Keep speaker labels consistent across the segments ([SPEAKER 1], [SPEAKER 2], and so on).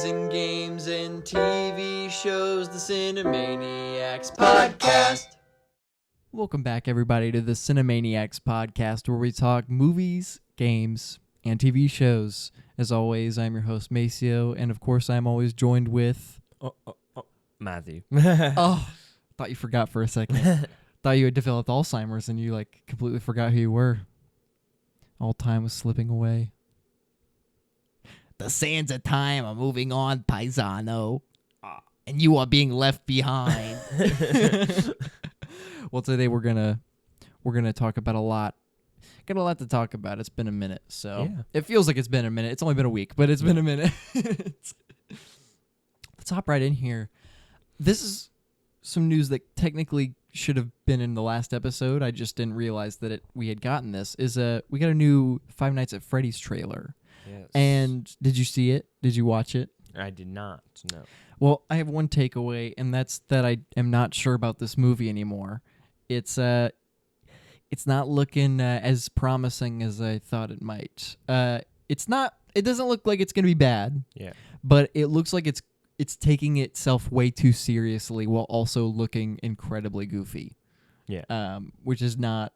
[SPEAKER 1] movies and games and TV shows, the Cinemaniacs podcast.
[SPEAKER 2] Welcome back, everybody, to the Cinemaniacs podcast, where we talk movies, games, and TV shows. As always, I'm your host, Maceo, and of course, I'm always joined with...
[SPEAKER 3] Matthew.
[SPEAKER 2] Oh, thought you forgot for a second. Thought you had developed Alzheimer's and you, completely forgot who you were. All time was slipping away. The sands of time are moving on, paisano. And you are being left behind. Well, today we're gonna talk about a lot. Got a lot to talk about. It's been a minute, so It feels like it's been a minute. It's only been a week, but it's been a minute. Let's hop right in here. This is some news that technically should have been in the last episode. I just didn't realize that we had gotten this. We got a new Five Nights at Freddy's trailer.
[SPEAKER 3] Yes.
[SPEAKER 2] And did you see it? Did you watch it?
[SPEAKER 3] I did not, no.
[SPEAKER 2] Well, I have one takeaway, and that's that I am not sure about this movie anymore. It's not looking as promising as I thought it might. It doesn't look like it's going to be bad.
[SPEAKER 3] Yeah.
[SPEAKER 2] But it looks like it's taking itself way too seriously while also looking incredibly goofy.
[SPEAKER 3] Yeah.
[SPEAKER 2] Which is not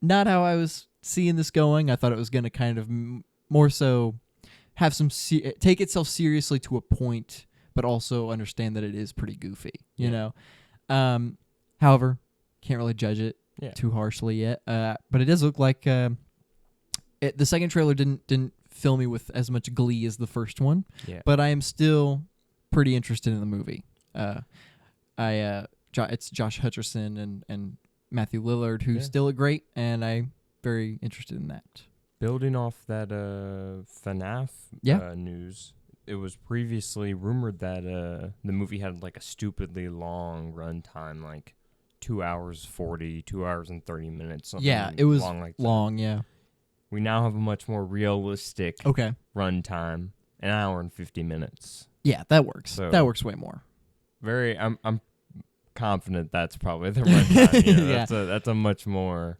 [SPEAKER 2] how I was seeing this going. I thought it was going to kind of more so have take itself seriously to a point, but also understand that it is pretty goofy, you know? However, can't really judge it too harshly yet. But it does look like the second trailer didn't fill me with as much glee as the first one. Yeah. But I am still pretty interested in the movie. It's Josh Hutcherson and Matthew Lillard who still look great, and I'm very interested in that.
[SPEAKER 3] Building off that FNAF news, it was previously rumored that the movie had a stupidly long runtime, 2 hours 40, 2 hours and 30 minutes. Something
[SPEAKER 2] it was
[SPEAKER 3] long.
[SPEAKER 2] Yeah. We
[SPEAKER 3] now have a much more realistic runtime, an hour and 50 minutes.
[SPEAKER 2] Yeah, that works. So that works way more.
[SPEAKER 3] I'm confident that's probably the runtime. That's a much more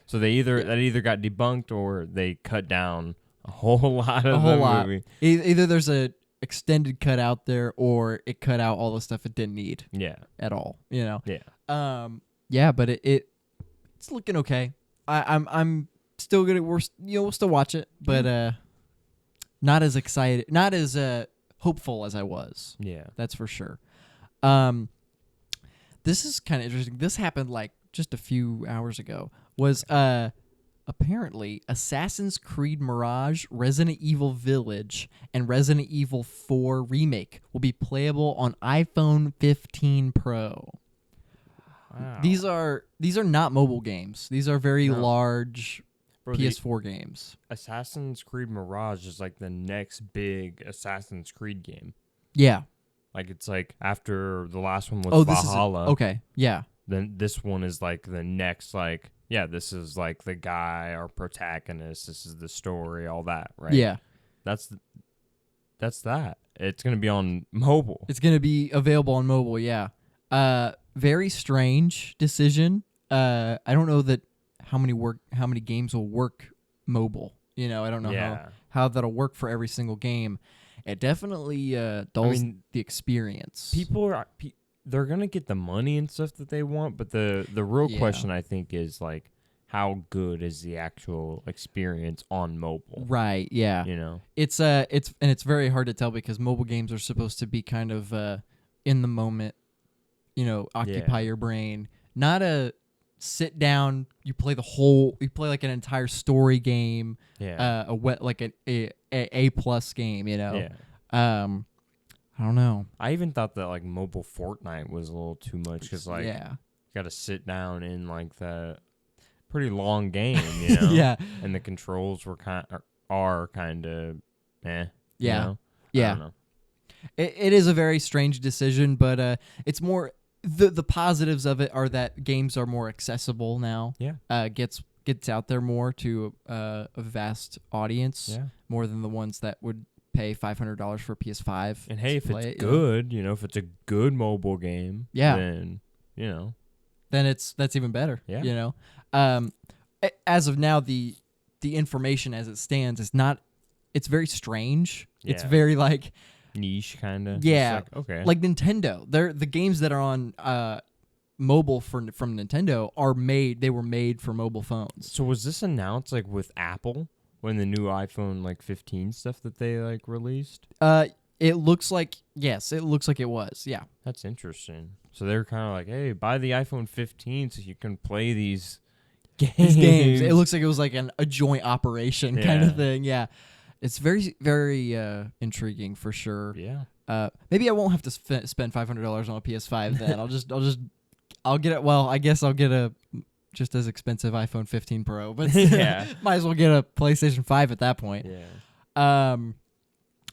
[SPEAKER 3] So that either got debunked or they cut down a whole lot of the movie.
[SPEAKER 2] Either there's a extended cut out there, or it cut out all the stuff it didn't need. At all. But it's looking okay. I'm still gonna we'll still watch it, but not as excited, not as hopeful as I was. Yeah, that's for sure. This is kind of interesting. This happened just a few hours ago. Was apparently Assassin's Creed Mirage, Resident Evil Village, and Resident Evil 4 Remake will be playable on iPhone 15 Pro. Wow. These are not mobile games. These are very large PS4 games.
[SPEAKER 3] Assassin's Creed Mirage is the next big Assassin's Creed game.
[SPEAKER 2] Yeah.
[SPEAKER 3] It's after the last one was Valhalla.
[SPEAKER 2] Okay, yeah.
[SPEAKER 3] Then this one is the next this is the guy, our protagonist, this is the story, all that, right?
[SPEAKER 2] Yeah.
[SPEAKER 3] That's that. It's going to be on mobile.
[SPEAKER 2] It's going to be available on mobile, yeah. Very strange decision. I don't know how many games will work mobile. I don't know how that'll work for every single game. It definitely dulls the experience.
[SPEAKER 3] People they're gonna get the money and stuff that they want, but the real question I think is how good is the actual experience on mobile?
[SPEAKER 2] Right. Yeah. It's very hard to tell because mobile games are supposed to be kind of in the moment. Occupy your brain, not a sit down. You play an entire story game. Yeah. A plus game. Yeah. I don't know.
[SPEAKER 3] I even thought that mobile Fortnite was a little too much because you got to sit down in the pretty long game,
[SPEAKER 2] Yeah.
[SPEAKER 3] And the controls are kind of
[SPEAKER 2] Yeah.
[SPEAKER 3] Yeah. I don't know.
[SPEAKER 2] It is a very strange decision, but it's more the positives of it are that games are more accessible now. Yeah. Gets out there more to a vast audience. Yeah. More than the ones that would pay $500 for PS5.
[SPEAKER 3] And hey, if it's good, if it's a good mobile game, then that's
[SPEAKER 2] even better. Yeah. As of now, the information as it stands is not. It's very strange. Yeah. It's very
[SPEAKER 3] niche kind of.
[SPEAKER 2] Yeah.
[SPEAKER 3] Okay.
[SPEAKER 2] Like Nintendo. The games that are on mobile from Nintendo they were made for mobile phones.
[SPEAKER 3] So was this announced like with Apple when the new iPhone like 15 stuff that they like released?
[SPEAKER 2] It looks like it was. Yeah.
[SPEAKER 3] That's interesting. So they're kind of like, hey, buy the iPhone 15 so you can play these games.
[SPEAKER 2] It looks like it was like a joint operation kind of thing. Yeah. It's very, very intriguing for sure.
[SPEAKER 3] Yeah.
[SPEAKER 2] Maybe I won't have to spend $500 on a PS5 then. I'll get it. Well, I guess I'll get a just as expensive iPhone 15 Pro, but
[SPEAKER 3] Yeah.
[SPEAKER 2] might as well get a PlayStation 5 at that point.
[SPEAKER 3] Yeah.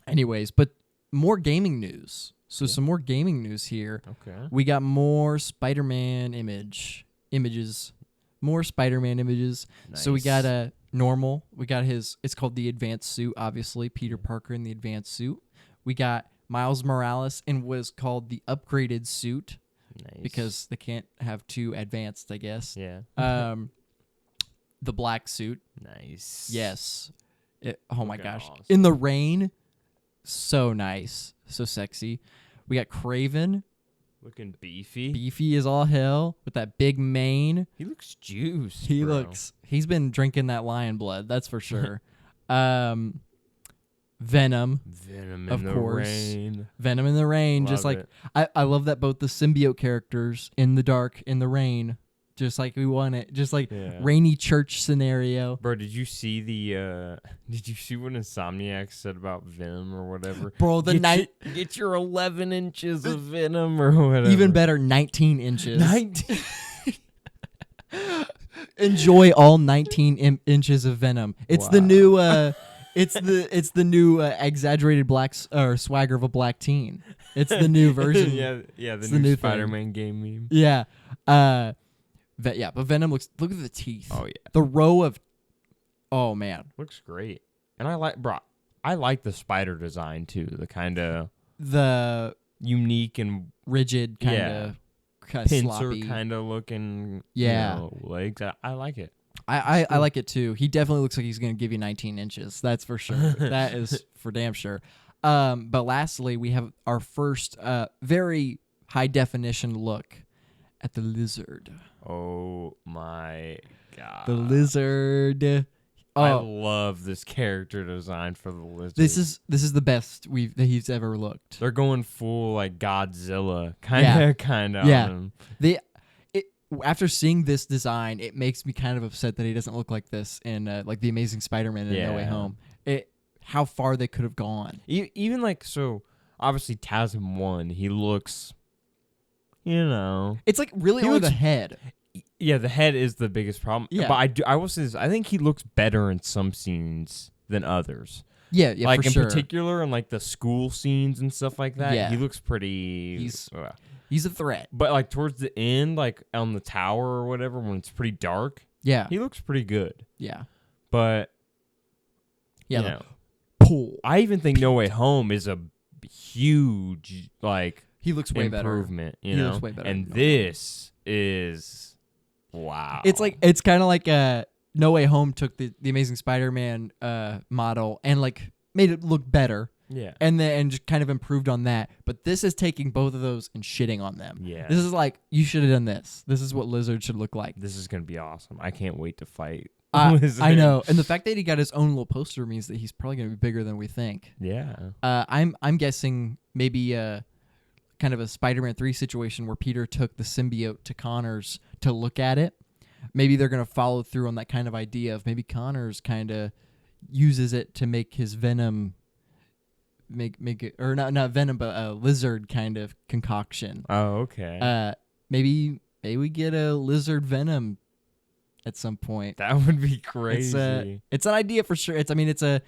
[SPEAKER 2] Anyways, but more gaming news. So some more gaming news here.
[SPEAKER 3] Okay.
[SPEAKER 2] We got more Spider-Man images. More Spider-Man images.
[SPEAKER 3] Nice.
[SPEAKER 2] So we got a normal. We got it's called the advanced suit, obviously. Peter Parker in the advanced suit. We got Miles Morales in what is called the upgraded suit.
[SPEAKER 3] Nice.
[SPEAKER 2] Because they can't have too advanced, I guess.
[SPEAKER 3] Yeah.
[SPEAKER 2] The black suit.
[SPEAKER 3] Nice.
[SPEAKER 2] Yes. Oh my
[SPEAKER 3] Looking
[SPEAKER 2] gosh.
[SPEAKER 3] awesome.
[SPEAKER 2] In the rain. So nice. So sexy. We got Craven.
[SPEAKER 3] Looking beefy.
[SPEAKER 2] Beefy as all hell with that big mane.
[SPEAKER 3] He looks juiced.
[SPEAKER 2] He's been drinking that lion blood, that's for sure. Venom.
[SPEAKER 3] Venom
[SPEAKER 2] of
[SPEAKER 3] in the
[SPEAKER 2] course.
[SPEAKER 3] rain.
[SPEAKER 2] Venom in the rain.
[SPEAKER 3] Love
[SPEAKER 2] just like
[SPEAKER 3] it.
[SPEAKER 2] I love that both the symbiote characters in the dark, in the rain, just like we want it. Just like rainy church scenario.
[SPEAKER 3] Bro, did you see what Insomniacs said about Venom or whatever?
[SPEAKER 2] Bro,
[SPEAKER 3] get your 11 inches of Venom or whatever.
[SPEAKER 2] Even better, 19 inches.
[SPEAKER 3] 19.
[SPEAKER 2] Enjoy all 19 inches of Venom. It's the new it's the new exaggerated or swagger of a black teen. It's the new version.
[SPEAKER 3] The new Spider-Man game meme.
[SPEAKER 2] Yeah. But Venom look at the teeth.
[SPEAKER 3] Oh yeah.
[SPEAKER 2] The row of oh man.
[SPEAKER 3] Looks great. And I like the spider design too. The kind of
[SPEAKER 2] the
[SPEAKER 3] unique and
[SPEAKER 2] rigid kind of
[SPEAKER 3] pincer
[SPEAKER 2] sloppy
[SPEAKER 3] kind of looking legs. I like it.
[SPEAKER 2] I like it too. He definitely looks like he's going to give you 19 inches. That's for sure. That is for damn sure. But lastly, we have our first very high definition look at the lizard.
[SPEAKER 3] Oh my god.
[SPEAKER 2] The lizard.
[SPEAKER 3] I love this character design for the lizard.
[SPEAKER 2] This is the best that he's ever looked.
[SPEAKER 3] They're going full like Godzilla kind of.
[SPEAKER 2] Yeah.
[SPEAKER 3] On him.
[SPEAKER 2] After seeing this design, it makes me kind of upset that he doesn't look like this in like the Amazing Spider-Man in No Way Home. How far they could have gone.
[SPEAKER 3] Even like so, obviously TASM 1, he looks,
[SPEAKER 2] it's like really only the head.
[SPEAKER 3] Yeah, the head is the biggest problem.
[SPEAKER 2] Yeah,
[SPEAKER 3] but I will say this: I think he looks better in some scenes than others.
[SPEAKER 2] Yeah,
[SPEAKER 3] like
[SPEAKER 2] for
[SPEAKER 3] in
[SPEAKER 2] sure.
[SPEAKER 3] particular in like the school scenes and stuff like that.
[SPEAKER 2] Yeah.
[SPEAKER 3] He looks pretty.
[SPEAKER 2] He's a threat.
[SPEAKER 3] But like towards the end, like on the tower or whatever, when it's pretty dark,
[SPEAKER 2] yeah,
[SPEAKER 3] he looks pretty good.
[SPEAKER 2] Yeah,
[SPEAKER 3] but
[SPEAKER 2] pull.
[SPEAKER 3] I even think No Way Home is a huge like
[SPEAKER 2] he looks way
[SPEAKER 3] improvement.
[SPEAKER 2] He looks way better.
[SPEAKER 3] And this is wow.
[SPEAKER 2] It's kind of like No Way Home took the Amazing Spider-Man model and like made it look better.
[SPEAKER 3] Yeah.
[SPEAKER 2] And just kind of improved on that. But this is taking both of those and shitting on them.
[SPEAKER 3] Yeah.
[SPEAKER 2] This is like, you should have done this. This is what Lizard should look like.
[SPEAKER 3] This is going to be awesome. I can't wait to fight.
[SPEAKER 2] I know. And the fact that he got his own little poster means that he's probably going to be bigger than we think.
[SPEAKER 3] Yeah.
[SPEAKER 2] I'm guessing maybe kind of a Spider-Man 3 situation where Peter took the symbiote to Connors to look at it. Maybe they're going to follow through on that kind of idea of maybe Connors kind of uses it to make his Venom make it, or not Venom, but a lizard kind of concoction.
[SPEAKER 3] Oh, okay.
[SPEAKER 2] Maybe we get a lizard Venom at some point.
[SPEAKER 3] That would be crazy.
[SPEAKER 2] It's an idea for sure. It's a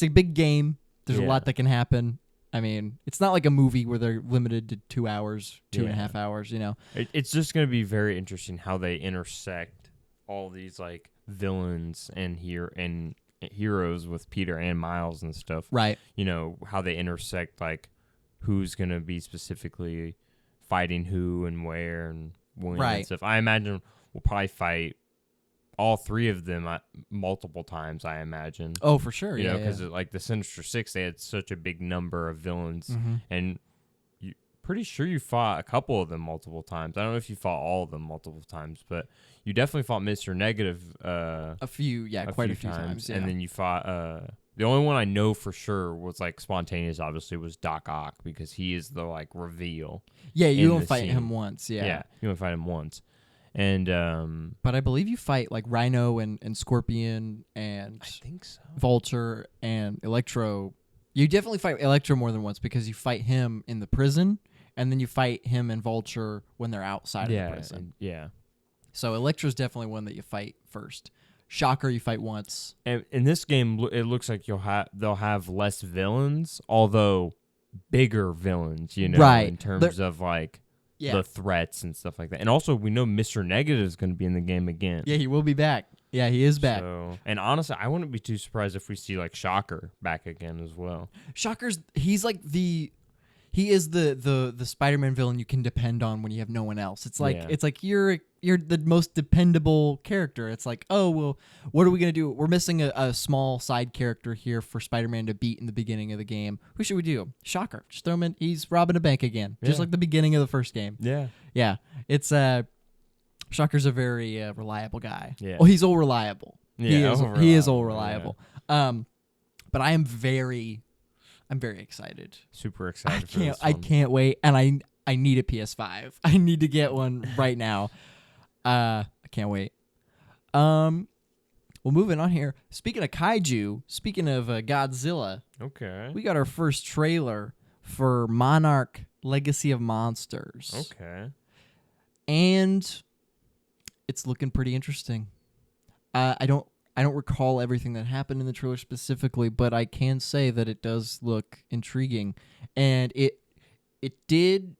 [SPEAKER 2] big game. There's a lot that can happen. I mean, it's not like a movie where they're limited to 2 hours, 2.5 hours,
[SPEAKER 3] It's just going to be very interesting how they intersect all these like villains and heroes with Peter and Miles and stuff.
[SPEAKER 2] Right.
[SPEAKER 3] How they intersect, like who's going to be specifically fighting who and where and when and stuff. I imagine we'll probably fight all three of them multiple times, I imagine.
[SPEAKER 2] Oh, for sure.
[SPEAKER 3] You know,
[SPEAKER 2] Yeah.
[SPEAKER 3] because like the Sinister Six, they had such a big number of villains,
[SPEAKER 2] Mm-hmm.
[SPEAKER 3] and you pretty sure you fought a couple of them multiple times. I don't know if you fought all of them multiple times, but you definitely fought Mr. Negative
[SPEAKER 2] A few times. Yeah.
[SPEAKER 3] And then you fought the only one I know for sure was like spontaneous, obviously, was Doc Ock, because he is the like reveal.
[SPEAKER 2] Yeah, you
[SPEAKER 3] in
[SPEAKER 2] don't
[SPEAKER 3] the
[SPEAKER 2] fight
[SPEAKER 3] scene.
[SPEAKER 2] him once.
[SPEAKER 3] Yeah, you only fight him once. And
[SPEAKER 2] but I believe you fight like Rhino and Scorpion and
[SPEAKER 3] I think so.
[SPEAKER 2] Vulture and Electro. You definitely fight Electro more than once, because you fight him in the prison, and then you fight him and Vulture when they're outside of the prison.
[SPEAKER 3] Yeah.
[SPEAKER 2] So Electro's definitely one that you fight first. Shocker, you fight once.
[SPEAKER 3] And in this game, it looks like they'll have less villains, although bigger villains, you know,
[SPEAKER 2] Right.
[SPEAKER 3] in terms of like the threats and stuff like that. And also, we know Mr. Negative is going to be in the game again.
[SPEAKER 2] Yeah, he will be back. Yeah, he is back.
[SPEAKER 3] So, and honestly, I wouldn't be too surprised if we see like Shocker back again as well.
[SPEAKER 2] Shocker's he is the Spider-Man villain you can depend on when you have no one else. It's like you're the most dependable character. It's like, oh well, what are we gonna do? We're missing a small side character here for Spider-Man to beat in the beginning of the game. Who should we do? Shocker. Just throw him in. He's robbing a bank again, just like the beginning of the first game.
[SPEAKER 3] Yeah.
[SPEAKER 2] Yeah. It's Shocker's a very reliable guy.
[SPEAKER 3] Yeah.
[SPEAKER 2] Well, he's all reliable.
[SPEAKER 3] Yeah,
[SPEAKER 2] He is all reliable. But I'm very excited.
[SPEAKER 3] Super excited.
[SPEAKER 2] I can't wait, and I need a PS5. I need to get one right now. I can't wait. Well, moving on here. Speaking of kaiju, speaking of Godzilla,
[SPEAKER 3] Okay.
[SPEAKER 2] we got our first trailer for Monarch: Legacy of Monsters.
[SPEAKER 3] Okay.
[SPEAKER 2] And it's looking pretty interesting. I don't recall everything that happened in the trailer specifically, but I can say that it does look intriguing. And it did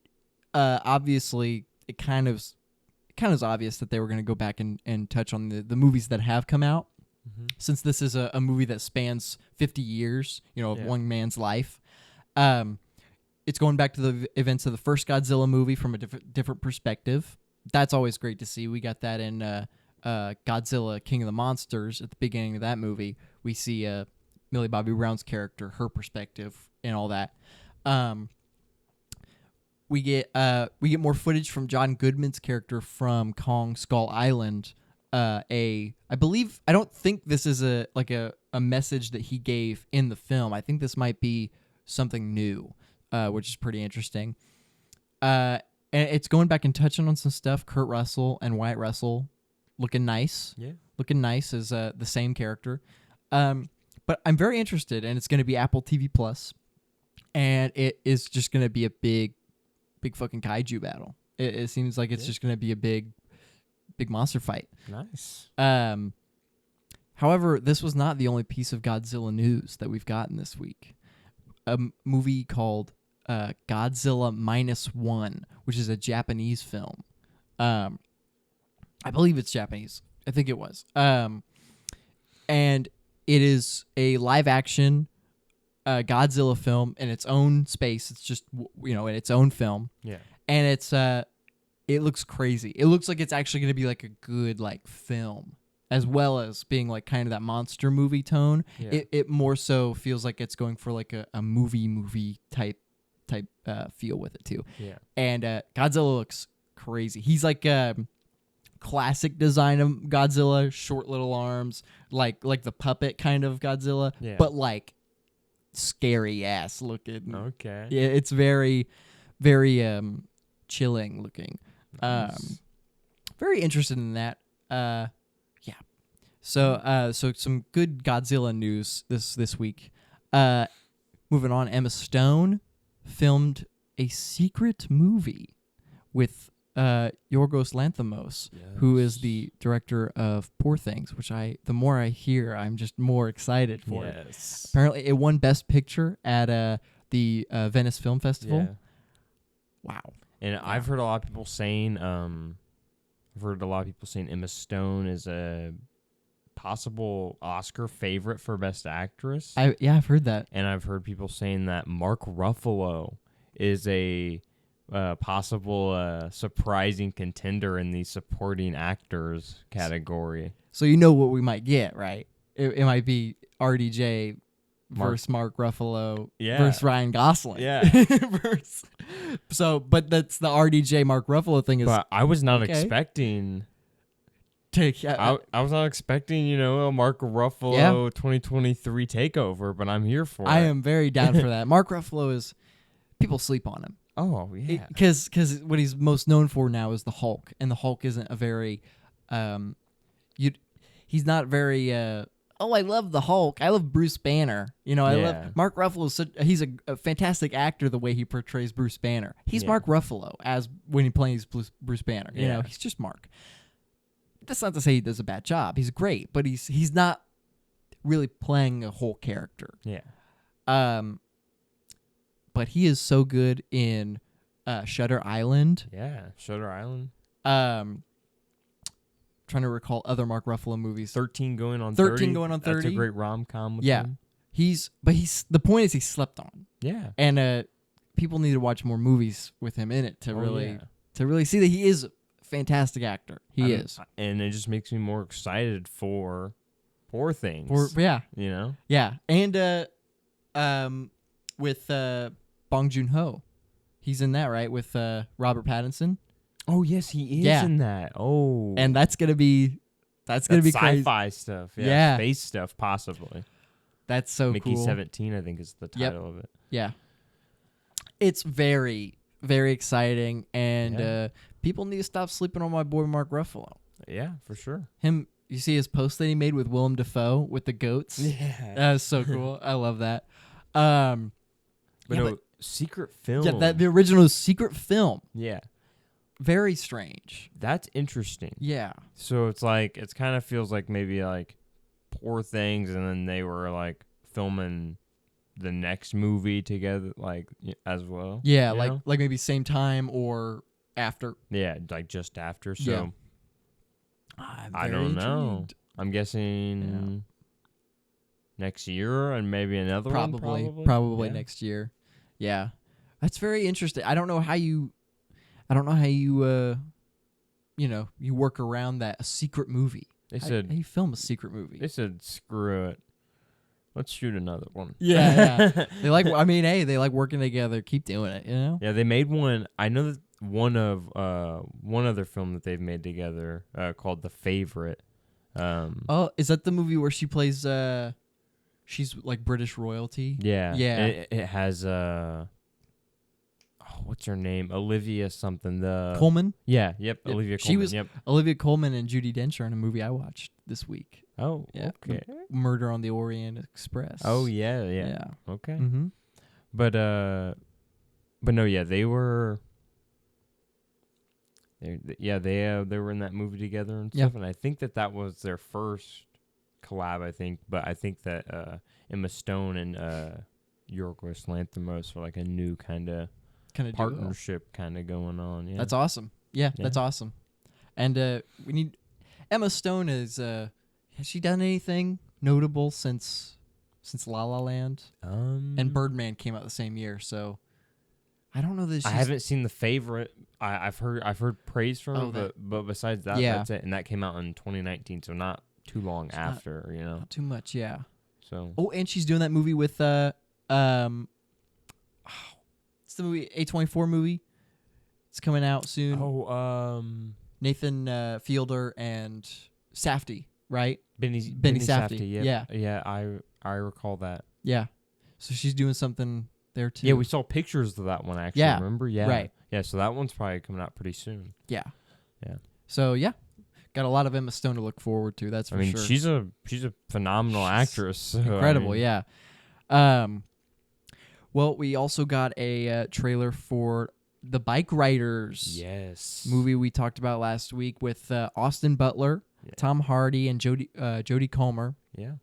[SPEAKER 2] obviously it kind of is obvious that they were going to go back and touch on the movies that have come out.
[SPEAKER 3] Mm-hmm.
[SPEAKER 2] Since this is a movie that spans 50 years, of one man's life. It's going back to the events of the first Godzilla movie from a different perspective. That's always great to see. We got that in Godzilla King of the Monsters. At the beginning of that movie, we see Millie Bobby Brown's character, her perspective, and all that. We get more footage from John Goodman's character from Kong Skull Island. I don't think this is a message that he gave in the film. I think this might be something new, which is pretty interesting. And it's going back and touching on some stuff. Kurt Russell and Wyatt Russell looking nice. Yeah. Looking nice as the same character. But I'm very interested, and it's going to be Apple TV Plus, and it is just going to be a big fucking kaiju battle. It seems like it's just going to be a big monster fight. Nice. However, this was not the only piece of Godzilla news that we've gotten this week. A movie called Godzilla -1, which is a Japanese film. I believe it's Japanese. I think it was. And it is a live-action Godzilla film in its own space. It's just, in its own film. Yeah. And it looks crazy. It looks like it's actually going to be like a good film, as well as being like kind of that monster movie tone. Yeah. It more so feels like it's going for like a movie type feel with it too. Yeah. And Godzilla looks crazy. He's like classic design of Godzilla, short little arms, like the puppet kind of Godzilla, but like scary ass looking. Okay. Yeah, it's very, very chilling looking. Nice. Very interested in that. Yeah. So some good Godzilla news this week. Moving on, Emma Stone filmed a secret movie with Yorgos Lanthimos, who is the director of Poor Things, which the more I hear, I'm just more excited for it. Apparently, it won Best Picture at the Venice Film Festival. Yeah. Wow.
[SPEAKER 3] And I've heard a lot of people saying, Emma Stone is a possible Oscar favorite for Best Actress.
[SPEAKER 2] I've heard that.
[SPEAKER 3] And I've heard people saying that Mark Ruffalo is a possible surprising contender in the supporting actors category.
[SPEAKER 2] So you know what we might get, right? It might be RDJ versus Mark Ruffalo versus Ryan Gosling.
[SPEAKER 3] Yeah.
[SPEAKER 2] But that's the RDJ Mark Ruffalo thing.
[SPEAKER 3] But I was not expecting. I was not expecting, a Mark Ruffalo 2023 takeover, but I'm here for it.
[SPEAKER 2] I am very down for that. Mark Ruffalo is, people sleep on him.
[SPEAKER 3] Oh, yeah.
[SPEAKER 2] Because what he's most known for now is the Hulk, and the Hulk isn't a very, he's not very, I love the Hulk. I love Bruce Banner. I love Mark Ruffalo. He's a fantastic actor the way he portrays Bruce Banner. He's Mark Ruffalo as when he plays Bruce Banner. He's just Mark. That's not to say he does a bad job. He's great, but he's not really playing a whole character.
[SPEAKER 3] Yeah.
[SPEAKER 2] But he is so good in Shutter Island.
[SPEAKER 3] Yeah, Shutter Island.
[SPEAKER 2] Trying to recall other Mark Ruffalo movies.
[SPEAKER 3] 13 going on 30.
[SPEAKER 2] 13 going on 30.
[SPEAKER 3] That's a great rom-com with him.
[SPEAKER 2] The point is he slept on.
[SPEAKER 3] Yeah.
[SPEAKER 2] And people need to watch more movies with him in it to really see that he is a fantastic actor. He is.
[SPEAKER 3] And it just makes me more excited for things.
[SPEAKER 2] Yeah.
[SPEAKER 3] Yeah.
[SPEAKER 2] And with Bong Joon-ho. He's in that, right? With Robert Pattinson.
[SPEAKER 3] Oh yes, he is in that. Oh,
[SPEAKER 2] and that's gonna be crazy.
[SPEAKER 3] Sci-fi stuff. Yeah, space stuff possibly.
[SPEAKER 2] That's so
[SPEAKER 3] Mickey
[SPEAKER 2] cool.
[SPEAKER 3] 17, I think, is the title of it.
[SPEAKER 2] Yeah, it's very, very exciting, and people need to stop sleeping on my boy Mark Ruffalo.
[SPEAKER 3] Yeah, for sure.
[SPEAKER 2] You see his post that he made with Willem Dafoe with the goats.
[SPEAKER 3] Yeah,
[SPEAKER 2] that was so cool. I love that.
[SPEAKER 3] Secret film.
[SPEAKER 2] Yeah, the original Secret Film.
[SPEAKER 3] Yeah.
[SPEAKER 2] Very strange.
[SPEAKER 3] That's interesting.
[SPEAKER 2] Yeah.
[SPEAKER 3] So it kind of feels like maybe like Poor Things, and then they were like filming the next movie together, like as well.
[SPEAKER 2] Yeah, like maybe same time or after.
[SPEAKER 3] Yeah, like just after. So I don't
[SPEAKER 2] intrigued.
[SPEAKER 3] know. I'm guessing next year and maybe another one.
[SPEAKER 2] Probably next year. Yeah, that's very interesting. I don't know how you you work around that a secret movie. How you film a secret movie?
[SPEAKER 3] They said, "Screw it, let's shoot another one."
[SPEAKER 2] Yeah. They like working together. Keep doing it.
[SPEAKER 3] Yeah, they made one. I know that one other film that they've made together called The Favorite.
[SPEAKER 2] Is that the movie where she plays? She's like British royalty.
[SPEAKER 3] Yeah. It has what's her name? Olivia something.
[SPEAKER 2] Coleman?
[SPEAKER 3] Yeah, yep. Olivia Coleman.
[SPEAKER 2] She was Olivia Coleman and Judi Dench in a movie I watched this week.
[SPEAKER 3] Oh, okay.
[SPEAKER 2] Murder on the Orient Express.
[SPEAKER 3] Oh, yeah. Okay.
[SPEAKER 2] Mm-hmm.
[SPEAKER 3] But no, yeah, they were. They were in that movie together and stuff, and I think that was their first collab. I think, but I think that Emma Stone and Yorgos Lanthimos were like a new kind of partnership kind of going on. Yeah,
[SPEAKER 2] that's awesome. Yeah, that's awesome. And we need Emma Stone. Has she done anything notable since La La Land? And Birdman came out the same year, so I don't know that.
[SPEAKER 3] I haven't seen The Favorite. I've heard praise from it, but besides that, that's it. And that came out in 2019, so not too long after.
[SPEAKER 2] Not too much. Yeah.
[SPEAKER 3] So.
[SPEAKER 2] Oh, and she's doing that movie with it's the movie A24 movie. It's coming out soon. Nathan Fielder and Safdie, right?
[SPEAKER 3] Benny
[SPEAKER 2] Safdie.
[SPEAKER 3] Yeah. I recall that.
[SPEAKER 2] Yeah. So she's doing something there too.
[SPEAKER 3] Yeah, we saw pictures of that one actually.
[SPEAKER 2] Yeah.
[SPEAKER 3] Remember? Yeah.
[SPEAKER 2] Right.
[SPEAKER 3] Yeah. So that one's probably coming out pretty soon.
[SPEAKER 2] Yeah.
[SPEAKER 3] Yeah.
[SPEAKER 2] So got a lot of Emma Stone to look forward to. That's for sure.
[SPEAKER 3] She's a phenomenal actress. So,
[SPEAKER 2] incredible. Yeah. Well, we also got a trailer for The Bike Riders.
[SPEAKER 3] Yes.
[SPEAKER 2] Movie we talked about last week with Austin Butler, Tom Hardy, and Jodie Comer.
[SPEAKER 3] Yeah.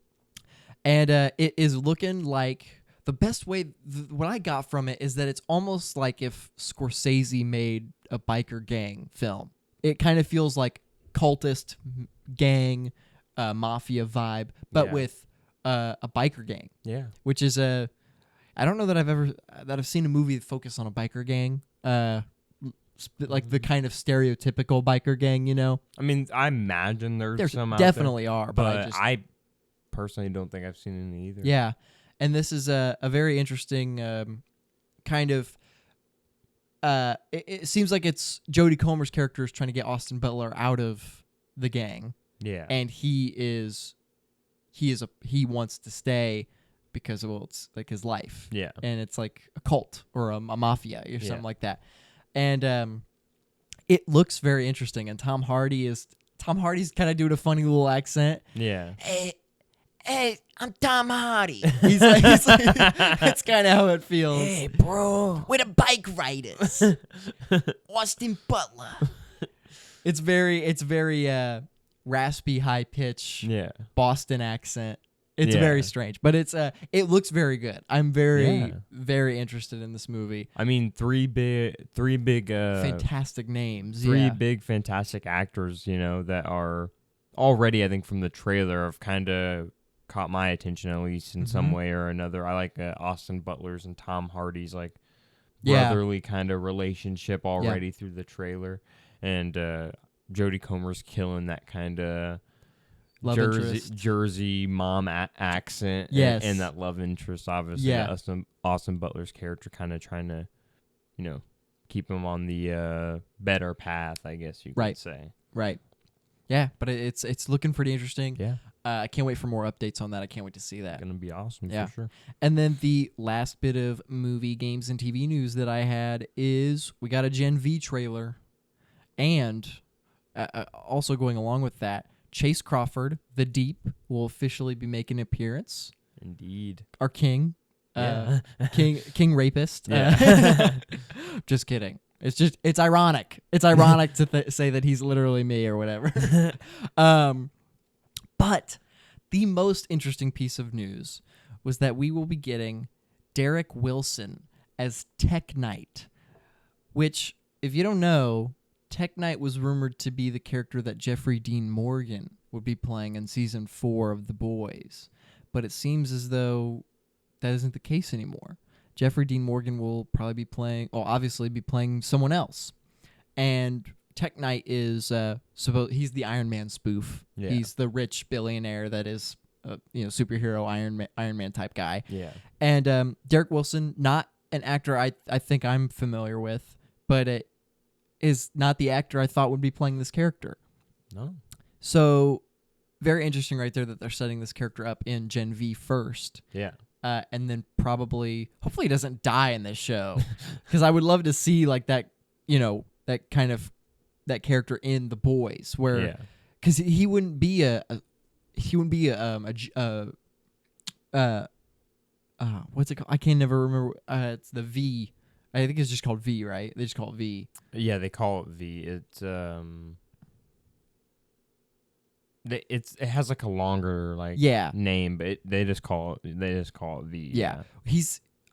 [SPEAKER 2] And it is looking like the best way. What I got from it is that it's almost like if Scorsese made a biker gang film. It kind of feels like cultist gang, mafia vibe, but with a biker gang.
[SPEAKER 3] Yeah.
[SPEAKER 2] Which is I don't know that I've seen a movie focus on a biker gang. like the kind of stereotypical biker gang, you know.
[SPEAKER 3] I mean, I imagine there's some out
[SPEAKER 2] definitely
[SPEAKER 3] there,
[SPEAKER 2] are,
[SPEAKER 3] but I personally don't think I've seen any either.
[SPEAKER 2] Yeah, and this is a very interesting kind of. It seems like it's Jodie Comer's character is trying to get Austin Butler out of the gang.
[SPEAKER 3] Yeah,
[SPEAKER 2] And he wants to stay because it's like his life.
[SPEAKER 3] Yeah,
[SPEAKER 2] And it's like a cult or a mafia or something like that. And it looks very interesting. And Tom Hardy's kind of doing a funny little accent.
[SPEAKER 3] Yeah.
[SPEAKER 2] Hey, I'm Tom Hardy. He's like that's kind of how it feels.
[SPEAKER 1] Hey, bro.
[SPEAKER 2] We're the bike riders. Austin Butler. It's very raspy, high pitch Boston accent. It's very strange, but it looks very good. I'm very interested in this movie.
[SPEAKER 3] I mean, three big
[SPEAKER 2] fantastic names.
[SPEAKER 3] Three big fantastic actors, you know, that are already, I think, from the trailer have kind of caught my attention at least in some way or another. I like Austin Butler's and Tom Hardy's like brotherly kind of relationship already through the trailer, and Jodie Comer's killing that kind of Jersey mom accent, and that love interest. Obviously, Austin Butler's character kind of trying to, you know, keep him on the better path, I guess you could say.
[SPEAKER 2] Right. Yeah, but it's looking pretty interesting.
[SPEAKER 3] Yeah.
[SPEAKER 2] I can't wait for more updates on that. I can't wait to see that.
[SPEAKER 3] Gonna be awesome for sure.
[SPEAKER 2] And then the last bit of movie, games, and TV news that I had is we got a Gen V trailer, and also going along with that, Chase Crawford, the Deep, will officially be making an appearance.
[SPEAKER 3] Indeed.
[SPEAKER 2] Our king. King rapist.
[SPEAKER 3] Yeah.
[SPEAKER 2] Just kidding. It's ironic. It's ironic to say that he's literally me or whatever. But the most interesting piece of news was that we will be getting Derek Wilson as Tek-Knight, which, if you don't know, Tek-Knight was rumored to be the character that Jeffrey Dean Morgan would be playing in season 4 of The Boys. But it seems as though that isn't the case anymore. Jeffrey Dean Morgan will probably obviously be playing someone else. And Tek-Knight is he's the Iron Man spoof. Yeah. He's the rich billionaire that is superhero Iron Man type guy.
[SPEAKER 3] Yeah.
[SPEAKER 2] And Derek Wilson, not an actor I think I'm familiar with, but it is not the actor I thought would be playing this character.
[SPEAKER 3] No.
[SPEAKER 2] So very interesting right there that they're setting this character up in Gen V first.
[SPEAKER 3] Yeah.
[SPEAKER 2] And then hopefully he doesn't die in this show, because I would love to see like that, that kind of that character in The Boys, where because he wouldn't be what's it called? I can never remember. It's the V. I think it's just called V, right? They just call it V.
[SPEAKER 3] Yeah, they call it V. It's it has like a longer name, but they just call it V.
[SPEAKER 2] Yeah.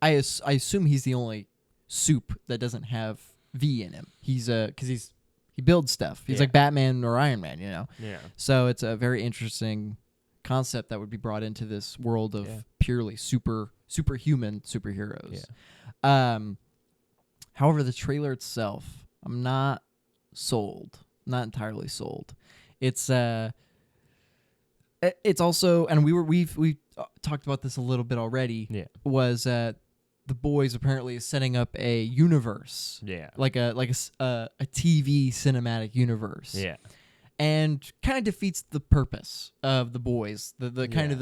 [SPEAKER 2] I assume he's the only soup that doesn't have V in him. He's because he builds stuff. He's like Batman or Iron Man,
[SPEAKER 3] Yeah.
[SPEAKER 2] So it's a very interesting concept that would be brought into this world of purely superhuman superheroes.
[SPEAKER 3] Yeah.
[SPEAKER 2] However, the trailer itself, I'm not sold. Not entirely sold. It's also, and we've talked about this a little bit already.
[SPEAKER 3] Yeah.
[SPEAKER 2] Was The Boys apparently is setting up a universe.
[SPEAKER 3] Yeah.
[SPEAKER 2] Like a TV cinematic universe.
[SPEAKER 3] Yeah.
[SPEAKER 2] And kind of defeats the purpose of The Boys. The kind of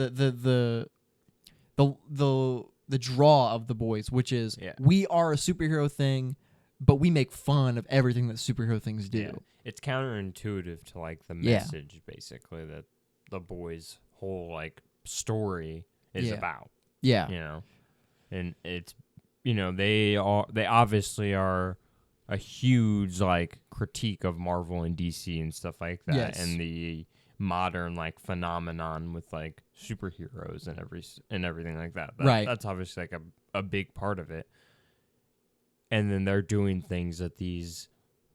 [SPEAKER 2] the draw of The Boys, which is we are a superhero thing, but we make fun of everything that superhero things do.
[SPEAKER 3] Yeah. It's counterintuitive to like the message basically that The Boys' whole like story is about.
[SPEAKER 2] Yeah.
[SPEAKER 3] And it's they obviously are a huge like critique of Marvel and DC and stuff like that, and the modern like phenomenon with like superheroes and everything like that.
[SPEAKER 2] Right.
[SPEAKER 3] That's obviously like a big part of it. And then they're doing things that these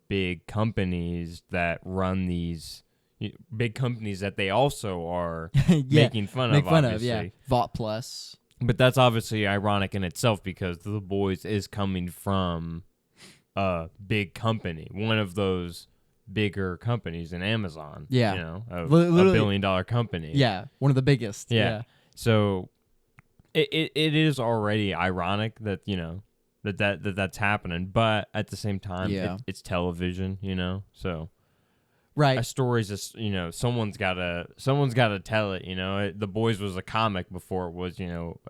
[SPEAKER 3] big companies that run these big companies that they also are making fun of, obviously.
[SPEAKER 2] Vought Plus.
[SPEAKER 3] But that's obviously ironic in itself because The Boys is coming from a big company, one of those bigger companies in Amazon.
[SPEAKER 2] Yeah.
[SPEAKER 3] You know, a
[SPEAKER 2] Literally-
[SPEAKER 3] billion-dollar company.
[SPEAKER 2] Yeah, one of the biggest.
[SPEAKER 3] Yeah. So it is already ironic that, you know, that's happening, but at the same time,
[SPEAKER 2] Yeah.
[SPEAKER 3] it's television, you know, so
[SPEAKER 2] Right.
[SPEAKER 3] a story's just, you know, someone's gotta tell it, you know. The Boys was a comic before it was, you know,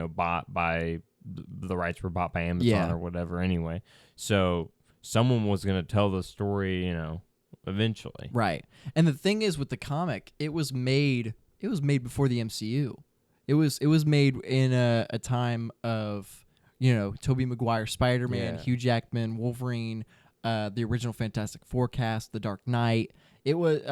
[SPEAKER 3] bought by the rights were bought by Amazon
[SPEAKER 2] Yeah.
[SPEAKER 3] or whatever anyway. So someone was gonna tell the story, you know, eventually.
[SPEAKER 2] Right. And the thing is with the comic, it was made before the MCU. It was made in a time of, you know, Tobey Maguire Spider-Man,
[SPEAKER 3] Yeah.
[SPEAKER 2] Hugh Jackman Wolverine, the original Fantastic Four cast, The Dark Knight. It was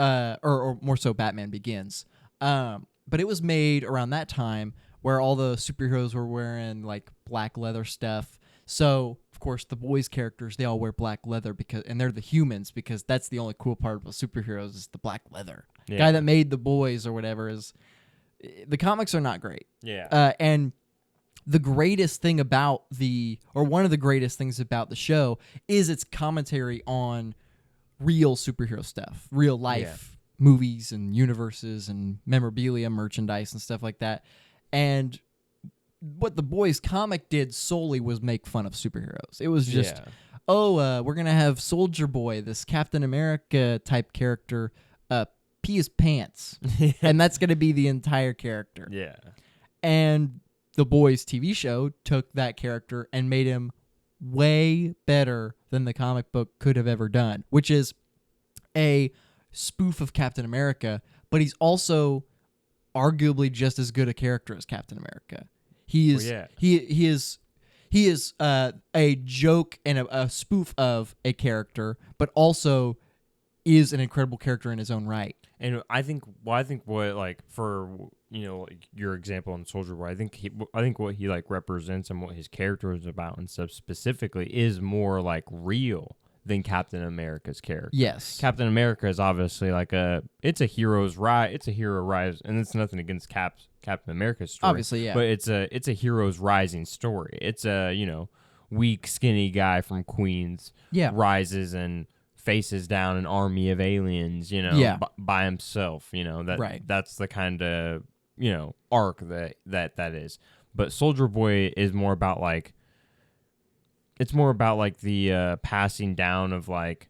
[SPEAKER 2] or more so Batman Begins. But it was made around that time where all the superheroes were wearing like black leather stuff. So, of course, the Boys characters, they all wear black leather and they're the humans, because that's the only cool part about superheroes is the black leather.
[SPEAKER 3] Yeah.
[SPEAKER 2] Guy that made the Boys or whatever the comics are not great.
[SPEAKER 3] Yeah.
[SPEAKER 2] And the greatest thing about one of the greatest things about the show is its commentary on real superhero stuff, real life movies and universes and memorabilia, merchandise and stuff like that. And what the Boys comic did solely was make fun of superheroes. It was just, we're going to have Soldier Boy, this Captain America type character, pee his pants. And that's going to be the entire character.
[SPEAKER 3] Yeah.
[SPEAKER 2] And the Boys TV show took that character and made him way better than the comic book could have ever done, which is a spoof of Captain America, but he's also arguably just as good a character as Captain America. He is a joke and a spoof of a character, but also is an incredible character in his own right.
[SPEAKER 3] And I think what, like, for, you know, like your example in Soldier Boy, I think what he like represents and what his character is about and stuff specifically is more like real than Captain America's character.
[SPEAKER 2] Yes.
[SPEAKER 3] Captain America is obviously like it's a hero rise, and it's nothing against Captain America's story.
[SPEAKER 2] Obviously, yeah.
[SPEAKER 3] But it's a hero's rising story. It's a, you know, weak, skinny guy from Queens rises and faces down an army of aliens, you know, by himself, you know, that's the kind of, you know, arc that is. But Soldier Boy is more about like, it's more about like the passing down of like,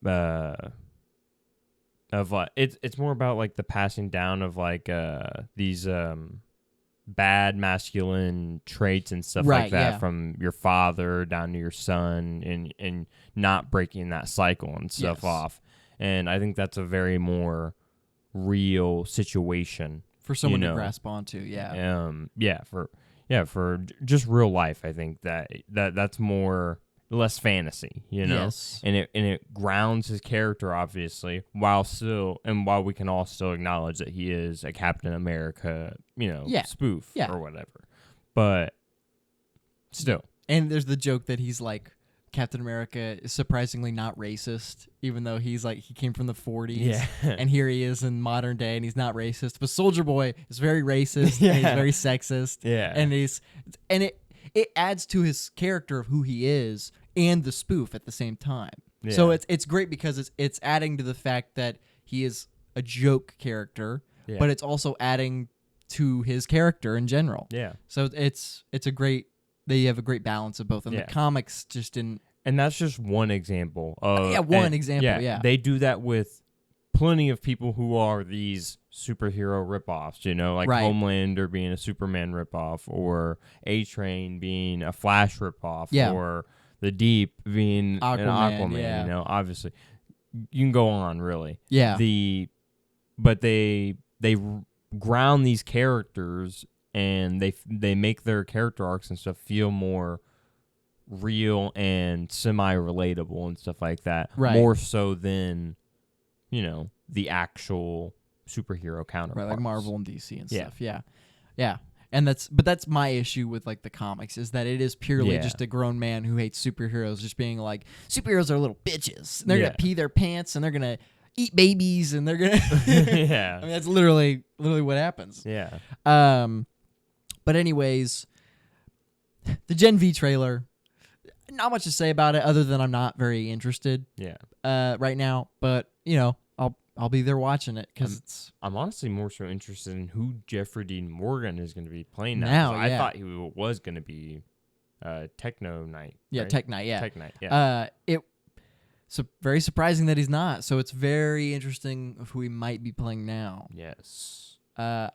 [SPEAKER 3] it's more about like the passing down of like these bad masculine traits and stuff like that from your father down to your son, and not breaking that cycle and stuff off. And I think that's a very more real situation
[SPEAKER 2] for someone to grasp onto.
[SPEAKER 3] For just real life. I think that's less fantasy, you know.
[SPEAKER 2] Yes.
[SPEAKER 3] And it grounds his character obviously, while we can all still acknowledge that he is a Captain America, you know, spoof or whatever. But still.
[SPEAKER 2] And there's the joke that he's like, Captain America is surprisingly not racist, even though he's like, he came from the 40s.
[SPEAKER 3] Yeah.
[SPEAKER 2] And here he is in modern day and he's not racist. But Soldier Boy is very racist and he's very sexist.
[SPEAKER 3] Yeah.
[SPEAKER 2] And it adds to his character of who he is and the spoof at the same time. Yeah. So it's great because it's adding to the fact that he is a joke character, but it's also adding to his character in general.
[SPEAKER 3] Yeah.
[SPEAKER 2] So they have a great balance of both. And the comics just didn't.
[SPEAKER 3] And that's just one example of
[SPEAKER 2] example.
[SPEAKER 3] They do that with plenty of people who are these superhero ripoffs, you know, like Homelander being a Superman ripoff, or A-Train being a Flash ripoff, or The Deep being an Aquaman, you know, obviously. You can go on, really.
[SPEAKER 2] Yeah.
[SPEAKER 3] But they ground these characters, and they make their character arcs and stuff feel more real and semi-relatable and stuff like that.
[SPEAKER 2] Right.
[SPEAKER 3] More so than, you know, the actual superhero counterparts.
[SPEAKER 2] Right, like Marvel and DC and stuff. Yeah. And that's my issue with like the comics, is that it is purely just a grown man who hates superheroes just being like, superheroes are little bitches. And they're going to pee their pants and they're going to eat babies and they're going to
[SPEAKER 3] Yeah.
[SPEAKER 2] I mean, that's literally what happens.
[SPEAKER 3] Yeah.
[SPEAKER 2] But anyways, the Gen V trailer, Not much to say about it other than I'm not very interested.
[SPEAKER 3] Yeah.
[SPEAKER 2] Right now, but I'll be there watching it because
[SPEAKER 3] I'm honestly more so interested in who Jeffrey Dean Morgan is going to be playing now. 'Cause I thought he was going to be Tek-Knight.
[SPEAKER 2] Yeah,
[SPEAKER 3] right?
[SPEAKER 2] Tek-Knight. Yeah,
[SPEAKER 3] Tek-Knight. Yeah.
[SPEAKER 2] It's very surprising that he's not. So it's very interesting of who he might be playing now.
[SPEAKER 3] Yes.
[SPEAKER 2] I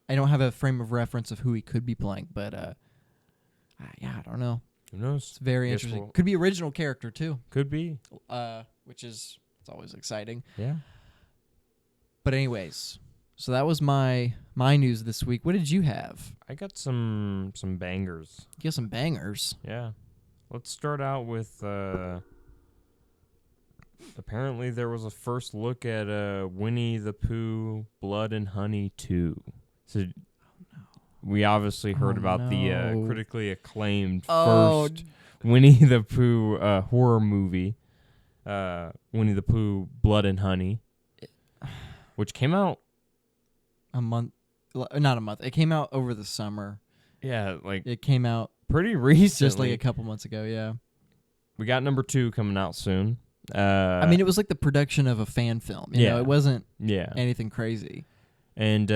[SPEAKER 2] don't have a frame of reference of who he could be playing, but I don't know.
[SPEAKER 3] Who knows?
[SPEAKER 2] It's very interesting. Could be original character too.
[SPEAKER 3] Could be.
[SPEAKER 2] Which is it's always exciting.
[SPEAKER 3] Yeah.
[SPEAKER 2] But anyways, so that was my news this week. What did you have?
[SPEAKER 3] I got some bangers.
[SPEAKER 2] You got some bangers.
[SPEAKER 3] Yeah. Let's start out with apparently there was a first look at Winnie the Pooh Blood and Honey 2. So we obviously heard about the critically acclaimed first Winnie the Pooh horror movie, Winnie the Pooh Blood and Honey, which came out
[SPEAKER 2] not a month. It came out over the summer.
[SPEAKER 3] Yeah, like
[SPEAKER 2] it came out
[SPEAKER 3] pretty recently.
[SPEAKER 2] Just like a couple months ago, yeah.
[SPEAKER 3] We got number 2 coming out soon.
[SPEAKER 2] I mean, it was like the production of a fan film. You know, it wasn't anything crazy.
[SPEAKER 3] And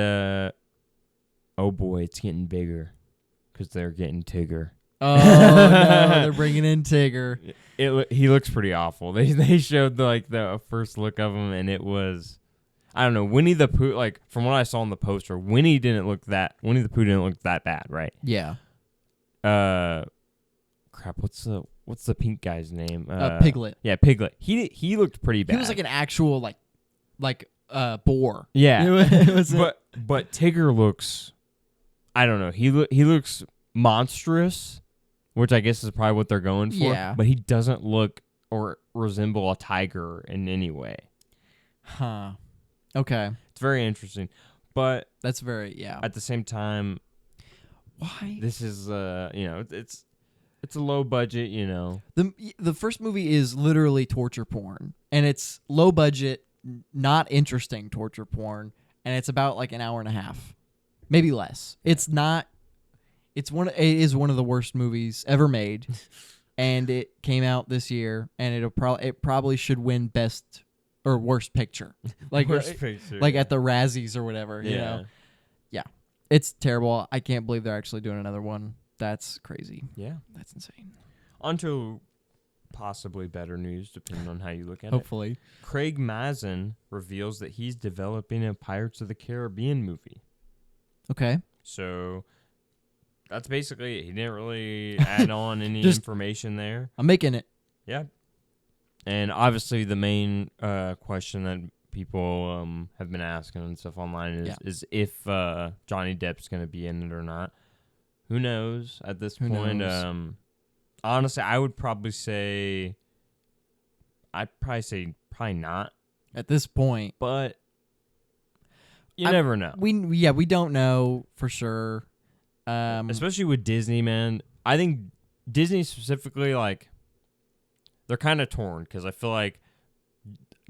[SPEAKER 3] oh boy, it's getting bigger because they're getting Tigger.
[SPEAKER 2] Oh no, they're bringing in Tigger.
[SPEAKER 3] He looks pretty awful. They showed the first look of him, and it was, I don't know, Winnie the Pooh. Like from what I saw in the poster, Winnie the Pooh didn't look that bad, right?
[SPEAKER 2] Yeah.
[SPEAKER 3] Crap. What's the pink guy's name?
[SPEAKER 2] Piglet.
[SPEAKER 3] Yeah, Piglet. He looked pretty bad.
[SPEAKER 2] He was like an actual like boar.
[SPEAKER 3] Yeah.
[SPEAKER 2] But
[SPEAKER 3] Tigger looks, I don't know. He looks monstrous, which I guess is probably what they're going for.
[SPEAKER 2] Yeah.
[SPEAKER 3] But he doesn't look or resemble a tiger in any way.
[SPEAKER 2] Huh. Okay.
[SPEAKER 3] It's very interesting. But
[SPEAKER 2] that's very
[SPEAKER 3] at the same time,
[SPEAKER 2] why?
[SPEAKER 3] This is it's a low budget,
[SPEAKER 2] The first movie is literally torture porn, and it's low budget, not interesting torture porn, and it's about like an hour and a half, maybe less. It's not. It is one of the worst movies ever made, and it came out this year, and it probably should win best or worst picture, like
[SPEAKER 3] worst picture,
[SPEAKER 2] at the Razzies or whatever. You know, it's terrible. I can't believe they're actually doing another one. That's crazy.
[SPEAKER 3] Yeah.
[SPEAKER 2] That's insane.
[SPEAKER 3] On to possibly better news, depending on how you look at
[SPEAKER 2] Hopefully.
[SPEAKER 3] it. Craig Mazin reveals that he's developing a Pirates of the Caribbean movie.
[SPEAKER 2] Okay.
[SPEAKER 3] So that's basically it. He didn't really add on any information there.
[SPEAKER 2] I'm making it.
[SPEAKER 3] Yeah. And obviously the main question that people have been asking and stuff online is if Johnny Depp's going to be in it or not. Who knows at this point? Honestly, I would probably say probably not
[SPEAKER 2] at this point.
[SPEAKER 3] But you never know.
[SPEAKER 2] We don't know for sure.
[SPEAKER 3] Especially with Disney, man. I think Disney specifically, like, they're kind of torn because I feel like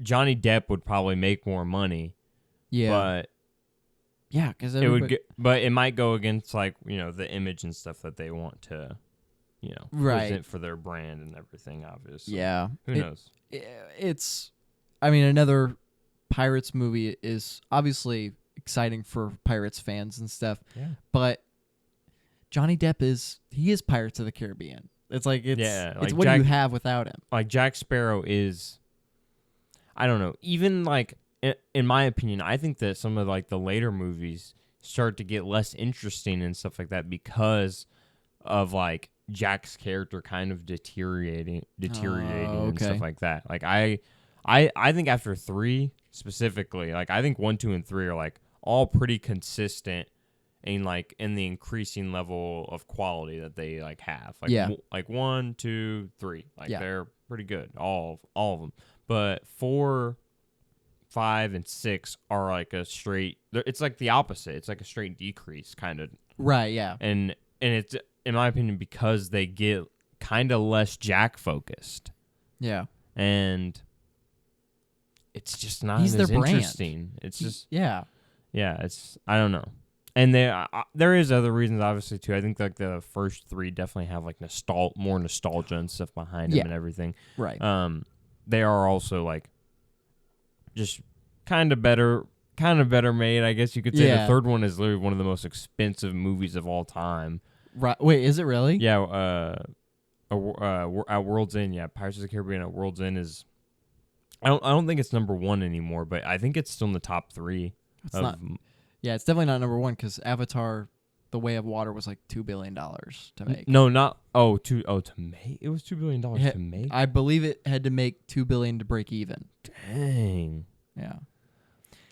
[SPEAKER 3] Johnny Depp would probably make more money.
[SPEAKER 2] Yeah.
[SPEAKER 3] But
[SPEAKER 2] yeah, because
[SPEAKER 3] but it might go against the image and stuff that they want to, present for their brand and everything. Obviously,
[SPEAKER 2] yeah.
[SPEAKER 3] Who knows?
[SPEAKER 2] Another Pirates movie is obviously exciting for Pirates fans and stuff.
[SPEAKER 3] Yeah.
[SPEAKER 2] But Johnny Depp is Pirates of the Caribbean. It's what do you have without him?
[SPEAKER 3] Like Jack Sparrow is, I don't know, even in my opinion, I think that some of the later movies start to get less interesting and stuff like that because of Jack's character kind of deteriorating and stuff like that. Like I think after 3 specifically, I think 1, 2, and 3 are all pretty consistent in in the increasing level of quality that they have. 1, 2, 3, they're pretty good, all of them. But 4, 5, and 6 are a straight. It's the opposite. It's a straight decrease, kind of.
[SPEAKER 2] Right. Yeah.
[SPEAKER 3] And it's, in my opinion, because they get kind of less Jack focused.
[SPEAKER 2] Yeah.
[SPEAKER 3] And it's just not
[SPEAKER 2] He's
[SPEAKER 3] as
[SPEAKER 2] their brand.
[SPEAKER 3] interesting. It's just
[SPEAKER 2] yeah.
[SPEAKER 3] It's, I don't know. And there is other reasons, obviously, too. I think like the first three definitely have like more nostalgia and stuff behind them and everything.
[SPEAKER 2] Right.
[SPEAKER 3] They are also like just kind of better made, I guess you could say. The third one is literally one of the most expensive movies of all time.
[SPEAKER 2] Right. Wait, is it really?
[SPEAKER 3] Yeah. At World's End, Pirates of the Caribbean at World's End is. I don't think it's number one anymore, but I think it's still in the top three.
[SPEAKER 2] It's not. Yeah, it's definitely not number one because Avatar: The Way of Water was like $2 billion to make.
[SPEAKER 3] No, not to make. It was $2 billion to make.
[SPEAKER 2] I believe it had to make $2 billion to break even.
[SPEAKER 3] Dang.
[SPEAKER 2] Yeah.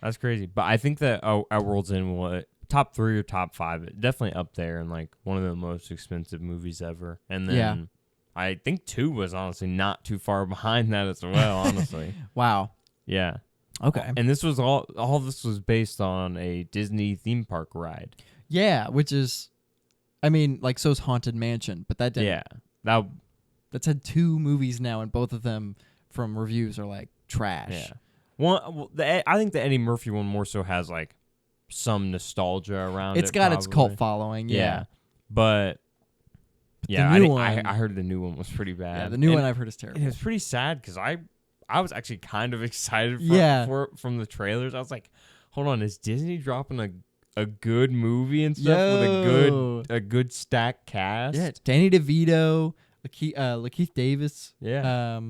[SPEAKER 3] That's crazy. But I think that at World's End will top 3 or top 5, definitely up there and like one of the most expensive movies ever. And then I think 2 was honestly not too far behind that as well, honestly.
[SPEAKER 2] Wow.
[SPEAKER 3] Yeah.
[SPEAKER 2] Okay.
[SPEAKER 3] And this was all this was based on a Disney theme park ride.
[SPEAKER 2] Yeah, which is, I mean, like so's Haunted Mansion, but that didn't.
[SPEAKER 3] Yeah.
[SPEAKER 2] That's had 2 movies now, and both of them from reviews are like trash.
[SPEAKER 3] Yeah. I think the Eddie Murphy one more so has like some nostalgia around it.
[SPEAKER 2] It's got its cult following, yeah.
[SPEAKER 3] But
[SPEAKER 2] the new one,
[SPEAKER 3] I heard the new one was pretty bad.
[SPEAKER 2] Yeah, the new one I've heard is terrible.
[SPEAKER 3] And it's pretty sad because I was actually kind of excited for it from the trailers. I was like, hold on, is Disney dropping a good movie and stuff with a good stacked cast?
[SPEAKER 2] Yeah, Danny DeVito, Lakeith Davis.
[SPEAKER 3] Yeah.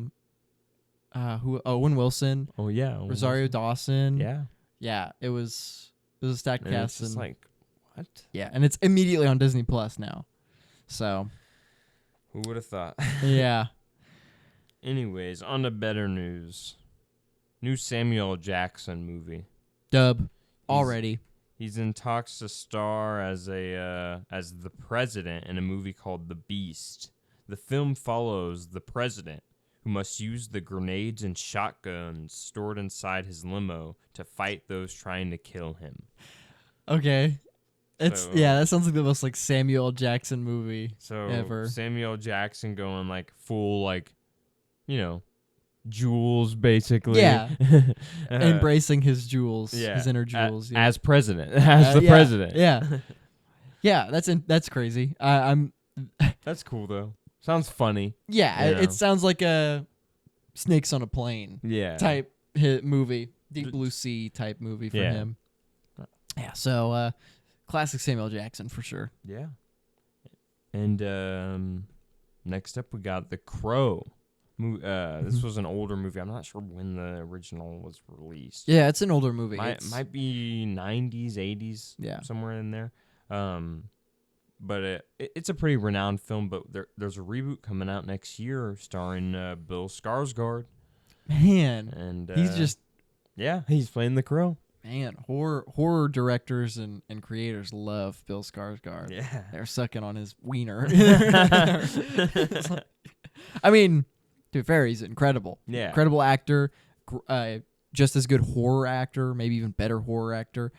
[SPEAKER 2] Owen Wilson.
[SPEAKER 3] Oh yeah.
[SPEAKER 2] Rosario Dawson.
[SPEAKER 3] Yeah.
[SPEAKER 2] Yeah, it was a stacked cast.
[SPEAKER 3] It's just like, what?
[SPEAKER 2] Yeah, and it's immediately on Disney Plus now. So.
[SPEAKER 3] Who would have thought?
[SPEAKER 2] Yeah.
[SPEAKER 3] Anyways, on to better news. New Samuel L. Jackson movie.
[SPEAKER 2] Dub. Already.
[SPEAKER 3] He's in talks to star as the president in a movie called The Beast. The film follows the president, who must use the grenades and shotguns stored inside his limo to fight those trying to kill him.
[SPEAKER 2] Okay. That sounds like the most like Samuel L. Jackson movie ever.
[SPEAKER 3] Samuel L. Jackson going like full like, jewels basically.
[SPEAKER 2] Yeah. Embracing his jewels, his inner jewels.
[SPEAKER 3] As president, as the president.
[SPEAKER 2] Yeah. Yeah, that's crazy.
[SPEAKER 3] That's cool though. Sounds funny.
[SPEAKER 2] Yeah, it sounds like a Snakes on a Plane type hit movie. Deep Blue Sea type movie for him. Yeah, so classic Samuel Jackson for sure.
[SPEAKER 3] Yeah. And next up we got The Crow. This was an older movie. I'm not sure when the original was released.
[SPEAKER 2] Yeah, it's an older movie.
[SPEAKER 3] Might be 90s, 80s, somewhere in there. But it's a pretty renowned film, but there's a reboot coming out next year starring Bill Skarsgård.
[SPEAKER 2] Man.
[SPEAKER 3] And
[SPEAKER 2] he's just...
[SPEAKER 3] Yeah, he's playing the Crow.
[SPEAKER 2] Man, horror directors and creators love Bill Skarsgård.
[SPEAKER 3] Yeah.
[SPEAKER 2] They're sucking on his wiener. I mean, to be fair, he's incredible.
[SPEAKER 3] Yeah.
[SPEAKER 2] Incredible actor, just as good horror actor, maybe even better horror actor.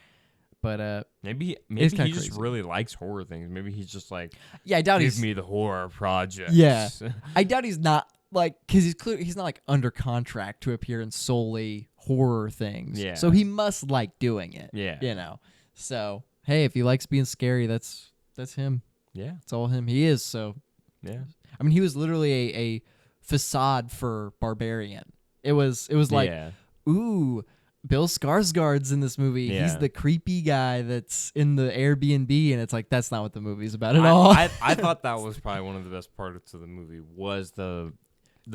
[SPEAKER 2] But
[SPEAKER 3] maybe he just really likes horror things. Maybe he's just like,
[SPEAKER 2] I doubt
[SPEAKER 3] give me the horror project.
[SPEAKER 2] Yeah, I doubt he's not like, because he's not like under contract to appear in solely horror things.
[SPEAKER 3] Yeah.
[SPEAKER 2] So he must like doing it.
[SPEAKER 3] Yeah.
[SPEAKER 2] So hey, if he likes being scary, that's him.
[SPEAKER 3] Yeah.
[SPEAKER 2] It's all him. He is. So
[SPEAKER 3] yeah.
[SPEAKER 2] I mean, he was literally a facade for Barbarian. It was like, ooh, Bill Skarsgård's in this movie.
[SPEAKER 3] Yeah.
[SPEAKER 2] He's the creepy guy that's in the Airbnb, and it's like, that's not what the movie's about at all.
[SPEAKER 3] I thought that was probably one of the best parts of the movie was the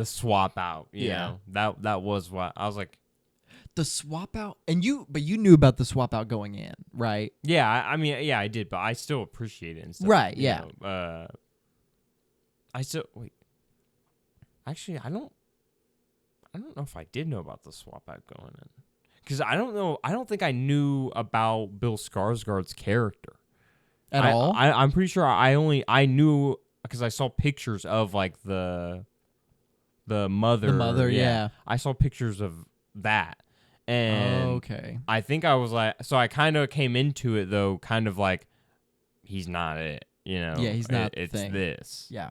[SPEAKER 3] swap out. You know? That was what I was like.
[SPEAKER 2] The swap out, but you knew about the swap out going in, right?
[SPEAKER 3] Yeah, I mean, I did, but I still appreciate it and stuff.
[SPEAKER 2] Right, yeah.
[SPEAKER 3] I still wait. Actually, I don't know if I did know about the swap out going in. Because I don't know. I don't think I knew about Bill Skarsgård's character
[SPEAKER 2] at all.
[SPEAKER 3] I'm pretty sure I knew because I saw pictures of like the mother.
[SPEAKER 2] The mother, yeah.
[SPEAKER 3] I saw pictures of that, and
[SPEAKER 2] okay.
[SPEAKER 3] I think I was like, so I kind of came into it though, kind of like, he's not it,
[SPEAKER 2] Yeah, he's not.
[SPEAKER 3] It's
[SPEAKER 2] thing.
[SPEAKER 3] this.
[SPEAKER 2] Yeah.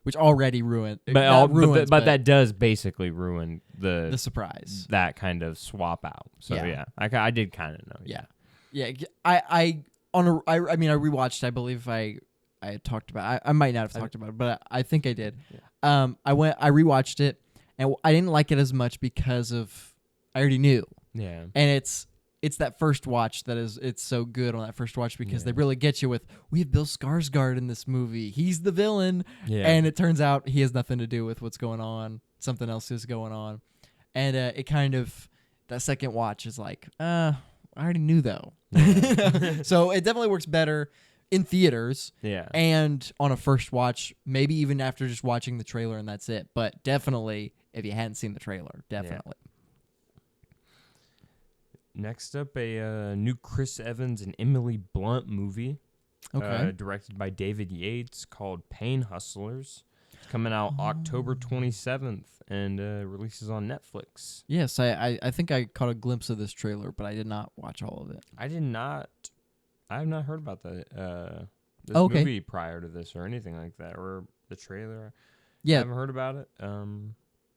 [SPEAKER 3] Which
[SPEAKER 2] already ruined.
[SPEAKER 3] But that does basically ruin the
[SPEAKER 2] surprise.
[SPEAKER 3] That kind of swap out. So yeah I did kind of know.
[SPEAKER 2] Yeah. Yeah, I rewatched. I believe I had talked about. I might not have talked about it, but I think I did.
[SPEAKER 3] Yeah.
[SPEAKER 2] I rewatched it, and I didn't like it as much because of I already knew.
[SPEAKER 3] Yeah.
[SPEAKER 2] And it's that first watch it's so good on that first watch because they really get you with, we have Bill Skarsgård in this movie. He's the villain.
[SPEAKER 3] Yeah.
[SPEAKER 2] And it turns out he has nothing to do with what's going on. Something else is going on. And it kind of, that second watch is like, I already knew though.
[SPEAKER 3] Yeah.
[SPEAKER 2] So it definitely works better in theaters.
[SPEAKER 3] Yeah.
[SPEAKER 2] And on a first watch, maybe even after just watching the trailer and that's it. But definitely, if you hadn't seen the trailer, definitely.
[SPEAKER 3] Yeah. Next up, a new Chris Evans and Emily Blunt movie, directed by David Yates, called Pain Hustlers. It's coming out October 27th and releases on Netflix.
[SPEAKER 2] Yes, I think I caught a glimpse of this trailer, but I did not watch all of it.
[SPEAKER 3] I have not heard about this movie prior to this or anything like that, or the trailer.
[SPEAKER 2] Yeah.
[SPEAKER 3] I haven't heard about it.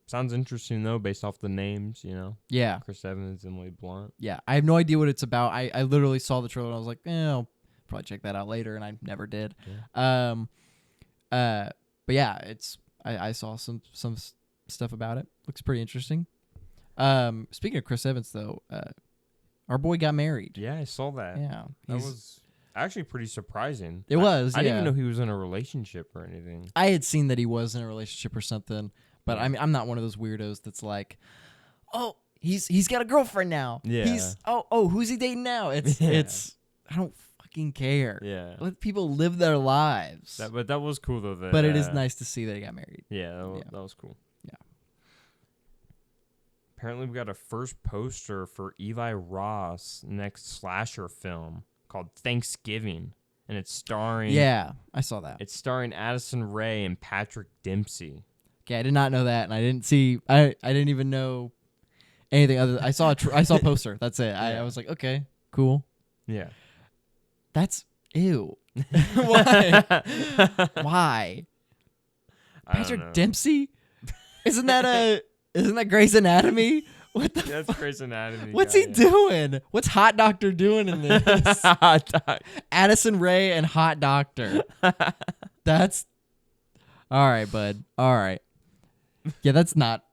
[SPEAKER 3] Sounds interesting, though, based off the names,
[SPEAKER 2] Yeah.
[SPEAKER 3] Chris Evans, Emily Blunt.
[SPEAKER 2] Yeah, I have no idea what it's about. I literally saw the trailer and I was like, I'll probably check that out later, and I never did.
[SPEAKER 3] Yeah.
[SPEAKER 2] But yeah, I saw some stuff about it. Looks pretty interesting. Speaking of Chris Evans, though, our boy got married.
[SPEAKER 3] Yeah, I saw that.
[SPEAKER 2] Yeah.
[SPEAKER 3] That was actually pretty surprising.
[SPEAKER 2] It was,
[SPEAKER 3] I didn't
[SPEAKER 2] yeah.
[SPEAKER 3] even know he was in a relationship or anything.
[SPEAKER 2] I had seen that he was in a relationship or something, but I mean, I'm not one of those weirdos that's like, oh, he's got a girlfriend now.
[SPEAKER 3] Yeah.
[SPEAKER 2] He's who's he dating now? It's I don't fucking care.
[SPEAKER 3] Yeah.
[SPEAKER 2] Let people live their lives.
[SPEAKER 3] But that was cool though.
[SPEAKER 2] But it is nice to see that he got married.
[SPEAKER 3] Yeah, that was cool.
[SPEAKER 2] Yeah.
[SPEAKER 3] Apparently, we got a first poster for Eli Roth's next slasher film called Thanksgiving, and it's starring.
[SPEAKER 2] Yeah, I saw that.
[SPEAKER 3] It's starring Addison Rae and Patrick Dempsey.
[SPEAKER 2] Okay, I did not know that, and I didn't see. I didn't even know anything other. I saw I saw a poster. That's it. I was like, okay, cool.
[SPEAKER 3] Yeah.
[SPEAKER 2] That's ew. Why? Why? Patrick Dempsey? Isn't that Grey's Anatomy? What the?
[SPEAKER 3] That's Grey's Anatomy.
[SPEAKER 2] What's he doing? What's Hot Doctor doing in this? Addison Rae and Hot Doctor. That's all right, bud. All right. Yeah, that's not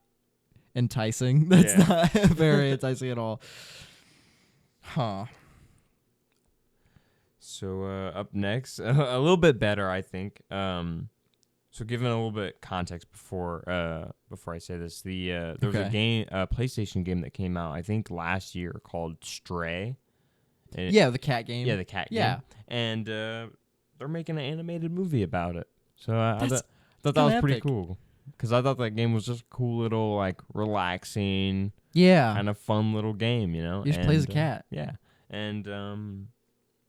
[SPEAKER 2] enticing. That's not very enticing at all. Huh.
[SPEAKER 3] So up next, a little bit better, I think. So giving a little bit context before I say this, there was a PlayStation game that came out I think last year called Stray.
[SPEAKER 2] Yeah, the cat game.
[SPEAKER 3] Yeah, the cat game. Yeah, and they're making an animated movie about it. So I thought that was pretty cool because I thought that game was just a cool little like relaxing, kind of fun little game. You
[SPEAKER 2] just play as a cat.
[SPEAKER 3] Yeah, and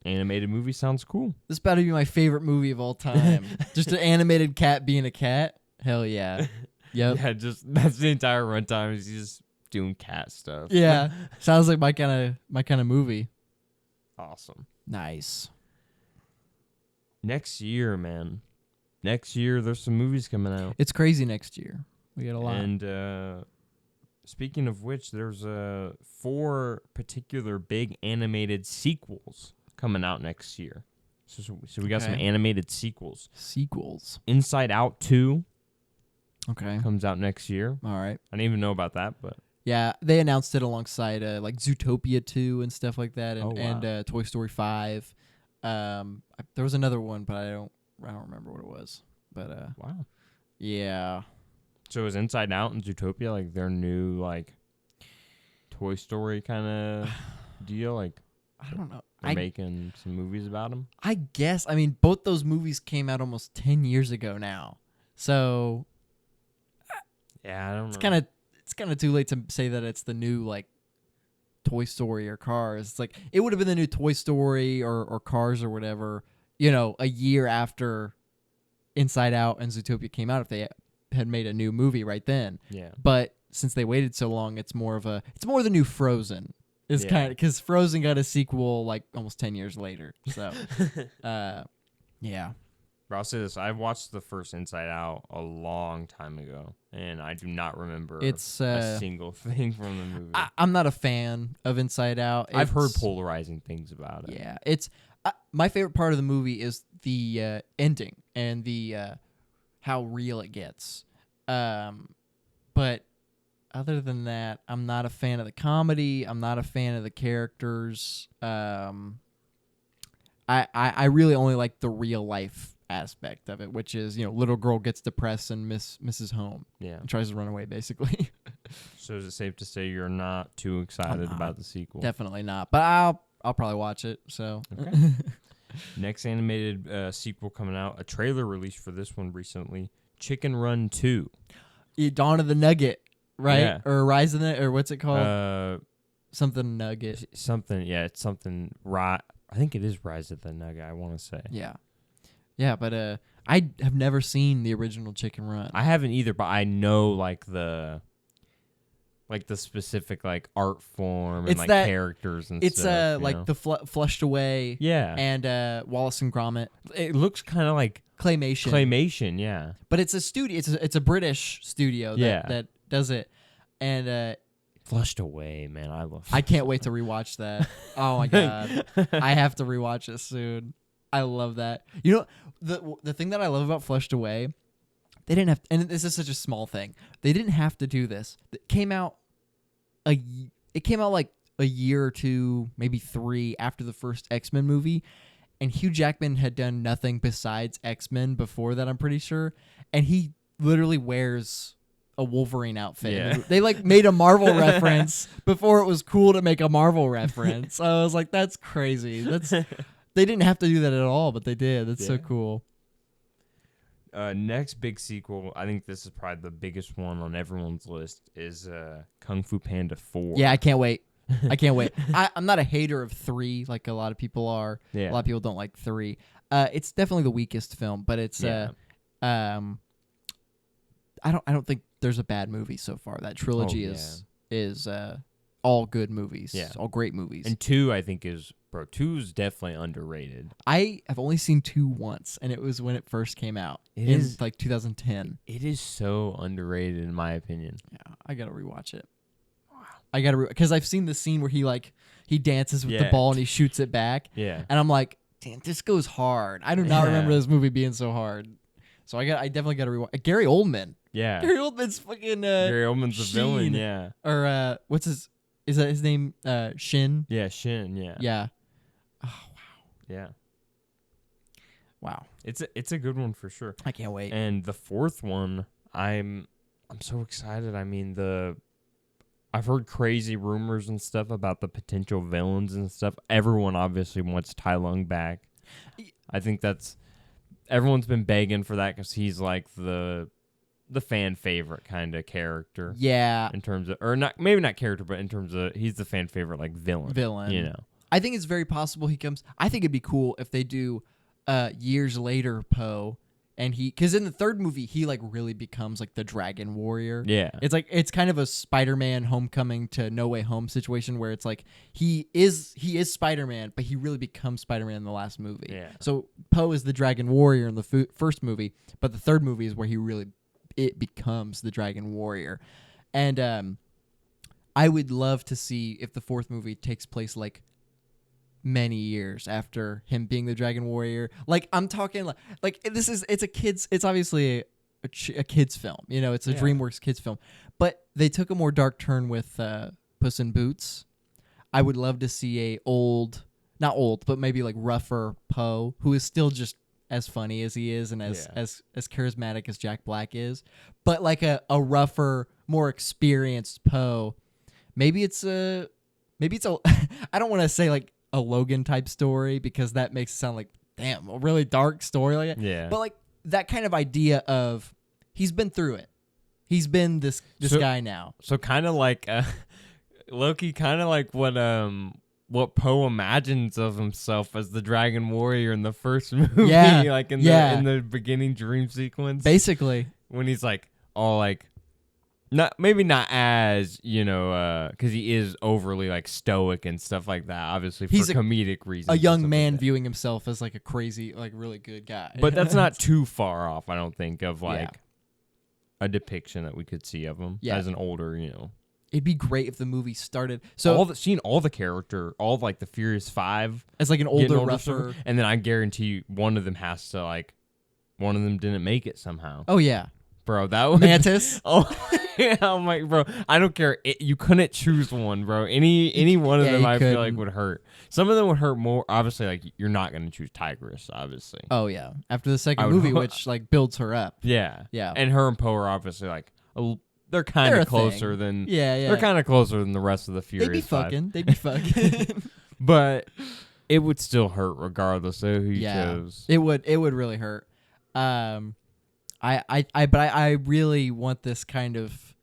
[SPEAKER 3] animated movie sounds cool.
[SPEAKER 2] This better be my favorite movie of all time. Just an animated cat being a cat. Hell yeah. Yep.
[SPEAKER 3] Yeah, just that's the entire runtime. Is just doing cat stuff.
[SPEAKER 2] Yeah, sounds like my kind of movie.
[SPEAKER 3] Awesome.
[SPEAKER 2] Nice.
[SPEAKER 3] Next year, man. Next year, there's some movies coming out.
[SPEAKER 2] It's crazy next year. We get a lot.
[SPEAKER 3] And speaking of which, there's 4 particular big animated sequels coming out next year. So we got some animated sequels. Inside Out 2 comes out next year.
[SPEAKER 2] All right.
[SPEAKER 3] I didn't even know about that, but
[SPEAKER 2] yeah, they announced it alongside like Zootopia 2 and stuff like that, and Toy Story 5. There was another one, but I don't remember what it was. But
[SPEAKER 3] wow.
[SPEAKER 2] Yeah.
[SPEAKER 3] So is Inside Out and Zootopia like their new like Toy Story kind of deal? Like
[SPEAKER 2] I don't know.
[SPEAKER 3] They're making some movies about them?
[SPEAKER 2] I guess. I mean, both those movies came out almost 10 years ago now. So
[SPEAKER 3] yeah, I don't know.
[SPEAKER 2] It's kind of too late to say that it's the new like Toy Story or Cars. It's like it would have been the new Toy Story or Cars or whatever, a year after Inside Out and Zootopia came out if they had made a new movie right then.
[SPEAKER 3] Yeah.
[SPEAKER 2] But since they waited so long, it's more the new Frozen. It's kind of because Frozen got a sequel like almost 10 years later. So, yeah.
[SPEAKER 3] But I'll say this: I watched the first Inside Out a long time ago, and I do not remember a single thing from the movie.
[SPEAKER 2] I'm not a fan of Inside Out.
[SPEAKER 3] I've heard polarizing things about it.
[SPEAKER 2] Yeah, it's my favorite part of the movie is the ending and the how real it gets. But other than that, I'm not a fan of the comedy. I'm not a fan of the characters. I really only like the real life aspect of it, which is, little girl gets depressed and misses home.
[SPEAKER 3] Yeah.
[SPEAKER 2] And tries to run away, basically.
[SPEAKER 3] So is it safe to say you're not too excited about the sequel?
[SPEAKER 2] Definitely not. But I'll probably watch it. So
[SPEAKER 3] okay. Next animated sequel coming out, a trailer released for this one recently, Chicken Run 2.
[SPEAKER 2] Dawn of the Nugget, right?
[SPEAKER 3] Yeah.
[SPEAKER 2] Or Rise of the, or what's it called?
[SPEAKER 3] Something
[SPEAKER 2] Nugget.
[SPEAKER 3] Something, yeah, it's something, I think it is Rise of the Nugget, I want to say.
[SPEAKER 2] Yeah. Yeah, but I have never seen the original Chicken Run.
[SPEAKER 3] I haven't either, but I know the specific art form and characters and stuff.
[SPEAKER 2] It's the Flushed Away.
[SPEAKER 3] Yeah.
[SPEAKER 2] And Wallace and Gromit.
[SPEAKER 3] It looks kind of like
[SPEAKER 2] claymation.
[SPEAKER 3] Claymation, yeah.
[SPEAKER 2] But it's a studio. It's a British studio that does it. And
[SPEAKER 3] Flushed Away, man, I love.
[SPEAKER 2] I can't wait to rewatch that. Oh my god, I have to rewatch it soon. I love that. The thing that I love about Flushed Away, they didn't have, and this is such a small thing. They didn't have to do this. It came out like a year or two, maybe 3 after the first X-Men movie, and Hugh Jackman had done nothing besides X-Men before that, I'm pretty sure, and he literally wears a Wolverine outfit.
[SPEAKER 3] Yeah.
[SPEAKER 2] They made a Marvel reference before it was cool to make a Marvel reference. I was like, that's crazy. They didn't have to do that at all, but they did. That's so cool.
[SPEAKER 3] Next big sequel, I think this is probably the biggest one on everyone's list, is Kung Fu Panda 4.
[SPEAKER 2] Yeah, I can't wait. I'm not a hater of 3 like a lot of people are.
[SPEAKER 3] Yeah.
[SPEAKER 2] A lot of people don't like 3. It's definitely the weakest film, but it's I don't think there's a bad movie so far. That trilogy is all good movies. Yeah. All great movies.
[SPEAKER 3] And 2, I think, is 2 is definitely underrated.
[SPEAKER 2] I have only seen 2 once, and it was when it first came out. It is 2010.
[SPEAKER 3] It is so underrated, in my opinion.
[SPEAKER 2] Yeah, I gotta rewatch it. Wow. I gotta because I've seen the scene where he dances with the ball and he shoots it back.
[SPEAKER 3] Yeah,
[SPEAKER 2] and I'm like, damn, this goes hard. I do not remember this movie being so hard. So I definitely gotta rewatch. Gary Oldman.
[SPEAKER 3] Yeah,
[SPEAKER 2] Gary Oldman's fucking.
[SPEAKER 3] Gary Oldman's the villain. Yeah,
[SPEAKER 2] or what's his? Is that his name? Shin.
[SPEAKER 3] Yeah, Shin. Yeah.
[SPEAKER 2] Yeah. Oh wow.
[SPEAKER 3] Yeah.
[SPEAKER 2] Wow.
[SPEAKER 3] It's a good one for sure.
[SPEAKER 2] I can't wait.
[SPEAKER 3] And the 4th one, I'm so excited. I mean, I've heard crazy rumors and stuff about the potential villains and stuff. Everyone obviously wants Tai Lung back. I think everyone's been begging for that because he's like the fan favorite kind of character.
[SPEAKER 2] Yeah.
[SPEAKER 3] In terms of, or not, maybe not character, but in terms of, he's the fan favorite, like villain. You know.
[SPEAKER 2] I think it's very possible he comes. I think it'd be cool if they do years later Poe, and because in the 3rd movie he really becomes the Dragon Warrior.
[SPEAKER 3] Yeah,
[SPEAKER 2] it's kind of a Spider-Man Homecoming to No Way Home situation where it's he is Spider-Man, but he really becomes Spider-Man in the last movie.
[SPEAKER 3] Yeah.
[SPEAKER 2] So Poe is the Dragon Warrior in the first movie, but the 3rd movie is where it becomes the Dragon Warrior, and I would love to see if the 4th movie takes place many years after him being the Dragon Warrior. I'm talking it's obviously a kid's film, it's a DreamWorks kids film, but they took a more dark turn with Puss in Boots. I would love to see not old, but maybe rougher Poe, who is still just as funny as he is and as charismatic as Jack Black is, but a rougher, more experienced Poe. Maybe it's a I don't want to say a Logan type story because that makes it sound damn, a really dark story like that.
[SPEAKER 3] Yeah.
[SPEAKER 2] But that kind of idea of he's been through it. He's been this guy now.
[SPEAKER 3] So kind of Loki, kind of what Poe imagines of himself as the Dragon Warrior in the first movie.
[SPEAKER 2] Yeah.
[SPEAKER 3] In the beginning dream sequence.
[SPEAKER 2] Basically.
[SPEAKER 3] When he's all maybe not as, because he is overly like stoic and stuff like that, obviously for comedic reasons.
[SPEAKER 2] A young man viewing himself as like a crazy, like really good guy.
[SPEAKER 3] But that's not too far off, I don't think, of like a depiction that we could see of him as an older,
[SPEAKER 2] It'd be great if the movie started. So
[SPEAKER 3] seeing all the character, all of like the Furious Five
[SPEAKER 2] as like an older, rougher,
[SPEAKER 3] and then I guarantee you one of them has to like, one of them didn't make it somehow.
[SPEAKER 2] Oh yeah,
[SPEAKER 3] bro, that was
[SPEAKER 2] Mantis.
[SPEAKER 3] Oh yeah, I'm like, bro, I don't care. You couldn't choose one, bro. Any one of them I feel like would hurt. Some of them would hurt more. Obviously, like you're not gonna choose Tigress, obviously.
[SPEAKER 2] Oh yeah, after the second movie, which like builds her up.
[SPEAKER 3] Yeah,
[SPEAKER 2] yeah,
[SPEAKER 3] and her and Poe are obviously like they're kind of closer than they're kind of closer than the rest of the Furious Five.
[SPEAKER 2] They'd be fucking.
[SPEAKER 3] But it would still hurt regardless of who you chose.
[SPEAKER 2] It would really hurt. I really want this kind of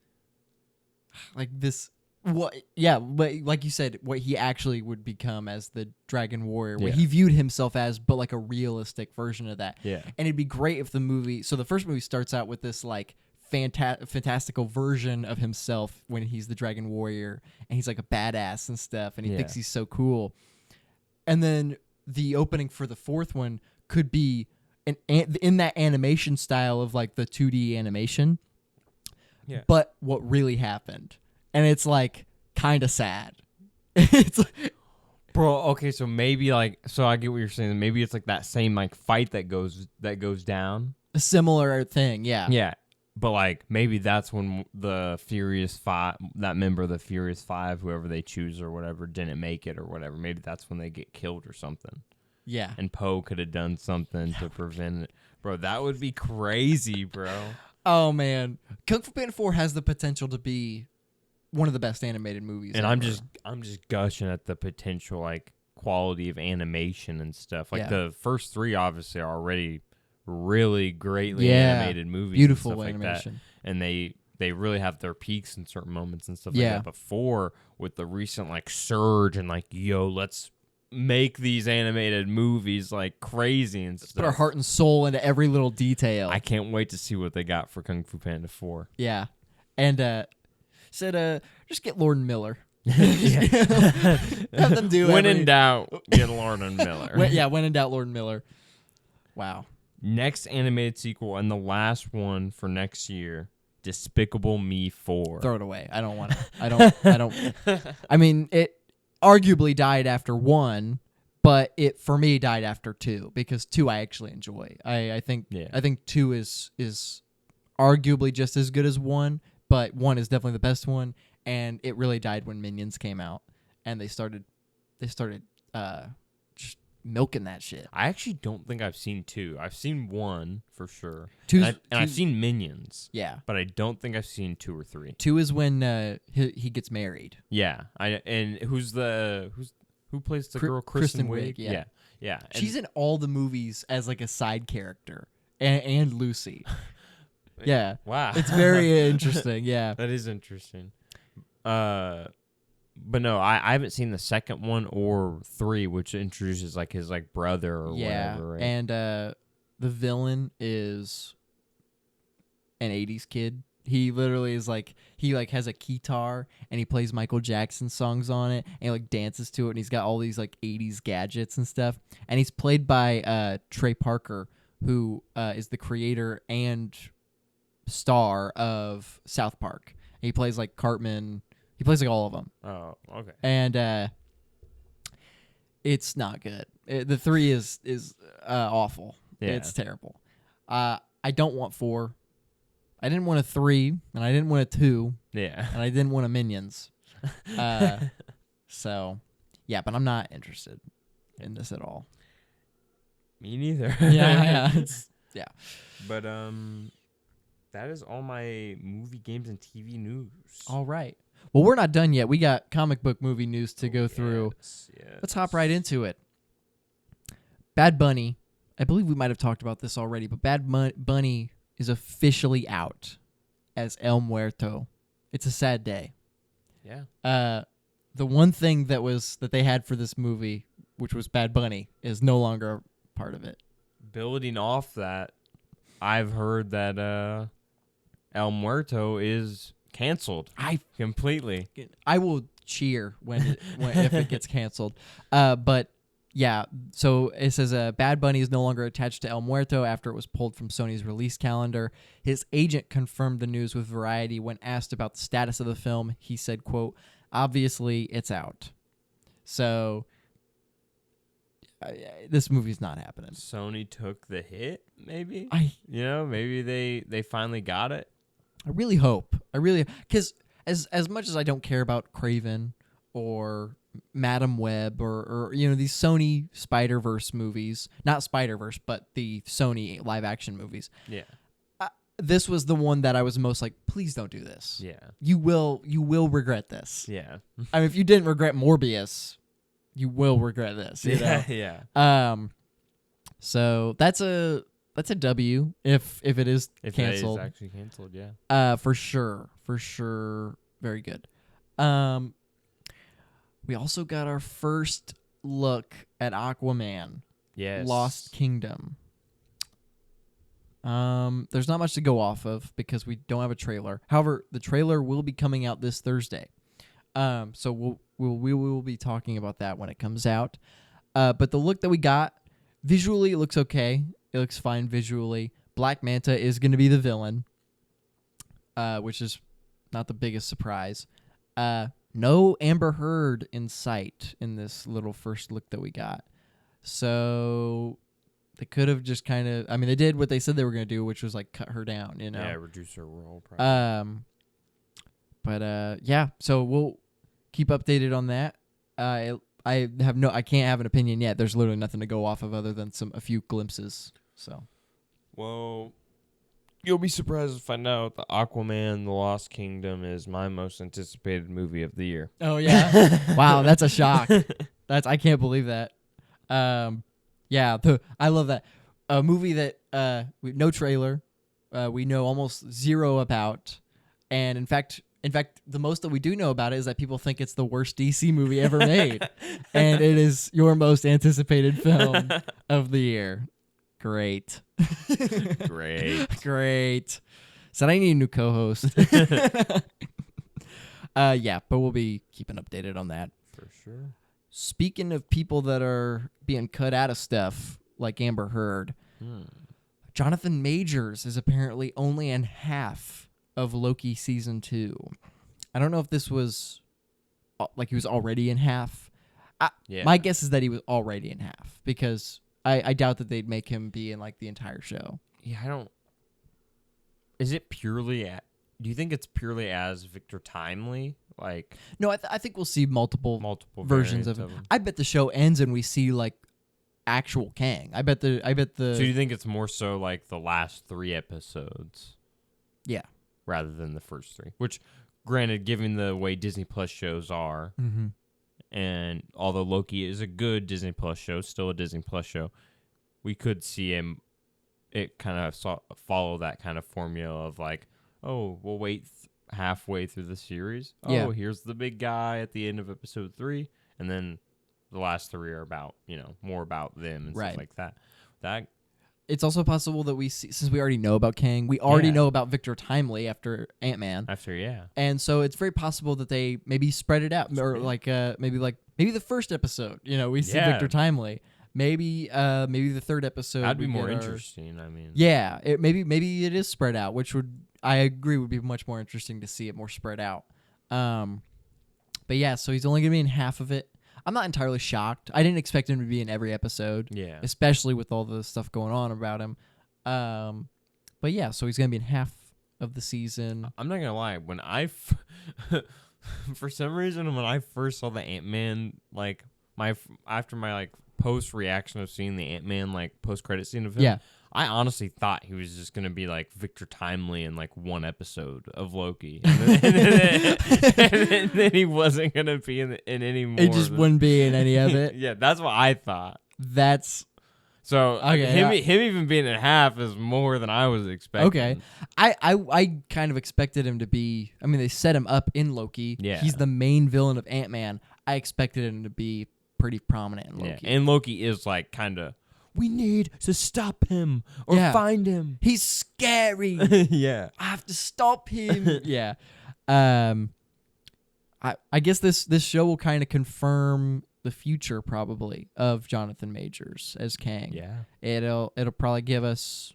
[SPEAKER 2] like this. But like you said, what he actually would become as the Dragon Warrior, what he viewed himself as, but like a realistic version of that.
[SPEAKER 3] Yeah,
[SPEAKER 2] and it'd be great if the movie. So the first movie starts out with this like fantastical version of himself when he's the Dragon Warrior, and he's like a badass and stuff, and he thinks he's so cool. And then the opening for the fourth one could be in that animation style of like the 2D animation. Yeah. But what really happened. And it's like kind of sad. It's like,
[SPEAKER 3] bro, okay, so maybe like I get what you're saying. Maybe it's like that same like fight that goes down.
[SPEAKER 2] A similar thing, yeah.
[SPEAKER 3] Yeah. But like maybe that's when the Furious Five, that member of the Furious Five, whoever they choose or whatever, didn't make it or whatever. Maybe that's when they get killed or something.
[SPEAKER 2] Yeah.
[SPEAKER 3] And Poe could have done something to prevent it. Bro, that would be crazy, bro.
[SPEAKER 2] Oh man. Kung Fu Panda 4 has the potential to be one of the best animated movies
[SPEAKER 3] and
[SPEAKER 2] ever.
[SPEAKER 3] I'm just gushing at the potential like quality of animation and stuff. Like the first three obviously are already really greatly animated movies,
[SPEAKER 2] beautiful
[SPEAKER 3] and stuff
[SPEAKER 2] animation,
[SPEAKER 3] like that. And they really have their peaks in certain moments and stuff like that. But 4 with the recent like surge and like, yo, let's make these animated movies like crazy and stuff.
[SPEAKER 2] Put our heart and soul into every little detail.
[SPEAKER 3] I can't wait to see what they got for Kung Fu Panda 4.
[SPEAKER 2] Yeah. And said just get Lord and Miller. Have them do
[SPEAKER 3] when in doubt, get Lord and Miller.
[SPEAKER 2] When in doubt, Lord and Miller. Wow.
[SPEAKER 3] Next animated sequel and the last one for next year, Despicable Me 4.
[SPEAKER 2] Throw it away. I don't want it. I don't. I mean, it arguably died after 1, but it for me died after 2 because 2 I actually enjoy. I think 2 is arguably just as good as 1, but 1 is definitely the best one. And it really died when Minions came out, and they started just milking that shit.
[SPEAKER 3] I actually don't think I've seen 2. I've seen 1 for sure. I've seen Minions.
[SPEAKER 2] Yeah,
[SPEAKER 3] but I don't think I've seen 2 or 3.
[SPEAKER 2] 2 is when he gets married.
[SPEAKER 3] Yeah, who plays the girl? Kristen Wiig. Yeah. And
[SPEAKER 2] she's in all the movies as like a side character, and Lucy. Yeah.
[SPEAKER 3] Wow.
[SPEAKER 2] It's very interesting. Yeah.
[SPEAKER 3] That is interesting. But no, I haven't seen the second one or 3, which introduces like his like brother or whatever. Right?
[SPEAKER 2] And the villain is an 80s kid. He literally is like he has a guitar and he plays Michael Jackson songs on it and he like dances to it and he's got all these like 80s gadgets and stuff. And he's played by Trey Parker, who is the creator and star of South Park. He plays like Cartman. He plays like all of them.
[SPEAKER 3] Oh, okay.
[SPEAKER 2] And it's not good. The 3 is awful. Yeah. It's terrible. I don't want 4. I didn't want a 3, and I didn't want a 2.
[SPEAKER 3] Yeah.
[SPEAKER 2] And I didn't want a Minions. So, yeah, but I'm not interested in this at all.
[SPEAKER 3] Me neither.
[SPEAKER 2] Yeah.
[SPEAKER 3] But that is all my movie, games, and TV news.
[SPEAKER 2] All right. Well, we're not done yet. We got comic book movie news to go through.
[SPEAKER 3] Yes.
[SPEAKER 2] Let's hop right into it. Bad Bunny. I believe we might have talked about this already, but Bad Bunny is officially out as El Muerto. It's a sad day.
[SPEAKER 3] Yeah.
[SPEAKER 2] The one thing that they had for this movie, which was Bad Bunny, is no longer a part of it.
[SPEAKER 3] Building off that, I've heard that El Muerto is canceled.
[SPEAKER 2] I
[SPEAKER 3] Completely.
[SPEAKER 2] will cheer if it gets canceled. But yeah, so it says Bad Bunny is no longer attached to El Muerto after it was pulled from Sony's release calendar. His agent confirmed the news with Variety when asked about the status of the film. He said, quote, "Obviously, it's out." So this movie's not happening.
[SPEAKER 3] Sony took the hit, maybe?
[SPEAKER 2] I
[SPEAKER 3] Maybe they finally got it.
[SPEAKER 2] really hope. Because as much as I don't care about Craven or Madam Web or these Sony Spider-Verse movies, not Spider-Verse, but the Sony live action movies.
[SPEAKER 3] Yeah.
[SPEAKER 2] This was the one that I was most like, please don't do this.
[SPEAKER 3] Yeah.
[SPEAKER 2] You will regret this.
[SPEAKER 3] Yeah.
[SPEAKER 2] I mean, if you didn't regret Morbius, you will regret this. You know?
[SPEAKER 3] Yeah.
[SPEAKER 2] So that's a W if it is canceled.
[SPEAKER 3] If it is actually canceled, yeah.
[SPEAKER 2] For sure. Very good. We also got our first look at Aquaman.
[SPEAKER 3] Yes.
[SPEAKER 2] Lost Kingdom. There's not much to go off of because we don't have a trailer. However, the trailer will be coming out this Thursday. So we will be talking about that when it comes out. But the look that we got, visually it looks okay. It looks fine visually. Black Manta is going to be the villain, which is not the biggest surprise. No Amber Heard in sight in this little first look that we got. So they could have just kind of, I mean, they did what they said they were going to do, which was like cut her down,
[SPEAKER 3] Yeah, reduce her role. Probably.
[SPEAKER 2] Yeah, so we'll keep updated on that. I can't have an opinion yet. There's literally nothing to go off of other than a few glimpses. So,
[SPEAKER 3] well, you'll be surprised to find out that Aquaman: The Lost Kingdom is my most anticipated movie of the year.
[SPEAKER 2] Oh yeah, wow, that's a shock. I can't believe that. Yeah, I love that. A movie that no trailer, we know almost zero about, and in fact, the most that we do know about it is that people think it's the worst DC movie ever made, and it is your most anticipated film of the year. Great. Said I need a new co-host. Yeah, but we'll be keeping updated on that.
[SPEAKER 3] For sure.
[SPEAKER 2] Speaking of people that are being cut out of stuff, like Amber Heard, Jonathan Majors is apparently only in half of Loki season 2. I don't know if this was like he was already in half. My guess is that he was already in half because I doubt that they'd make him be in like the entire show.
[SPEAKER 3] Yeah, I don't. Is it purely? Do you think it's purely as Victor Timely? Like,
[SPEAKER 2] no, I think we'll see multiple versions of him.
[SPEAKER 3] him.
[SPEAKER 2] I bet the show ends and we see like actual Kang. I bet the.
[SPEAKER 3] So you think it's more so like the last 3 episodes?
[SPEAKER 2] Yeah.
[SPEAKER 3] Rather than the first 3, which, granted, given the way Disney Plus shows are, and although Loki is a good Disney Plus show, still a Disney Plus show, we could see him. It kind of follow that kind of formula of like, oh, we'll wait halfway through the series. Oh, here's the big guy at the end of episode 3, and then the last 3 are about more about them and stuff like that.
[SPEAKER 2] It's also possible that we see, since we already know about Kang, we already know about Victor Timely after Ant-Man. And so it's very possible that they maybe spread it out, or maybe the first episode, we see Victor Timely. Maybe the third episode.
[SPEAKER 3] That'd be more interesting. I mean,
[SPEAKER 2] maybe it is spread out, which I agree would be much more interesting to see it more spread out. But yeah, so he's only gonna be in half of it. I'm not entirely shocked. I didn't expect him to be in every episode. Yeah. Especially with all the stuff going on about him. But yeah, so he's going to be in half of the season.
[SPEAKER 3] I'm not going to lie. When for some reason, when I first saw the Ant-Man, like, after my, like, post-reaction of seeing the Ant-Man, like, post-credit scene of him, I honestly thought he was just going to be, like, Victor Timely in, like, 1 episode of Loki. And then he wasn't going to be in any more.
[SPEAKER 2] It just wouldn't be in any of it.
[SPEAKER 3] Yeah, that's what I thought.
[SPEAKER 2] So,
[SPEAKER 3] him even being in half is more than I was expecting.
[SPEAKER 2] Okay. I kind of expected him to be, I mean, they set him up in Loki. Yeah. He's the main villain of Ant-Man. I expected him to be pretty prominent in Loki.
[SPEAKER 3] Yeah. And Loki is, like, kind of, we need to stop him or find him.
[SPEAKER 2] He's scary.
[SPEAKER 3] Yeah.
[SPEAKER 2] I have to stop him. Yeah. I guess this show will kind of confirm the future probably of Jonathan Majors as Kang.
[SPEAKER 3] Yeah.
[SPEAKER 2] It'll probably give us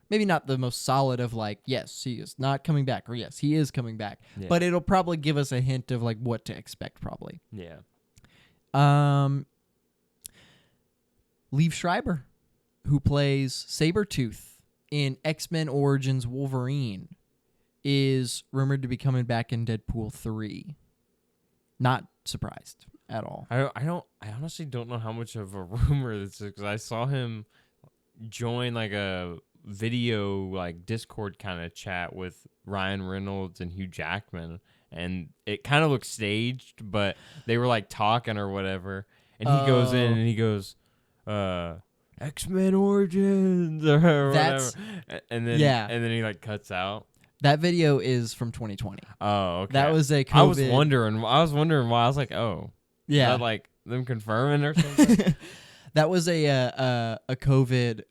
[SPEAKER 2] maybe not the most solid of like, yes, he is not coming back, or yes, he is coming back.
[SPEAKER 3] Yeah.
[SPEAKER 2] But it'll probably give us a hint of like what to expect probably.
[SPEAKER 3] Yeah.
[SPEAKER 2] Liev Schreiber, who plays Sabretooth in X-Men Origins Wolverine, is rumored to be coming back in Deadpool 3. Not surprised at all.
[SPEAKER 3] I honestly don't know how much of a rumor this is, because I saw him join like a video like Discord kind of chat with Ryan Reynolds and Hugh Jackman, and it kind of looked staged, but they were like talking or whatever, and he goes in and he goes, X-Men Origins or whatever, and then he like cuts out.
[SPEAKER 2] That video is from 2020.
[SPEAKER 3] Oh, okay.
[SPEAKER 2] That was a COVID.
[SPEAKER 3] I was wondering why. I was like, oh,
[SPEAKER 2] yeah,
[SPEAKER 3] is that like them confirming or something?
[SPEAKER 2] That was a COVID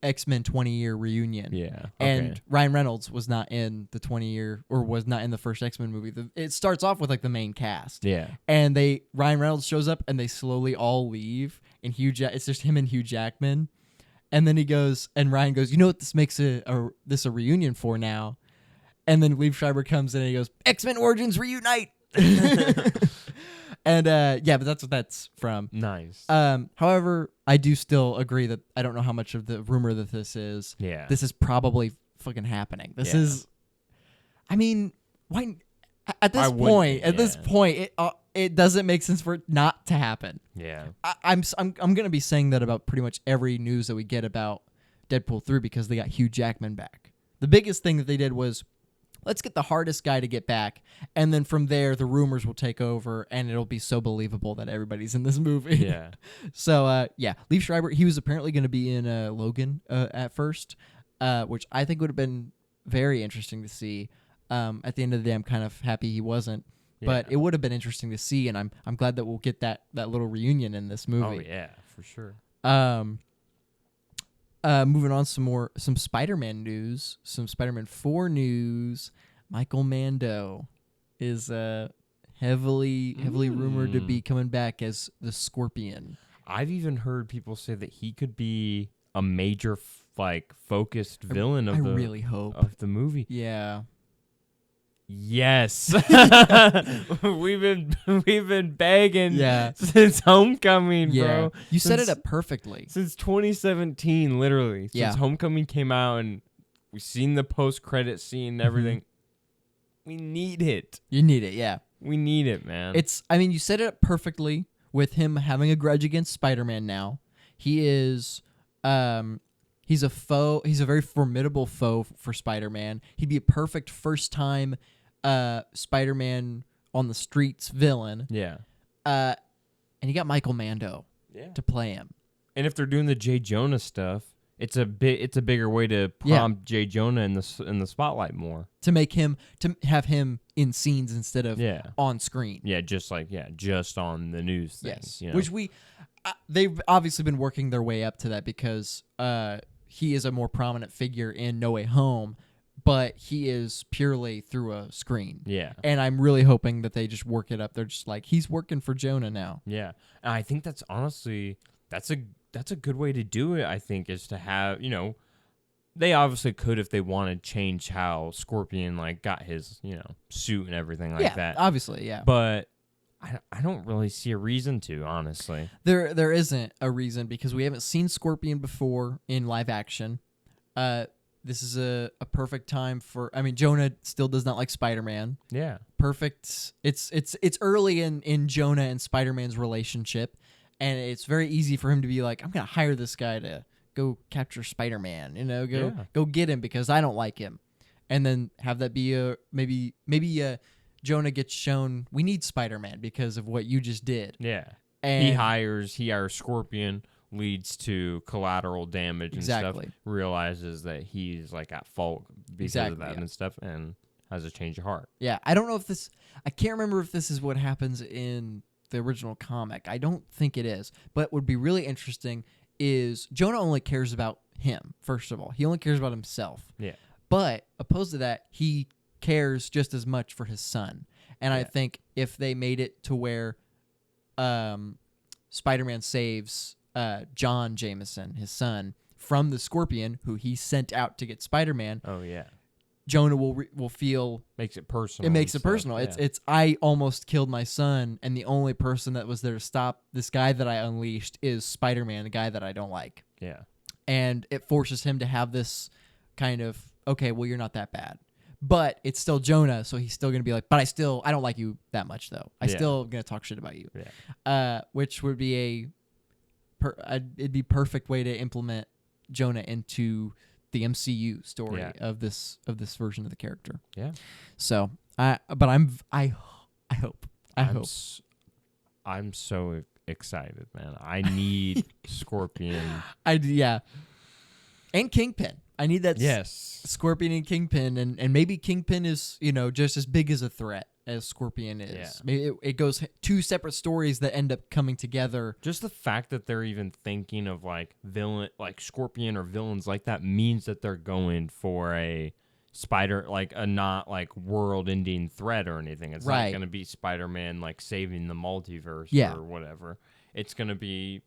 [SPEAKER 2] X-Men 20-year reunion.
[SPEAKER 3] Yeah. Okay.
[SPEAKER 2] And Ryan Reynolds was not in the 20-year, or was not in the first X-Men movie. It starts off with like the main cast.
[SPEAKER 3] Yeah.
[SPEAKER 2] And Ryan Reynolds shows up and they slowly all leave, and it's just him and Hugh Jackman. And then he goes, and Ryan goes, you know what this makes this a reunion for now? And then Liev Schreiber comes in and he goes, X-Men Origins Reunite. And yeah, but that's what that's from.
[SPEAKER 3] Nice.
[SPEAKER 2] However, I do still agree that I don't know how much of the rumor that this is.
[SPEAKER 3] Yeah.
[SPEAKER 2] This is probably fucking happening. This is, I mean, why at this point? At this point, it doesn't make sense for it not to happen.
[SPEAKER 3] Yeah.
[SPEAKER 2] I'm gonna be saying that about pretty much every news that we get about Deadpool 3 because they got Hugh Jackman back. The biggest thing that they did was, let's get the hardest guy to get back, and then from there, the rumors will take over, and it'll be so believable that everybody's in this movie.
[SPEAKER 3] Yeah.
[SPEAKER 2] So, yeah, Liev Schreiber, he was apparently going to be in Logan at first, which I think would have been very interesting to see. At the end of the day, I'm kind of happy he wasn't, but it would have been interesting to see, and I'm glad that we'll get that little reunion in this movie.
[SPEAKER 3] Oh, yeah, for sure.
[SPEAKER 2] Moving on, some Spider-Man news, some Spider-Man 4 news. Michael Mando is heavily rumored to be coming back as the Scorpion.
[SPEAKER 3] I've even heard people say that he could be a major focused villain of the movie.
[SPEAKER 2] Yeah.
[SPEAKER 3] Yes. we've been begging since Homecoming, bro.
[SPEAKER 2] You set it up perfectly.
[SPEAKER 3] Since 2017, literally. Since Homecoming came out and we've seen the post-credit scene and everything. We need it. You need it, yeah. We need it, man.
[SPEAKER 2] You set it up perfectly with him having a grudge against Spider-Man now. He is he's a foe. He's a very formidable foe for Spider-Man. He'd be a perfect first-time Spider-Man on the streets villain.
[SPEAKER 3] Yeah.
[SPEAKER 2] And you got Michael Mando to play him.
[SPEAKER 3] And if they're doing the J. Jonah stuff, it's a bigger way to prompt J. Jonah in the spotlight more. To have him in scenes instead of on screen. Yeah, just on the news thing. Yes. You know?
[SPEAKER 2] Which they've obviously been working their way up to that because he is a more prominent figure in No Way Home, but he is purely through a screen. Yeah. And I'm really hoping that they just work it up. They're just like, he's working for Jonah now.
[SPEAKER 3] Yeah. And I think that's honestly, that's a good way to do it, I think, is to have, they obviously could, if they wanted, change how Scorpion got his, suit and everything like that.
[SPEAKER 2] Obviously, yeah.
[SPEAKER 3] But I don't really see a reason to, honestly.
[SPEAKER 2] There isn't a reason because we haven't seen Scorpion before in live action. This is a perfect time for. Jonah still does not like Spider-Man. Yeah, perfect. It's early in Jonah and Spider-Man's relationship, and it's very easy for him to be like, I'm gonna hire this guy to go capture Spider-Man. Go get him because I don't like him, and then have that be maybe Jonah gets shown we need Spider-Man because of what you just did. Yeah, and
[SPEAKER 3] he hires Scorpion. Leads to collateral damage and stuff. Realizes that he's at fault because of that and stuff, and has a change of heart.
[SPEAKER 2] Yeah, I don't know if this. I can't remember if this is what happens in the original comic. I don't think it is, but what would be really interesting is Jonah only cares about him. First of all, he only cares about himself. Yeah. But opposed to that, he cares just as much for his son. And I think if they made it to where Spider-Man saves John Jameson, his son, from the Scorpion, who he sent out to get Spider-Man.
[SPEAKER 3] Oh yeah.
[SPEAKER 2] Jonah will feel
[SPEAKER 3] makes it personal.
[SPEAKER 2] It makes it
[SPEAKER 3] stuff.
[SPEAKER 2] personal.
[SPEAKER 3] Yeah.
[SPEAKER 2] It's I almost killed my son, and the only person that was there to stop this guy that I unleashed is Spider-Man, the guy that I don't like.
[SPEAKER 3] Yeah.
[SPEAKER 2] And it forces him to have this kind of, okay, well, you're not that bad. But it's still Jonah, so he's still going to be like, but I don't like you that much, though. I still going to talk shit about you.
[SPEAKER 3] Yeah.
[SPEAKER 2] Which would be it'd be perfect way to implement Jonah into the MCU story of this version of the character.
[SPEAKER 3] Yeah.
[SPEAKER 2] So, I hope.
[SPEAKER 3] I'm so excited, man. I need Scorpion.
[SPEAKER 2] And Kingpin. I need that Scorpion and Kingpin, and maybe Kingpin is, just as big as a threat as Scorpion is.
[SPEAKER 3] Yeah.
[SPEAKER 2] Maybe it goes two separate stories that end up coming together.
[SPEAKER 3] Just the fact that they're even thinking of Scorpion or villains like that means that they're going for a spider, a not world-ending threat or anything. It's not going to be Spider-Man saving the multiverse or whatever. It's going to be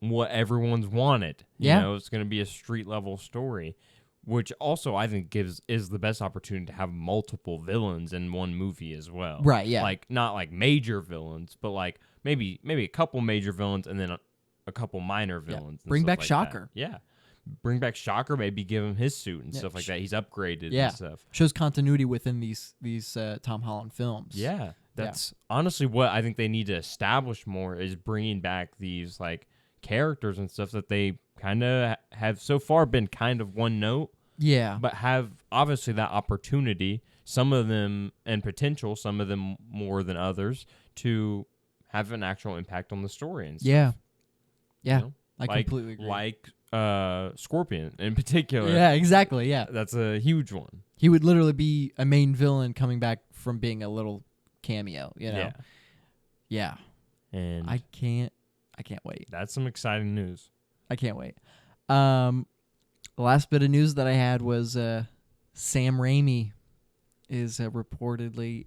[SPEAKER 3] what everyone's wanted. You know, it's going to be a street-level story, which also I think is the best opportunity to have multiple villains in one movie as well.
[SPEAKER 2] Right, yeah.
[SPEAKER 3] Not major villains, but maybe a couple major villains and then a couple minor villains.
[SPEAKER 2] Bring back Shocker.
[SPEAKER 3] That. Yeah. Bring back Shocker, maybe give him his suit and stuff like that. He's upgraded and stuff.
[SPEAKER 2] Shows continuity within these Tom Holland films.
[SPEAKER 3] Yeah. That's honestly what I think they need to establish more is bringing back these characters and stuff that they kind of have so far been kind of one note.
[SPEAKER 2] Yeah.
[SPEAKER 3] But have obviously that opportunity, some of them and potential, some of them more than others, to have an actual impact on the story and stuff.
[SPEAKER 2] Yeah. Yeah.
[SPEAKER 3] You know?
[SPEAKER 2] I completely agree.
[SPEAKER 3] Scorpion in particular.
[SPEAKER 2] Yeah, exactly. Yeah.
[SPEAKER 3] That's a huge one.
[SPEAKER 2] He would literally be a main villain coming back from being a little cameo, Yeah. Yeah.
[SPEAKER 3] And
[SPEAKER 2] I can't wait.
[SPEAKER 3] That's some exciting news.
[SPEAKER 2] I can't wait. The last bit of news that I had was Sam Raimi is reportedly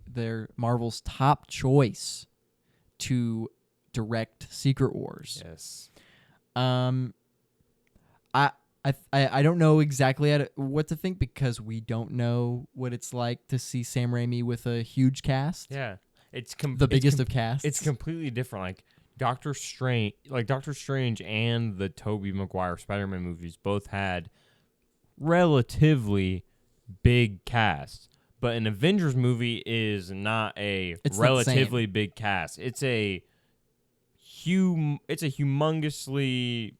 [SPEAKER 2] Marvel's top choice to direct Secret Wars.
[SPEAKER 3] Yes.
[SPEAKER 2] I don't know exactly what to think because we don't know what it's like to see Sam Raimi with a huge cast.
[SPEAKER 3] Yeah. It's
[SPEAKER 2] the biggest of casts.
[SPEAKER 3] It's completely different. Doctor Strange and the Tobey Maguire Spider-Man movies both had relatively big casts, but an Avengers movie is not it's relatively big cast. It's a humongously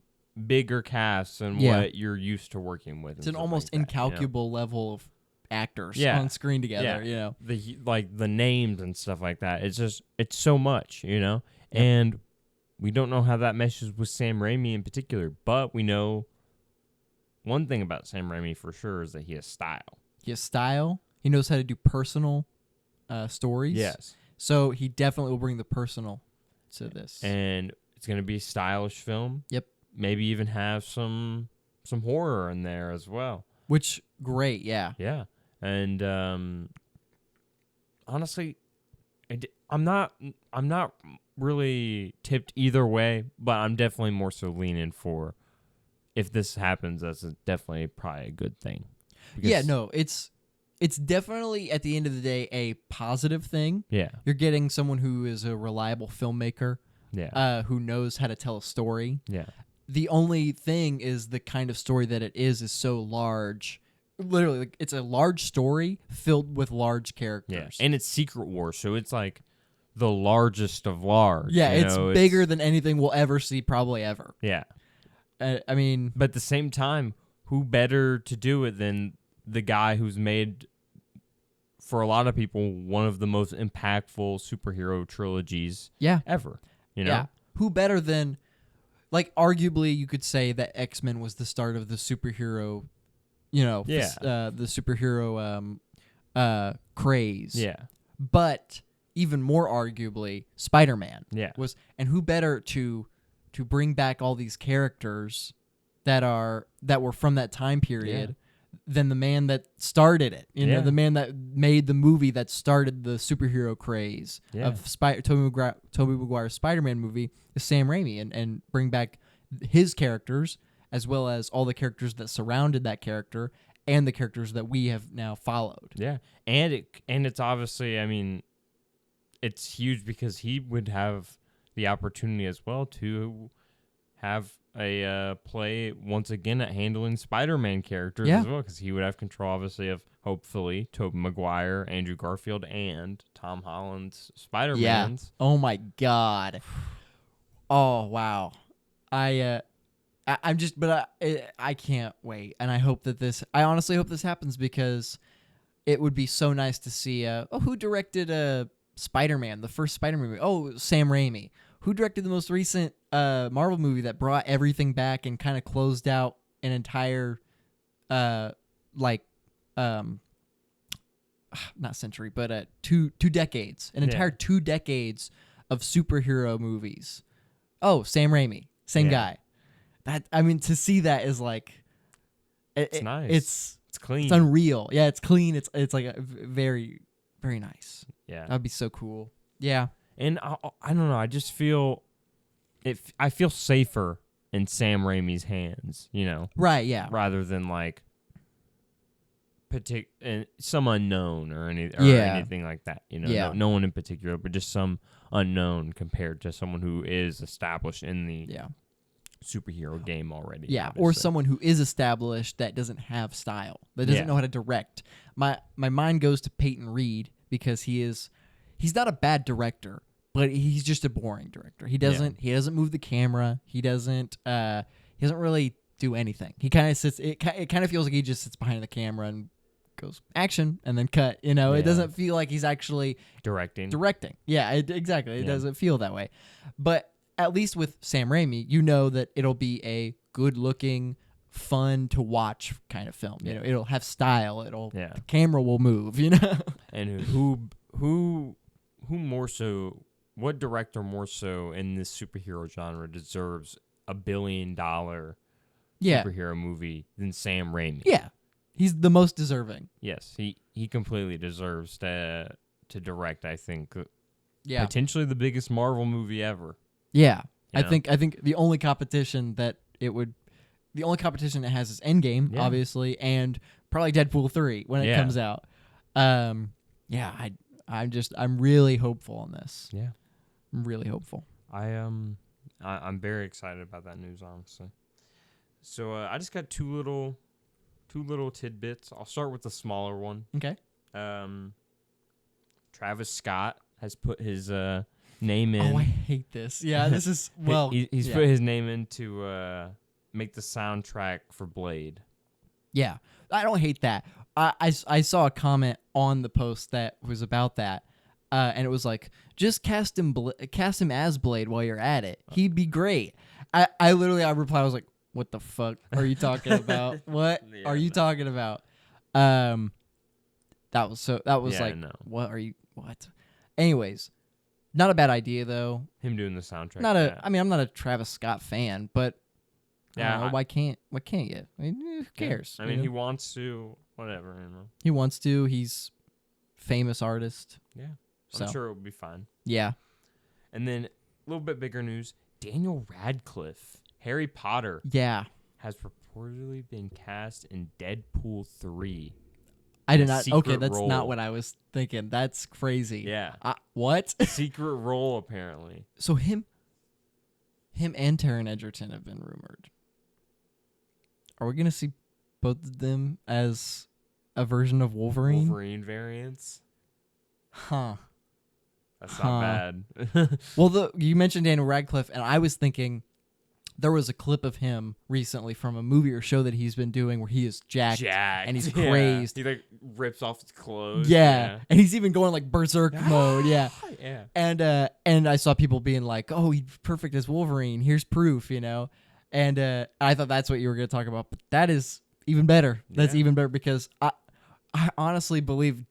[SPEAKER 3] bigger cast than what you're used to working with.
[SPEAKER 2] It's an almost incalculable level of actors on screen together.
[SPEAKER 3] The names and stuff like that. It's so much, and we don't know how that meshes with Sam Raimi in particular, but we know one thing about Sam Raimi for sure is that he has style. He
[SPEAKER 2] knows how to do personal stories.
[SPEAKER 3] Yes.
[SPEAKER 2] So he definitely will bring the personal to this.
[SPEAKER 3] And it's going to be a stylish film.
[SPEAKER 2] Yep.
[SPEAKER 3] Maybe even have some horror in there as well.
[SPEAKER 2] Which, great, yeah.
[SPEAKER 3] Yeah. And honestly, I'm not really tipped either way, but I'm definitely more so leaning for if this happens, that's definitely probably a good thing.
[SPEAKER 2] It's definitely at the end of the day a positive thing.
[SPEAKER 3] Yeah.
[SPEAKER 2] You're getting someone who is a reliable filmmaker.
[SPEAKER 3] Yeah.
[SPEAKER 2] Who knows how to tell a story.
[SPEAKER 3] Yeah.
[SPEAKER 2] The only thing is the kind of story that it is so large. Literally, it's a large story filled with large characters.
[SPEAKER 3] Yeah. And it's Secret Wars, so it's the largest of large.
[SPEAKER 2] Yeah, it's bigger than anything we'll ever see, probably ever.
[SPEAKER 3] Yeah.
[SPEAKER 2] But
[SPEAKER 3] at the same time, who better to do it than the guy who's made, for a lot of people, one of the most impactful superhero trilogies ever.
[SPEAKER 2] Yeah. Who better than, arguably you could say that X-Men was the start of the superhero, the superhero craze.
[SPEAKER 3] Yeah.
[SPEAKER 2] But even more arguably, Spider-Man was, and who better to bring back all these characters that were from that time period than the man that started it. You know, the man that made the movie that started the superhero craze of Tobey Maguire's Spider-Man movie is Sam Raimi, and bring back his characters as well as all the characters that surrounded that character and the characters that we have now followed.
[SPEAKER 3] Yeah, and it's obviously, I mean, it's huge because he would have the opportunity as well to have a play once again at handling Spider-Man characters as well, because he would have control, obviously, of hopefully Tobey Maguire, Andrew Garfield, and Tom Holland's Spider-Mans.
[SPEAKER 2] Yeah. Oh my God. Oh wow. I can't wait, and I honestly hope this happens, because it would be so nice to see. Who directed Spider-Man, the first Spider-Man movie? Oh, Sam Raimi. Who directed the most recent Marvel movie that brought everything back and kind of closed out an entire, not century, but 2 decades, an entire 2 decades of superhero movies. Oh, Sam Raimi, same guy. That, I mean, to see that is like,
[SPEAKER 3] it's nice.
[SPEAKER 2] It's
[SPEAKER 3] clean.
[SPEAKER 2] It's unreal. Yeah, it's clean. It's like a very, very nice.
[SPEAKER 3] Yeah,
[SPEAKER 2] that'd be so cool. Yeah.
[SPEAKER 3] And I don't know. I just feel I feel safer in Sam Raimi's hands, you know.
[SPEAKER 2] Right. Yeah.
[SPEAKER 3] Rather than like some unknown or anything like that. You know.
[SPEAKER 2] Yeah.
[SPEAKER 3] No one in particular, but just some unknown compared to someone who is established in the superhero game already.
[SPEAKER 2] Yeah.
[SPEAKER 3] obviously.
[SPEAKER 2] Or someone who is established that doesn't have style, that doesn't know how to direct. My mind goes to Peyton Reed, because he's not a bad director, but he's just a boring director. He doesn't move the camera. He doesn't really do anything. He kind of sits. It kind of feels like he just sits behind the camera and goes action and then cut. You know, it doesn't feel like he's actually directing. Yeah, exactly. It doesn't feel that way. But at least with Sam Raimi, you know that it'll be a good-looking, fun to watch kind of film. You know, it'll have style. The camera will move. You know,
[SPEAKER 3] and who more so? What director more so in this superhero genre deserves $1 billion superhero movie than Sam Raimi?
[SPEAKER 2] Yeah, he's the most deserving.
[SPEAKER 3] Yes, he completely deserves to direct. I think.
[SPEAKER 2] Potentially
[SPEAKER 3] the biggest Marvel movie ever.
[SPEAKER 2] Yeah, I think the only competition that it has is Endgame, obviously, and probably Deadpool 3 when it comes out. I'm really hopeful on this.
[SPEAKER 3] Yeah.
[SPEAKER 2] I'm really hopeful.
[SPEAKER 3] I'm very excited about that news, honestly. So I just got two little tidbits. I'll start with the smaller one.
[SPEAKER 2] Okay.
[SPEAKER 3] Travis Scott has put his name in.
[SPEAKER 2] Oh, I hate this. Yeah, this is
[SPEAKER 3] he's put his name in to make the soundtrack for Blade. Yeah,
[SPEAKER 2] I don't hate that. I saw a comment on the post that was about that. And it was like, just cast him as Blade while you're at it. He'd be great. I replied, I was like, what the fuck are you talking about? What are you talking about? That was like, no. What? Anyways, not a bad idea though.
[SPEAKER 3] Him doing the soundtrack.
[SPEAKER 2] I mean, I'm not a Travis Scott fan, but why can't you? I mean, who cares?
[SPEAKER 3] I mean, he wants to, whatever, you know.
[SPEAKER 2] He wants to. He's famous artist.
[SPEAKER 3] Yeah. I'm sure it will be fine.
[SPEAKER 2] Yeah.
[SPEAKER 3] And then a little bit bigger news. Daniel Radcliffe, Harry Potter.
[SPEAKER 2] Yeah.
[SPEAKER 3] Has reportedly been cast in Deadpool 3.
[SPEAKER 2] I did not. Okay, that's not what I was thinking. That's crazy.
[SPEAKER 3] Yeah.
[SPEAKER 2] What?
[SPEAKER 3] Secret role, apparently.
[SPEAKER 2] So him and Taron Egerton have been rumored. Are we going to see both of them as a version of Wolverine?
[SPEAKER 3] Wolverine variants?
[SPEAKER 2] Huh.
[SPEAKER 3] That's not bad.
[SPEAKER 2] Well, you mentioned Daniel Radcliffe, and I was thinking there was a clip of him recently from a movie or show that he's been doing where he is jacked. And he's crazed.
[SPEAKER 3] He like rips off his clothes.
[SPEAKER 2] Yeah. And he's even going like berserk mode. Yeah.
[SPEAKER 3] Yeah.
[SPEAKER 2] And I saw people being like, "Oh, he's perfect as Wolverine. Here's proof," you know. And I thought that's what you were going to talk about, but that is even better. That's even better because I honestly believe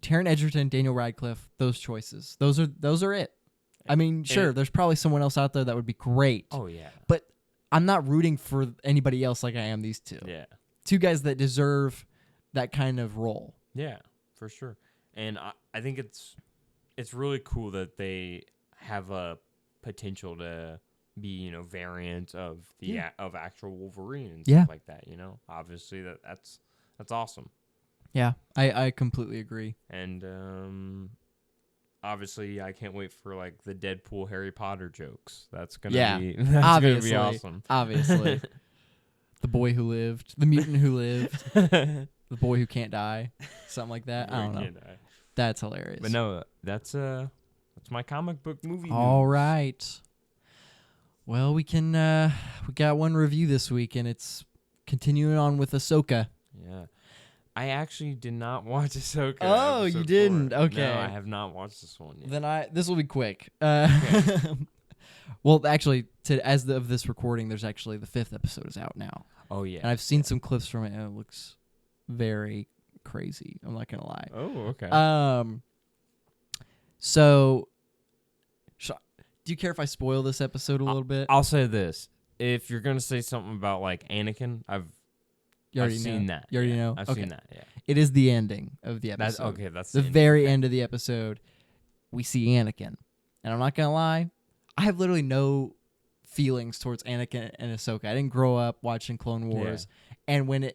[SPEAKER 2] Taron Egerton, Daniel Radcliffe, those choices. Those are it. I mean, sure, there's probably someone else out there that would be great.
[SPEAKER 3] Oh, yeah.
[SPEAKER 2] But I'm not rooting for anybody else like I am these two.
[SPEAKER 3] Yeah.
[SPEAKER 2] two guys that deserve that kind of role.
[SPEAKER 3] Yeah, for sure. And I think it's really cool that they have a potential to be, variant of the of actual Wolverine and stuff like that. Obviously that's awesome.
[SPEAKER 2] Yeah, I completely agree.
[SPEAKER 3] And obviously I can't wait for like the Deadpool Harry Potter jokes. That's gonna be awesome.
[SPEAKER 2] Obviously, the boy who lived, the mutant who lived, the boy who can't die, something like that. I don't know. That's hilarious.
[SPEAKER 3] But no, that's my comic book movie.
[SPEAKER 2] All
[SPEAKER 3] news.
[SPEAKER 2] right. Well, we got one review this week, and it's continuing on with Ahsoka.
[SPEAKER 3] Yeah. I actually did not watch Ahsoka.
[SPEAKER 2] Oh, you didn't?
[SPEAKER 3] 4.
[SPEAKER 2] Okay.
[SPEAKER 3] No, I have not watched this one yet.
[SPEAKER 2] Then this will be quick.
[SPEAKER 3] Okay.
[SPEAKER 2] Well, actually, of this recording, there's actually the 5th episode is out now.
[SPEAKER 3] Oh, yeah.
[SPEAKER 2] And I've seen some clips from it, and it looks very crazy. I'm not going to lie.
[SPEAKER 3] Oh, okay.
[SPEAKER 2] So, do you care if I spoil this episode a little bit?
[SPEAKER 3] I'll say this. If you're going to say something about, like, Anakin, I've seen that.
[SPEAKER 2] You already know?
[SPEAKER 3] I've seen that, yeah.
[SPEAKER 2] It is the ending of the episode.
[SPEAKER 3] That's
[SPEAKER 2] the very end of the episode. We see Anakin. And I'm not going to lie, I have literally no feelings towards Anakin and Ahsoka. I didn't grow up watching Clone Wars. Yeah. And when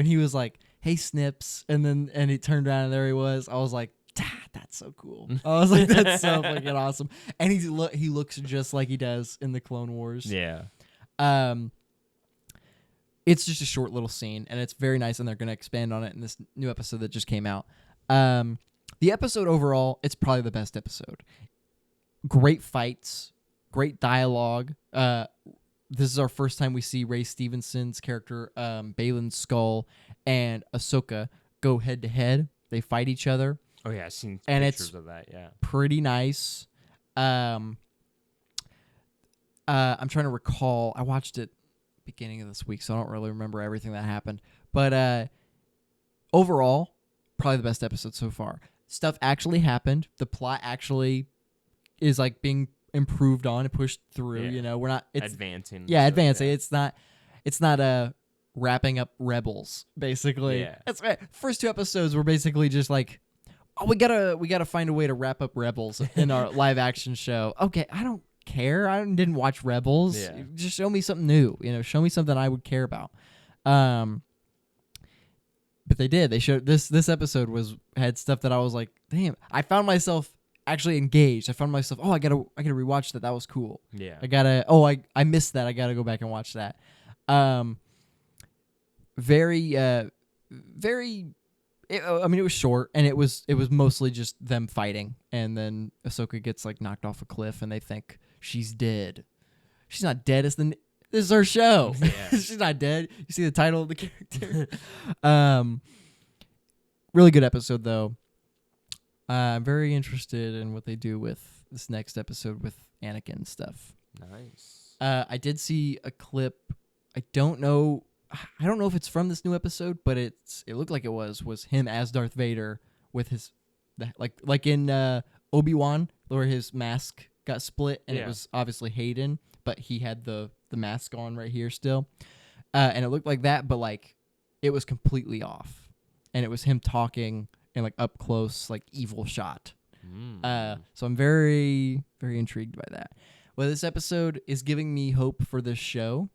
[SPEAKER 2] he was like, "Hey, Snips," and he turned around and there he was, I was like, that's so cool. I was like, that's so fucking awesome. And he looks just like he does in the Clone Wars.
[SPEAKER 3] Yeah.
[SPEAKER 2] It's just a short little scene, and it's very nice, and they're going to expand on it in this new episode that just came out. The episode overall, it's probably the best episode. Great fights, great dialogue. This is our first time we see Ray Stevenson's character, Baylan Skoll, and Ahsoka go head-to-head. They fight each other.
[SPEAKER 3] Oh, yeah, I've seen
[SPEAKER 2] and
[SPEAKER 3] pictures of that, yeah.
[SPEAKER 2] Pretty nice. I'm trying to recall. I watched it beginning of this week, so I don't really remember everything that happened. But overall, probably the best episode so far. Stuff actually happened. The plot actually is like being improved on and pushed through.
[SPEAKER 3] Yeah.
[SPEAKER 2] We're not
[SPEAKER 3] advancing.
[SPEAKER 2] Yeah, advancing. Yeah. It's not wrapping up Rebels, basically.
[SPEAKER 3] Yeah.
[SPEAKER 2] That's right. First 2 episodes were basically just like, oh, we gotta find a way to wrap up Rebels in our live action show. Okay, I don't care. I didn't watch Rebels.
[SPEAKER 3] Yeah.
[SPEAKER 2] Just show me something new. Show me something I would care about. But they did. They showed this episode had stuff that I was like, damn. I found myself actually engaged. I found myself, I gotta rewatch that. That was cool.
[SPEAKER 3] Yeah.
[SPEAKER 2] I missed that. I gotta go back and watch that. Very. It was short, and it was mostly just them fighting, and then Ahsoka gets like knocked off a cliff, and they think she's dead. She's not dead. This is her show. Yeah. She's not dead. You see the title of the character. Really good episode though. I'm very interested in what they do with this next episode with Anakin stuff.
[SPEAKER 3] Nice.
[SPEAKER 2] I did see a clip. I don't know if it's from this new episode, but it looked like it was him as Darth Vader with his like in Obi-Wan where his mask got split and it was obviously Hayden, but he had the mask on right here still, and it looked like that, but like it was completely off, and it was him talking in like up close like evil shot. So I'm very, very intrigued by that. Well, this episode is giving me hope for this show.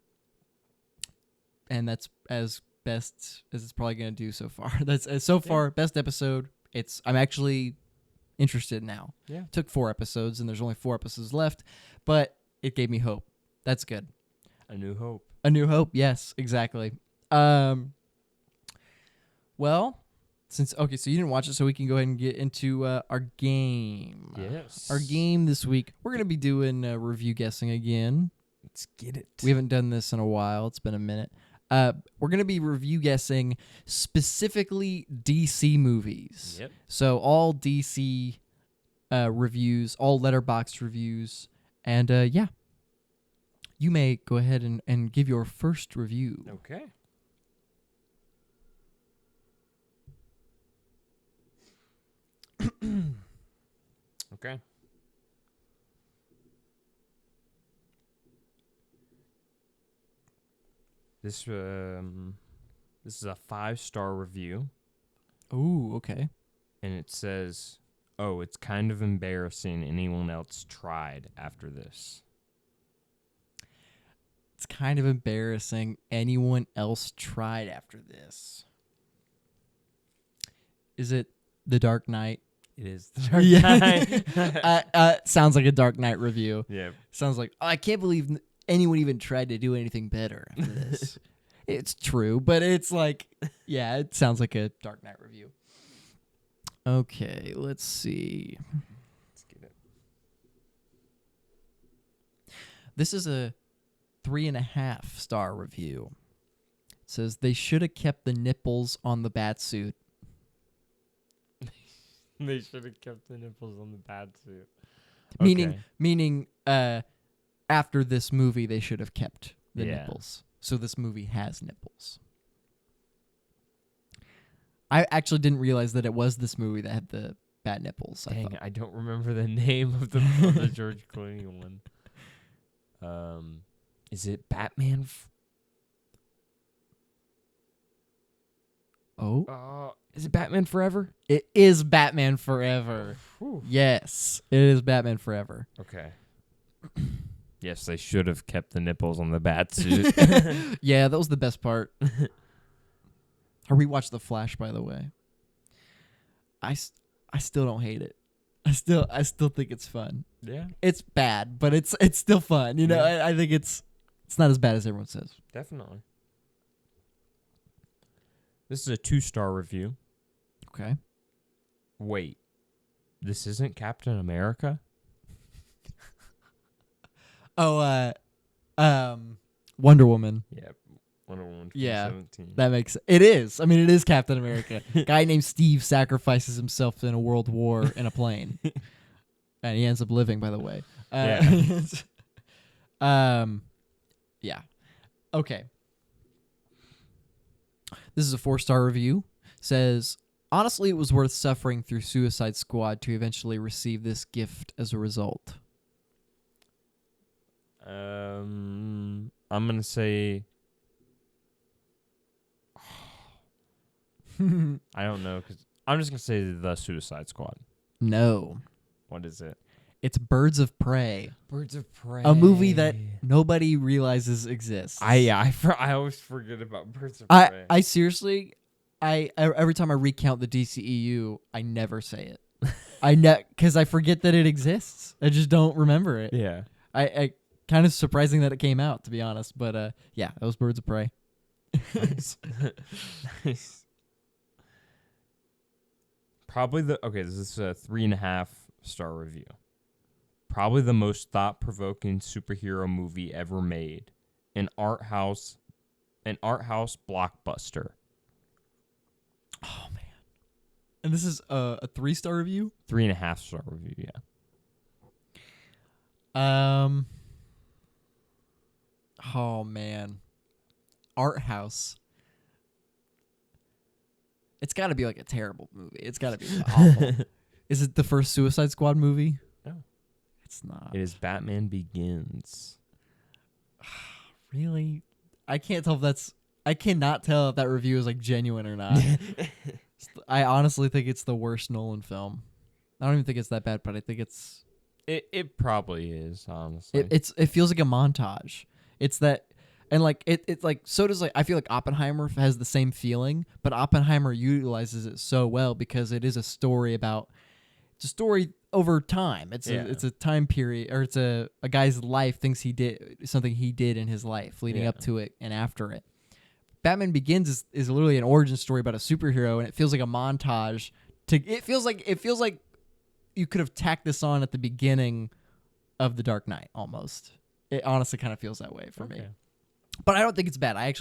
[SPEAKER 2] And that's as best as it's probably going to do so far. That's so far best episode. I'm actually interested now.
[SPEAKER 3] Yeah.
[SPEAKER 2] Took 4 episodes and there's only 4 episodes left, but it gave me hope. That's good.
[SPEAKER 3] A new hope.
[SPEAKER 2] A new hope. Yes, exactly. Well, so you didn't watch it, so we can go ahead and get into our game.
[SPEAKER 3] Yes.
[SPEAKER 2] Our game this week. We're going to be doing review guessing again.
[SPEAKER 3] Let's get it.
[SPEAKER 2] We haven't done this in a while. It's been a minute. We're going to be review guessing specifically DC movies.
[SPEAKER 3] Yep.
[SPEAKER 2] So all DC reviews, all Letterboxd reviews. And yeah, you may go ahead and give your first review.
[SPEAKER 3] Okay. Okay. This This is a 5-star review.
[SPEAKER 2] Ooh, okay.
[SPEAKER 3] And it says, "Oh, it's kind of embarrassing anyone else tried after this."
[SPEAKER 2] It's kind of embarrassing anyone else tried after this. Is it The Dark Knight?
[SPEAKER 3] It is the Dark Knight.
[SPEAKER 2] Sounds like a Dark Knight review.
[SPEAKER 3] Yeah.
[SPEAKER 2] Sounds like, I can't believe anyone even tried to do anything better after this. It's true, but it's like, yeah, it sounds like a Dark Knight review. Okay, let's see.
[SPEAKER 3] Let's get it.
[SPEAKER 2] This is a 3.5-star review. It says they should have kept the nipples on the batsuit.
[SPEAKER 3] They should have kept the nipples on the batsuit.
[SPEAKER 2] Meaning, after this movie, they should have kept the
[SPEAKER 3] Yeah.
[SPEAKER 2] nipples. So this movie has nipples. I actually didn't realize that it was this movie that had the bad nipples.
[SPEAKER 3] Dang, I don't remember the name of the George Clooney one. Is it Batman? Is it Batman Forever?
[SPEAKER 2] It is Batman Forever.
[SPEAKER 3] Whew.
[SPEAKER 2] Yes, it is Batman Forever.
[SPEAKER 3] Okay. Yes, they should have kept the nipples on the batsuit.
[SPEAKER 2] Yeah, that was the best part. I rewatched The Flash, by the way. I still don't hate it. I still think it's fun.
[SPEAKER 3] Yeah,
[SPEAKER 2] It's bad, but it's still fun. You know,
[SPEAKER 3] Yeah.
[SPEAKER 2] I think it's not as bad as everyone says.
[SPEAKER 3] definitely. This is a 2-star review.
[SPEAKER 2] Okay.
[SPEAKER 3] Wait, this isn't Captain America?
[SPEAKER 2] Oh, Wonder Woman.
[SPEAKER 3] Yeah, Wonder Woman
[SPEAKER 2] Yeah.
[SPEAKER 3] 2017.
[SPEAKER 2] That makes it is. I mean, it is Captain America. Guy named Steve sacrifices himself in a world war in a plane, and he ends up living. By the way. Yeah. Okay. This is a 4-star review. Says, honestly, it was worth suffering through Suicide Squad to eventually receive this gift as a result.
[SPEAKER 3] I'm gonna say I don't know because I'm just gonna say the Suicide Squad.
[SPEAKER 2] No.
[SPEAKER 3] What is it?
[SPEAKER 2] It's Birds of Prey.
[SPEAKER 3] Birds of Prey.
[SPEAKER 2] A movie that nobody realizes exists.
[SPEAKER 3] I always forget about Birds of Prey.
[SPEAKER 2] I seriously, every time I recount the DCEU, I never say it. Because I forget that it exists. I just don't remember it.
[SPEAKER 3] Yeah.
[SPEAKER 2] I kind of surprising that it came out, to be honest. But yeah, that was Birds of Prey.
[SPEAKER 3] Nice. Nice. Probably this is a 3.5-star review. Probably the most thought-provoking superhero movie ever made. An art house blockbuster.
[SPEAKER 2] Oh man! And this is a 3-star review.
[SPEAKER 3] 3.5-star review. Yeah.
[SPEAKER 2] Oh man, art house. It's got to be like a terrible movie. It's got to be awful. Is it the first Suicide Squad movie?
[SPEAKER 3] No.
[SPEAKER 2] It's not.
[SPEAKER 3] It is Batman Begins.
[SPEAKER 2] Really? I cannot tell if that review is like genuine or not. I honestly think it's the worst Nolan film. I don't even think it's that bad, but I think it's
[SPEAKER 3] It probably is, honestly.
[SPEAKER 2] it feels like a montage. It's that, and like it's like, so does, like, I feel like Oppenheimer has the same feeling, but Oppenheimer utilizes it so well because it is a story over time. It's a time period, or it's a guy's life, things he did, something he did in his life leading up to it and after it. Batman Begins is literally an origin story about a superhero, and it feels like a montage. It feels like you could have tacked this on at the beginning of The Dark Knight almost. It honestly kind of feels that way for me. But I don't think it's bad. I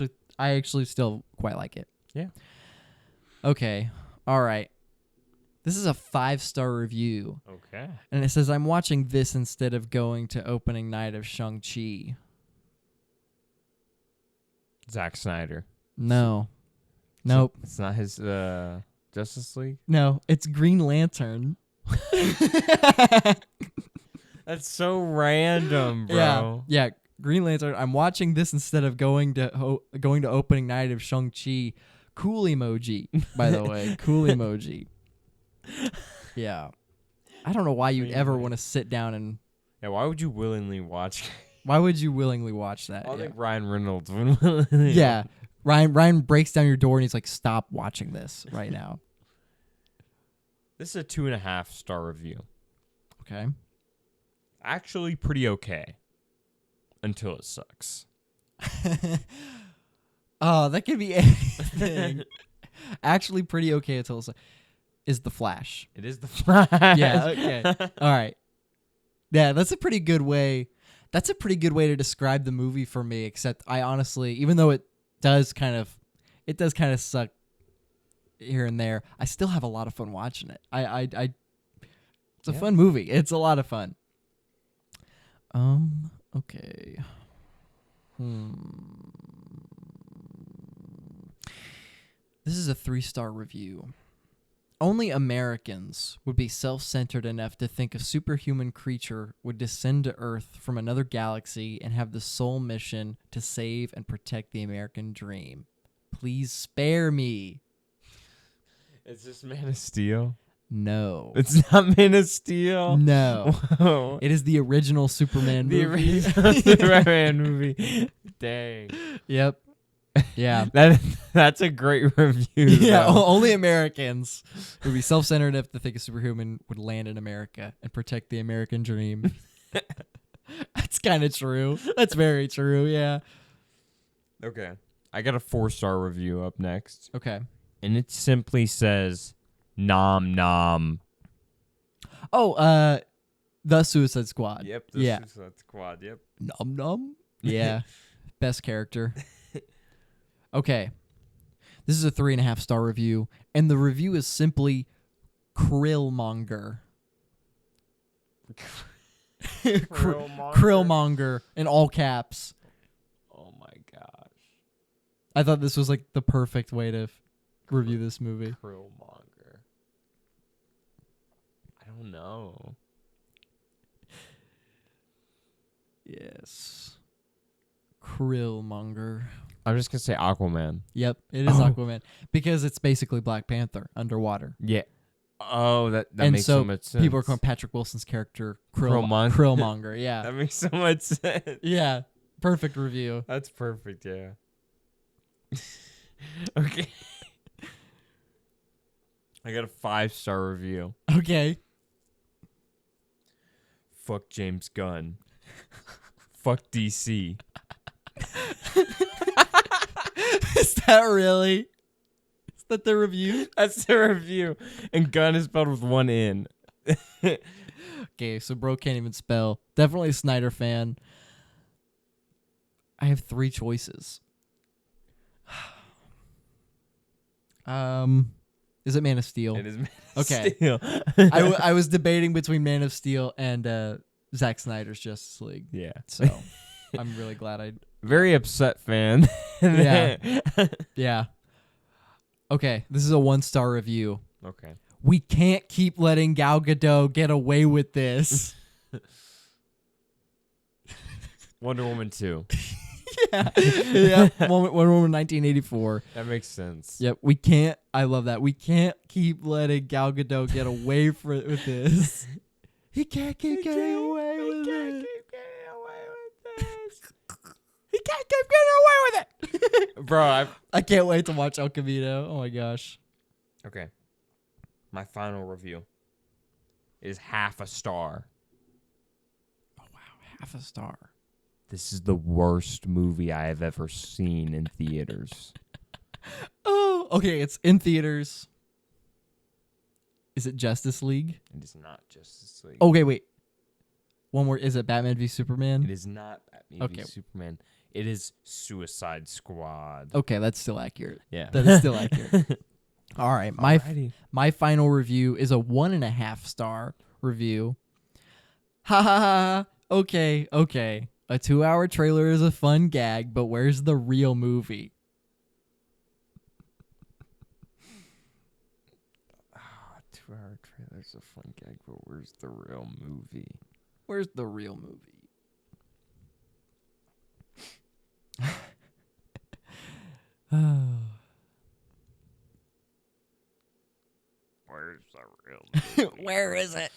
[SPEAKER 2] actually still quite like it.
[SPEAKER 3] Yeah.
[SPEAKER 2] Okay. All right. This is a 5-star review.
[SPEAKER 3] Okay.
[SPEAKER 2] And it says, I'm watching this instead of going to opening night of Shang-Chi.
[SPEAKER 3] Zack Snyder.
[SPEAKER 2] No. Nope.
[SPEAKER 3] It's not his Justice League?
[SPEAKER 2] No, it's Green Lantern.
[SPEAKER 3] That's so random, bro.
[SPEAKER 2] Yeah. Green Lantern. I'm watching this instead of going to opening night of Shang-Chi. Cool emoji, by the way. Cool emoji. Yeah. I don't know why you'd ever want to sit down and...
[SPEAKER 3] Yeah, why would you willingly watch...
[SPEAKER 2] Why would you willingly watch that?
[SPEAKER 3] I think Ryan Reynolds would willingly...
[SPEAKER 2] Yeah. Ryan breaks down your door and he's like, stop watching this right now.
[SPEAKER 3] This is a 2.5-star review.
[SPEAKER 2] Okay.
[SPEAKER 3] Actually pretty okay. Until it sucks.
[SPEAKER 2] Oh, that could be anything. Actually pretty okay until it sucks. Is The Flash.
[SPEAKER 3] It is The Flash.
[SPEAKER 2] Yeah, okay. All right. Yeah, that's a pretty good way. That's a pretty good way to describe the movie for me, except I honestly, even though it does kind of suck here and there, I still have a lot of fun watching it. It's a fun movie. It's a lot of fun. Okay. This is a 3-star review. Only Americans would be self-centered enough to think a superhuman creature would descend to Earth from another galaxy and have the sole mission to save and protect the American dream. Please spare me.
[SPEAKER 3] Is this Man of Steel?
[SPEAKER 2] No.
[SPEAKER 3] It's not Man of Steel?
[SPEAKER 2] No.
[SPEAKER 3] Whoa.
[SPEAKER 2] It is the original Superman
[SPEAKER 3] The
[SPEAKER 2] movie.
[SPEAKER 3] original Superman movie. Dang.
[SPEAKER 2] Yep. Yeah.
[SPEAKER 3] That's a great review.
[SPEAKER 2] Yeah,
[SPEAKER 3] though.
[SPEAKER 2] only Americans would be self-centered enough to think a superhuman would land in America and protect the American dream. That's kind of true. That's very true, yeah.
[SPEAKER 3] Okay. I got a 4-star review up next.
[SPEAKER 2] Okay.
[SPEAKER 3] And it simply says, nom nom.
[SPEAKER 2] Oh, The Suicide Squad.
[SPEAKER 3] Yep.
[SPEAKER 2] Yeah.
[SPEAKER 3] Suicide Squad, yep.
[SPEAKER 2] Nom nom. Yeah. Best character. Okay. This is a 3.5-star review, and the review is simply Krillmonger. Krillmonger in all caps.
[SPEAKER 3] Oh my gosh.
[SPEAKER 2] I thought this was like the perfect way to review this movie.
[SPEAKER 3] Krillmonger. I don't know.
[SPEAKER 2] Yes. Krillmonger.
[SPEAKER 3] I'm just going to say Aquaman.
[SPEAKER 2] Yep, it is Aquaman. Because it's basically Black Panther underwater.
[SPEAKER 3] Yeah. Oh, that
[SPEAKER 2] and
[SPEAKER 3] makes
[SPEAKER 2] so
[SPEAKER 3] so much sense.
[SPEAKER 2] people are calling Patrick Wilson's character
[SPEAKER 3] Krillmonger.
[SPEAKER 2] Krillmonger, yeah.
[SPEAKER 3] That makes so much sense.
[SPEAKER 2] Yeah, perfect review.
[SPEAKER 3] That's perfect, yeah. Okay. I got a 5-star review.
[SPEAKER 2] Okay.
[SPEAKER 3] Fuck James Gunn. Fuck DC.
[SPEAKER 2] Is that really? Is that the review?
[SPEAKER 3] That's the review. And Gunn is spelled with one N.
[SPEAKER 2] Okay, so bro can't even spell. Definitely a Snyder fan. I have 3 choices. Is it Man of Steel?
[SPEAKER 3] It is Man of
[SPEAKER 2] Okay.
[SPEAKER 3] Steel.
[SPEAKER 2] I was debating between Man of Steel and Zack Snyder's Justice League.
[SPEAKER 3] Yeah.
[SPEAKER 2] So I'm really glad I...
[SPEAKER 3] Very upset fan.
[SPEAKER 2] Yeah. Yeah. Okay, this is a 1-star review.
[SPEAKER 3] Okay.
[SPEAKER 2] We can't keep letting Gal Gadot get away with this.
[SPEAKER 3] Wonder Woman 2.
[SPEAKER 2] Yeah. Wonder Woman 1984.
[SPEAKER 3] That makes sense.
[SPEAKER 2] Yep, we can't. I love that. We can't keep letting Gal Gadot get away with this. He can't keep getting away with it. He can't keep getting away with it.
[SPEAKER 3] Bro,
[SPEAKER 2] I can't wait to watch El Camino. Oh my gosh.
[SPEAKER 3] Okay. My final review is 0.5 star.
[SPEAKER 2] Oh wow, 0.5 star.
[SPEAKER 3] This is the worst movie I have ever seen in theaters.
[SPEAKER 2] Oh, okay. It's in theaters. Is it Justice League?
[SPEAKER 3] It is not Justice League.
[SPEAKER 2] Okay, wait. One more. Is it Batman v Superman?
[SPEAKER 3] It is not Batman v Superman. It is Suicide Squad.
[SPEAKER 2] Okay, that's still accurate.
[SPEAKER 3] Yeah.
[SPEAKER 2] That is still accurate. All right.
[SPEAKER 3] Alrighty.
[SPEAKER 2] My final review is a 1.5 star review. Ha ha ha. Okay. A 2-hour trailer is a fun gag, but where's the real movie?
[SPEAKER 3] 2-hour trailer's a fun gag, but where's the real movie?
[SPEAKER 2] Where's the real movie?
[SPEAKER 3] Where's the real movie?
[SPEAKER 2] Where is it?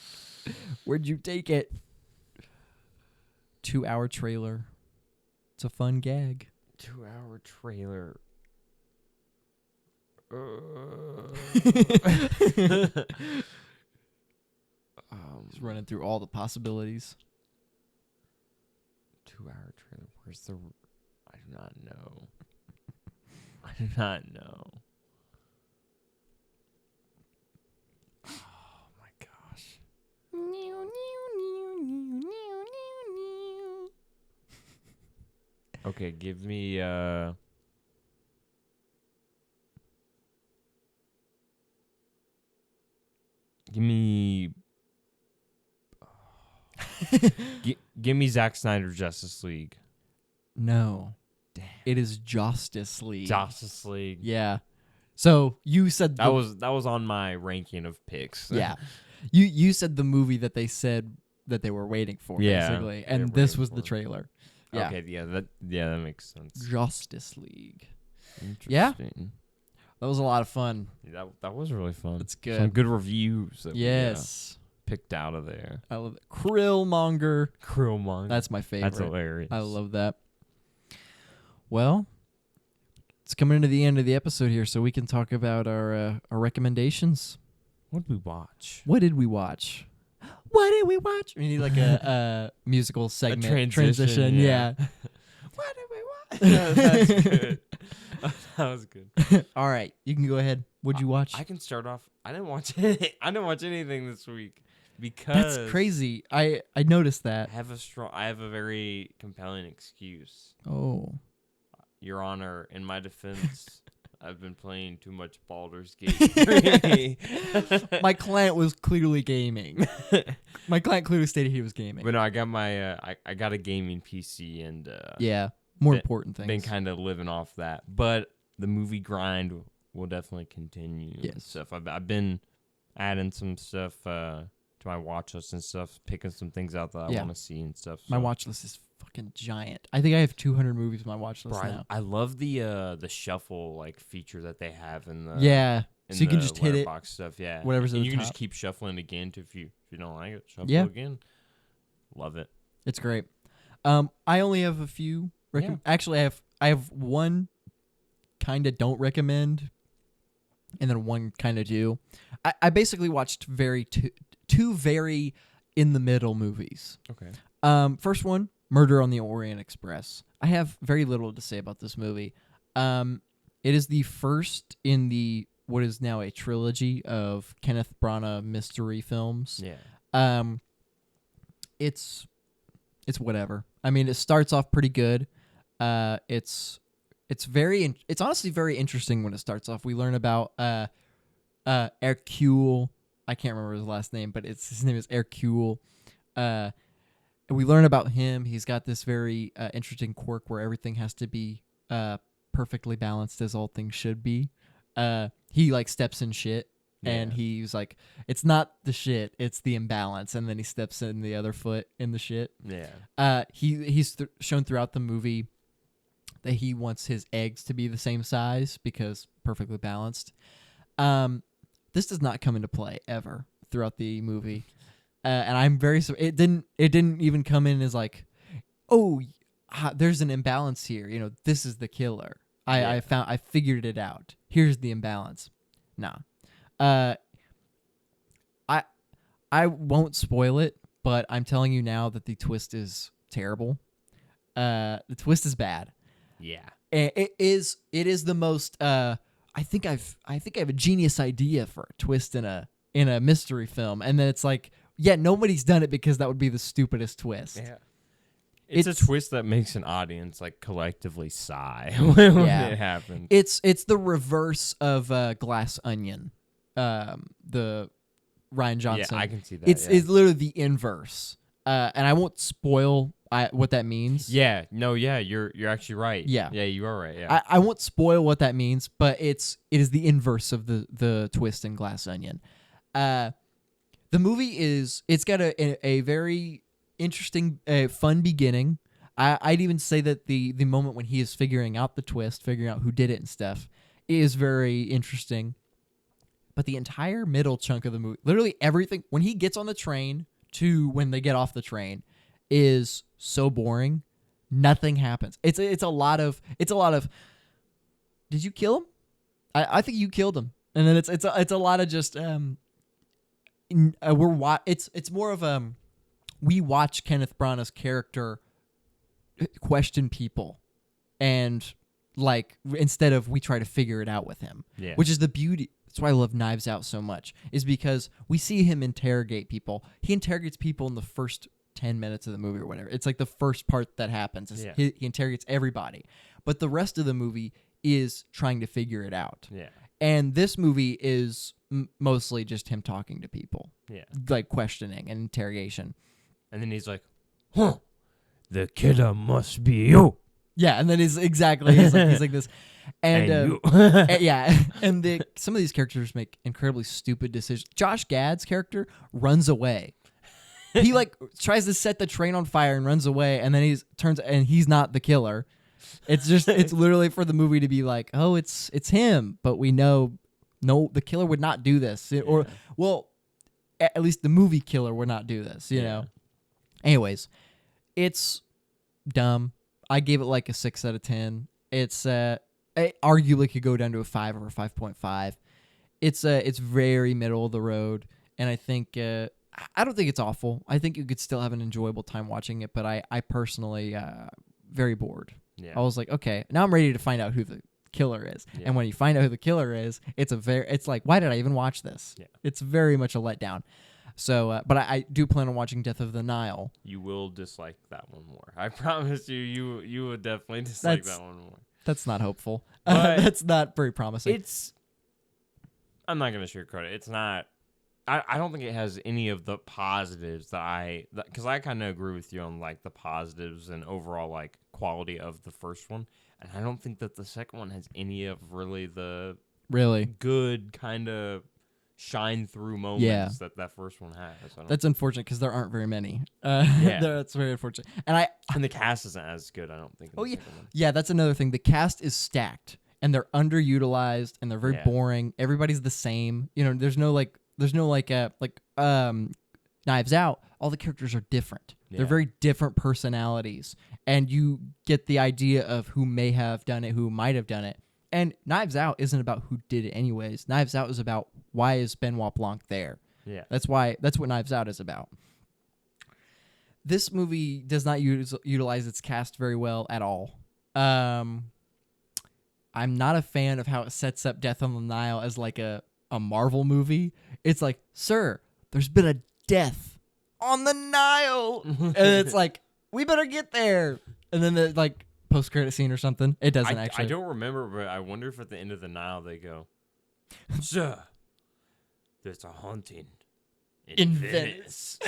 [SPEAKER 2] Where'd you take it? 2-hour trailer. It's a fun gag.
[SPEAKER 3] 2-hour trailer.
[SPEAKER 2] Just running through all the possibilities.
[SPEAKER 3] 2-hour trailer. Where's the? I do not know. I do not know. Oh my gosh. Okay, give me give me give me Zack Snyder's Justice League.
[SPEAKER 2] No.
[SPEAKER 3] Damn.
[SPEAKER 2] It is Justice League.
[SPEAKER 3] Justice League.
[SPEAKER 2] Yeah. So you said
[SPEAKER 3] that was on my ranking of picks.
[SPEAKER 2] Yeah. You said the movie that they said that they were waiting for, basically. And this was the trailer. Yeah.
[SPEAKER 3] Okay, that makes sense.
[SPEAKER 2] Justice League.
[SPEAKER 3] Interesting.
[SPEAKER 2] Yeah. That was a lot of fun.
[SPEAKER 3] That was really fun.
[SPEAKER 2] It's good.
[SPEAKER 3] Some good reviews that
[SPEAKER 2] yes.
[SPEAKER 3] we picked out of there.
[SPEAKER 2] I love it. Krillmonger. That's my favorite.
[SPEAKER 3] That's hilarious.
[SPEAKER 2] I love that. Well, it's coming into the end of the episode here, so we can talk about our recommendations.
[SPEAKER 3] What did we watch?
[SPEAKER 2] What did we watch? What did we watch? We need like a musical segment. Transition. Yeah.
[SPEAKER 3] What did we watch? That's good. That was good.
[SPEAKER 2] All right, you can go ahead. What'd you watch?
[SPEAKER 3] I can start off. I didn't watch anything this week because
[SPEAKER 2] that's crazy. I noticed that.
[SPEAKER 3] I have a very compelling excuse.
[SPEAKER 2] Oh.
[SPEAKER 3] Your Honor, in my defense, I've been playing too much Baldur's Gate 3.
[SPEAKER 2] My client was clearly gaming. My client clearly stated he was gaming.
[SPEAKER 3] But no, I got my I got a gaming PC and
[SPEAKER 2] more important things.
[SPEAKER 3] Been kind of living off that. But the movie grind will definitely continue.
[SPEAKER 2] Yes.
[SPEAKER 3] And stuff. I've been adding some stuff to my watch list and stuff, picking some things out that I want to see and stuff. So.
[SPEAKER 2] My watch list is fucking giant. I think I have 200 movies on my watch list now.
[SPEAKER 3] I love the shuffle like feature that they have in the
[SPEAKER 2] so you can just hit it
[SPEAKER 3] stuff. Yeah,
[SPEAKER 2] whatever's
[SPEAKER 3] and
[SPEAKER 2] at
[SPEAKER 3] you
[SPEAKER 2] the
[SPEAKER 3] can
[SPEAKER 2] top.
[SPEAKER 3] just keep shuffling again if you don't like it. Shuffle again. Love it.
[SPEAKER 2] It's great. I only have a few. Actually, I have one kind of don't recommend, and then one kind of do. I basically watched two very in the middle movies.
[SPEAKER 3] Okay.
[SPEAKER 2] First one, Murder on the Orient Express. I have very little to say about this movie. It is the first in the what is now a trilogy of Kenneth Branagh mystery films.
[SPEAKER 3] Yeah.
[SPEAKER 2] It's whatever. I mean, it starts off pretty good. It's honestly very interesting when it starts off. We learn about Hercule. I can't remember his last name, but his name is Hercule. And we learn about him. He's got this very interesting quirk where everything has to be perfectly balanced as all things should be. He like steps in shit. And he's like, it's not the shit, it's the imbalance. And then he steps in the other foot in the shit.
[SPEAKER 3] Yeah.
[SPEAKER 2] He's shown throughout the movie that he wants his eggs to be the same size because perfectly balanced. This does not come into play ever throughout the movie. And I'm very it didn't even come in as like, oh, there's an imbalance here. You know, this is the killer. I figured it out. Here's the imbalance. Nah. I won't spoil it, but I'm telling you now that the twist is terrible. The twist is bad.
[SPEAKER 3] Yeah.
[SPEAKER 2] It is the most I think I have a genius idea for a twist in a mystery film, and then it's like, yeah, nobody's done it because that would be the stupidest twist.
[SPEAKER 3] Yeah. It's a twist that makes an audience like collectively sigh when it happens.
[SPEAKER 2] It's the reverse of Glass Onion. The Ryan Johnson.
[SPEAKER 3] Yeah, I can see that.
[SPEAKER 2] It's literally the inverse. And I won't spoil what that means.
[SPEAKER 3] Yeah, no, yeah, you're actually right.
[SPEAKER 2] Yeah,
[SPEAKER 3] you are right. Yeah,
[SPEAKER 2] I won't spoil what that means, but it is the inverse of the twist in Glass Onion. The movie it's got a very interesting, fun beginning. I'd even say that the moment when he is figuring out the twist, figuring out who did it and stuff, is very interesting. But the entire middle chunk of the movie, literally everything, when he gets on the train to when they get off the train, is so boring. Nothing happens. It's a lot of. Did you kill him? I think you killed him. And then it's a lot of just it's more of we watch Kenneth Branagh's character question people, and like instead of we try to figure it out with him.
[SPEAKER 3] Yeah.
[SPEAKER 2] Which is the beauty. That's why I love Knives Out so much, is because we see him interrogate people. He interrogates people in the first 10 minutes of the movie or whatever. It's like the first part that happens. He interrogates everybody. But the rest of the movie is trying to figure it out.
[SPEAKER 3] Yeah.
[SPEAKER 2] And this movie is mostly just him talking to people.
[SPEAKER 3] Yeah.
[SPEAKER 2] Like questioning and interrogation.
[SPEAKER 3] And then he's like, huh, the killer must be you.
[SPEAKER 2] Yeah, and then he's like this. And
[SPEAKER 3] you.
[SPEAKER 2] and some of these characters make incredibly stupid decisions. Josh Gad's character runs away. He like tries to set the train on fire and runs away, and then he's not the killer. It's literally for the movie to be like, oh, it's him, but we know no, the killer would not do this, or well, at least the movie killer would not do this, you know. Anyways, it's dumb. I gave it like a 6 out of 10. It's it arguably could go down to a 5 or a 5.5. It's very middle of the road, and I think I don't think it's awful. I think you could still have an enjoyable time watching it, but I personally very bored.
[SPEAKER 3] Yeah.
[SPEAKER 2] I was like, okay, now I'm ready to find out who the killer is. Yeah. And when you find out who the killer is, it's like, why did I even watch this?
[SPEAKER 3] Yeah.
[SPEAKER 2] It's very much a letdown. So, but I do plan on watching Death of the Nile.
[SPEAKER 3] You will dislike that one more. I promise you, you would definitely dislike that one more.
[SPEAKER 2] That's not hopeful. That's not very promising.
[SPEAKER 3] I'm not going to sugarcoat it. It's not. I don't think it has any of the positives because I kind of agree with you on like the positives and overall like quality of the first one, and I don't think that the second one has any of really the good kind of shine through moments that first one has.
[SPEAKER 2] That's unfortunate because there aren't very many. That's very unfortunate, and
[SPEAKER 3] the cast isn't as good. I don't think.
[SPEAKER 2] Yeah, that's another thing. The cast is stacked, and they're underutilized, and they're very boring. Everybody's the same. You know, there's no Knives Out. All the characters are different. Yeah. They're very different personalities, and you get the idea of who may have done it, who might have done it. And Knives Out isn't about who did it anyways. Knives Out is about why is Benoit Blanc there.
[SPEAKER 3] Yeah,
[SPEAKER 2] that's what Knives Out is about. This movie does not utilize its cast very well at all. I'm not a fan of how it sets up Death on the Nile as like a Marvel movie. It's like, sir, there's been a death on the Nile. And it's like, we better get there. And then the like post-credit scene or something. It doesn't actually.
[SPEAKER 3] I don't remember, but I wonder if at the end of the Nile they go, sir, there's a haunting in Venice.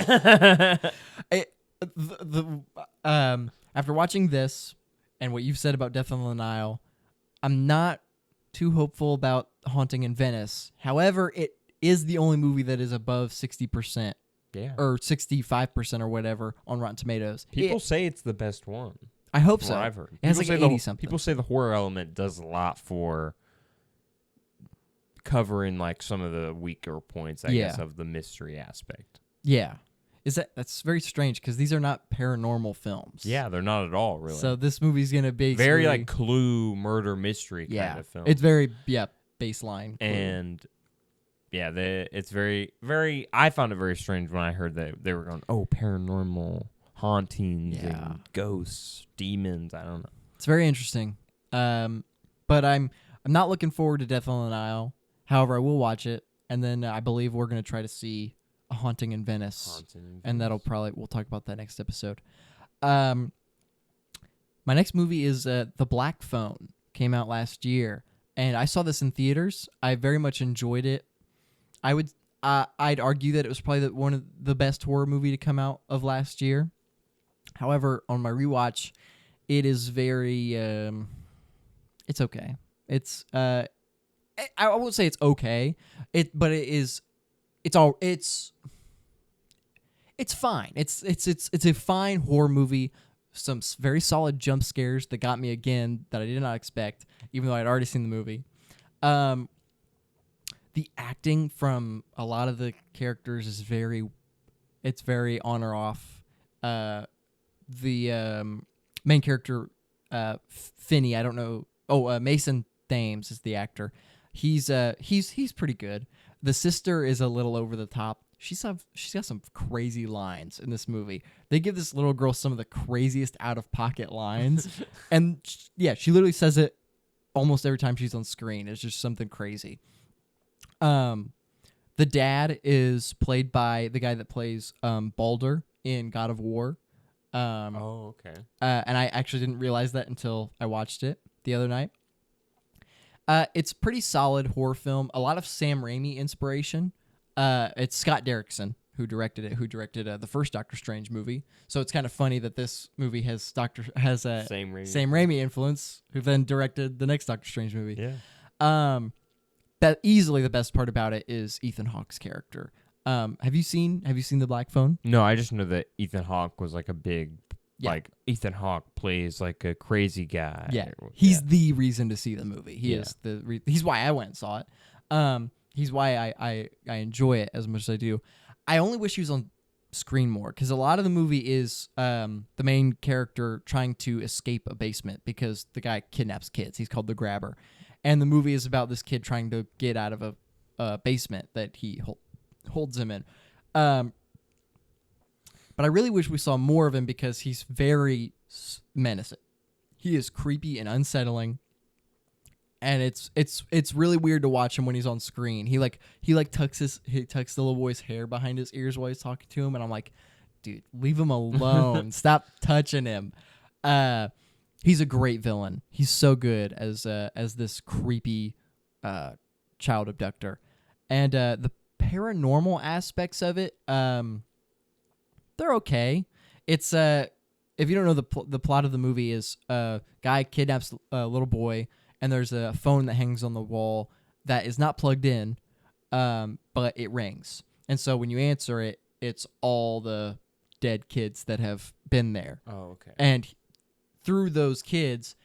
[SPEAKER 2] After watching this and what you've said about Death on the Nile, I'm not too hopeful about Haunting in Venice. However, it is the only movie that is above 60%.
[SPEAKER 3] Yeah.
[SPEAKER 2] Or 65% or whatever on Rotten Tomatoes.
[SPEAKER 3] People say it's the best one.
[SPEAKER 2] I hope so.
[SPEAKER 3] I've heard.
[SPEAKER 2] It has like 80-something.
[SPEAKER 3] People say the horror element does a lot for covering like some of the weaker points, I guess, of the mystery aspect.
[SPEAKER 2] Yeah. That's very strange because these are not paranormal films.
[SPEAKER 3] Yeah, they're not at all, really.
[SPEAKER 2] So this movie's gonna be
[SPEAKER 3] very like Clue murder mystery kind of film.
[SPEAKER 2] It's very baseline. Clue.
[SPEAKER 3] And it's very, very. I found it very strange when I heard that they were going, paranormal hauntings and ghosts, demons. I don't know.
[SPEAKER 2] It's very interesting. But I'm not looking forward to Death on the Nile. However, I will watch it, and then I believe we're gonna try to see A Haunting in Venice. And we'll talk about that next episode. My next movie is The Black Phone. Came out last year, and I saw this in theaters. I very much enjoyed it. I'd argue that it was probably one of the best horror movie to come out of last year. However, on my rewatch, it is very it's okay. It's I won't say it's okay. But it is. It's fine. It's a fine horror movie. Some very solid jump scares that got me again that I did not expect, even though I'd already seen the movie. The the acting from a lot of the characters is very on or off. The main character, Finney, I don't know. Oh, Mason Thames is the actor. He's pretty good. The sister is a little over the top. She's got some crazy lines in this movie. They give this little girl some of the craziest out of pocket lines, and she literally says it almost every time she's on screen. It's just something crazy. The dad is played by the guy that plays Balder in God of War.
[SPEAKER 3] Okay.
[SPEAKER 2] And I actually didn't realize that until I watched it the other night. It's a pretty solid horror film. A lot of Sam Raimi inspiration. It's Scott Derrickson who directed it, the first Doctor Strange movie. So it's kind of funny that this movie has a
[SPEAKER 3] Sam
[SPEAKER 2] Raimi influence, who then directed the next Doctor Strange movie.
[SPEAKER 3] Yeah.
[SPEAKER 2] That easily the best part about it is Ethan Hawke's character. Have you seen The Black Phone?
[SPEAKER 3] No, I just know that Ethan Hawke was like a big, like Ethan Hawke plays like a crazy guy.
[SPEAKER 2] Yeah, he's the reason to see the movie. He's why I went and saw it. He's why I enjoy it as much as I do. I only wish he was on screen more, because a lot of the movie is the main character trying to escape a basement because the guy kidnaps kids. He's called the Grabber, and the movie is about this kid trying to get out of a basement that he holds him in. But I really wish we saw more of him, because he's very menacing. He is creepy and unsettling, and it's really weird to watch him when he's on screen. He tucks the little boy's hair behind his ears while he's talking to him, and I'm like, dude, leave him alone. Stop touching him. He's a great villain. He's so good as this creepy child abductor, and the paranormal aspects of it, they're okay. It's if you don't know, the plot of the movie is a guy kidnaps a little boy, and there's a phone that hangs on the wall that is not plugged in, but it rings. And so when you answer it, it's all the dead kids that have been there.
[SPEAKER 3] Oh, okay.
[SPEAKER 2] And through those kids,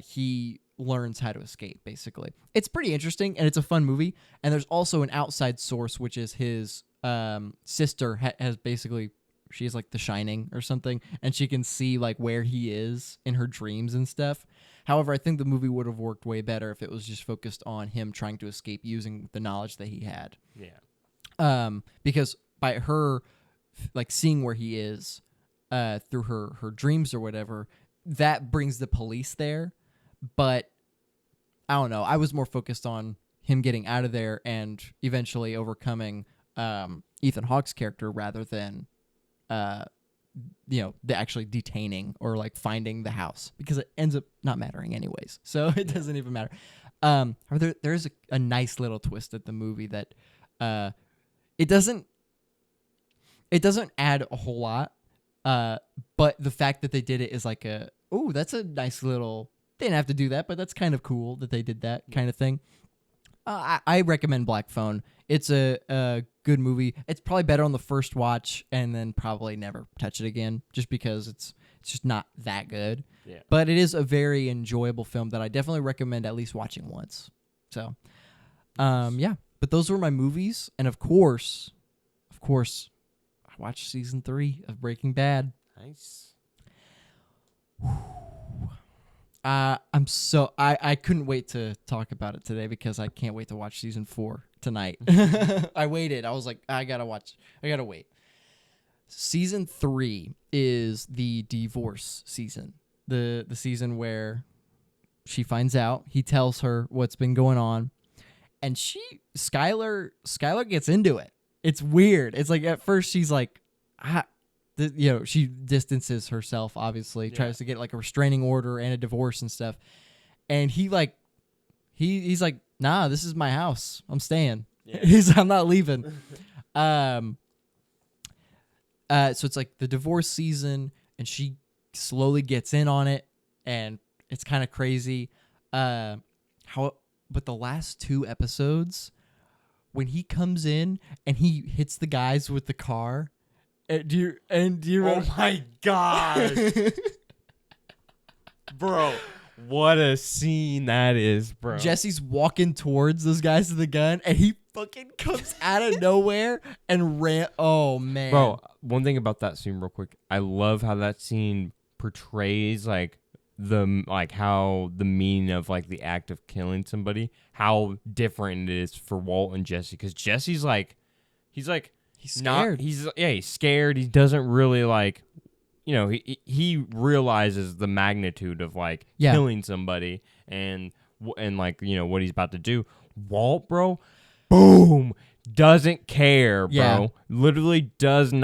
[SPEAKER 2] he learns how to escape, basically. It's pretty interesting, and it's a fun movie. And there's also an outside source, which is his sister has basically, she's like the Shining or something, and she can see like where he is in her dreams and stuff. However, I think the movie would have worked way better if it was just focused on him trying to escape using the knowledge that he had.
[SPEAKER 3] Yeah.
[SPEAKER 2] Because by her like seeing where he is through her dreams or whatever, that brings the police there. But I don't know. I was more focused on him getting out of there and eventually overcoming Ethan Hawke's character rather than the actually detaining or like finding the house, because it ends up not mattering anyways. So it doesn't even matter. There's a nice little twist at the movie that it doesn't add a whole lot, but the fact that they did it is like that's a nice little. They didn't have to do that, but that's kind of cool that they did that kind of thing. I recommend Black Phone. It's a good movie. It's probably better on the first watch, and then probably never touch it again, just because it's just not that good.
[SPEAKER 3] Yeah.
[SPEAKER 2] But it is a very enjoyable film that I definitely recommend at least watching once. So, yeah. But those were my movies, and of course, I watched season 3 of Breaking Bad.
[SPEAKER 3] Nice.
[SPEAKER 2] I couldn't wait to talk about it today, because I can't wait to watch season 4 tonight. I waited. I was like, I gotta wait. Season 3 is the divorce season. The season where she finds out, he tells her what's been going on, and Skylar gets into it. It's weird. It's like at first she's like, she distances herself, obviously, tries to get like a restraining order and a divorce and stuff. And he's like, nah, this is my house. I'm staying. Yeah. I'm not leaving. So it's like the divorce season, and she slowly gets in on it, and it's kind of crazy. But the last 2 episodes, when he comes in and he hits the guys with the car. Do you
[SPEAKER 3] Oh my god. Bro, What a scene that is, bro.
[SPEAKER 2] Jesse's walking towards those guys with the gun, and he fucking comes out of nowhere and ran. Oh, man.
[SPEAKER 3] Bro, one thing about that scene real quick. I love how that scene portrays, like, how the meaning of, like, the act of killing somebody, how different it is for Walt and Jesse. Because Jesse's, like, he's
[SPEAKER 2] scared.
[SPEAKER 3] He's scared. He doesn't really, like... You know, he realizes the magnitude of, like, killing somebody and like, you know, what he's about to do. Walt, bro, boom, doesn't care, bro.
[SPEAKER 2] Yeah.
[SPEAKER 3] Literally doesn't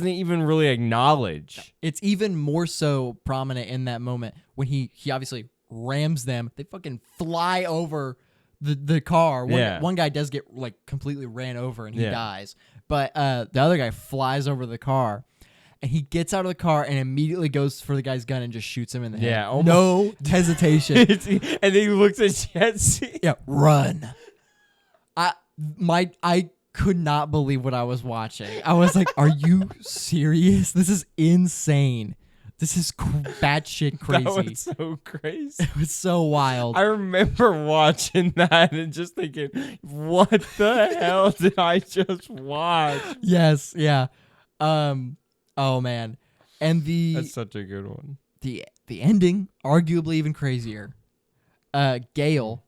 [SPEAKER 3] even really acknowledge.
[SPEAKER 2] It's even more so prominent in that moment when he obviously rams them. They fucking fly over the car. One guy does get, like, completely ran over and he dies. But the other guy flies over the car. And he gets out of the car and immediately goes for the guy's gun and just shoots him in the head.
[SPEAKER 3] Yeah,
[SPEAKER 2] no hesitation.
[SPEAKER 3] And then he looks at Jesse.
[SPEAKER 2] Yeah, run. I could not believe what I was watching. I was like, "Are you serious? This is insane. This is batshit crazy."
[SPEAKER 3] That was so crazy.
[SPEAKER 2] It was so wild.
[SPEAKER 3] I remember watching that and just thinking, "What the hell did I just watch?"
[SPEAKER 2] Yes, yeah. Oh man, and
[SPEAKER 3] that's such a good one.
[SPEAKER 2] The ending, arguably even crazier. Gale,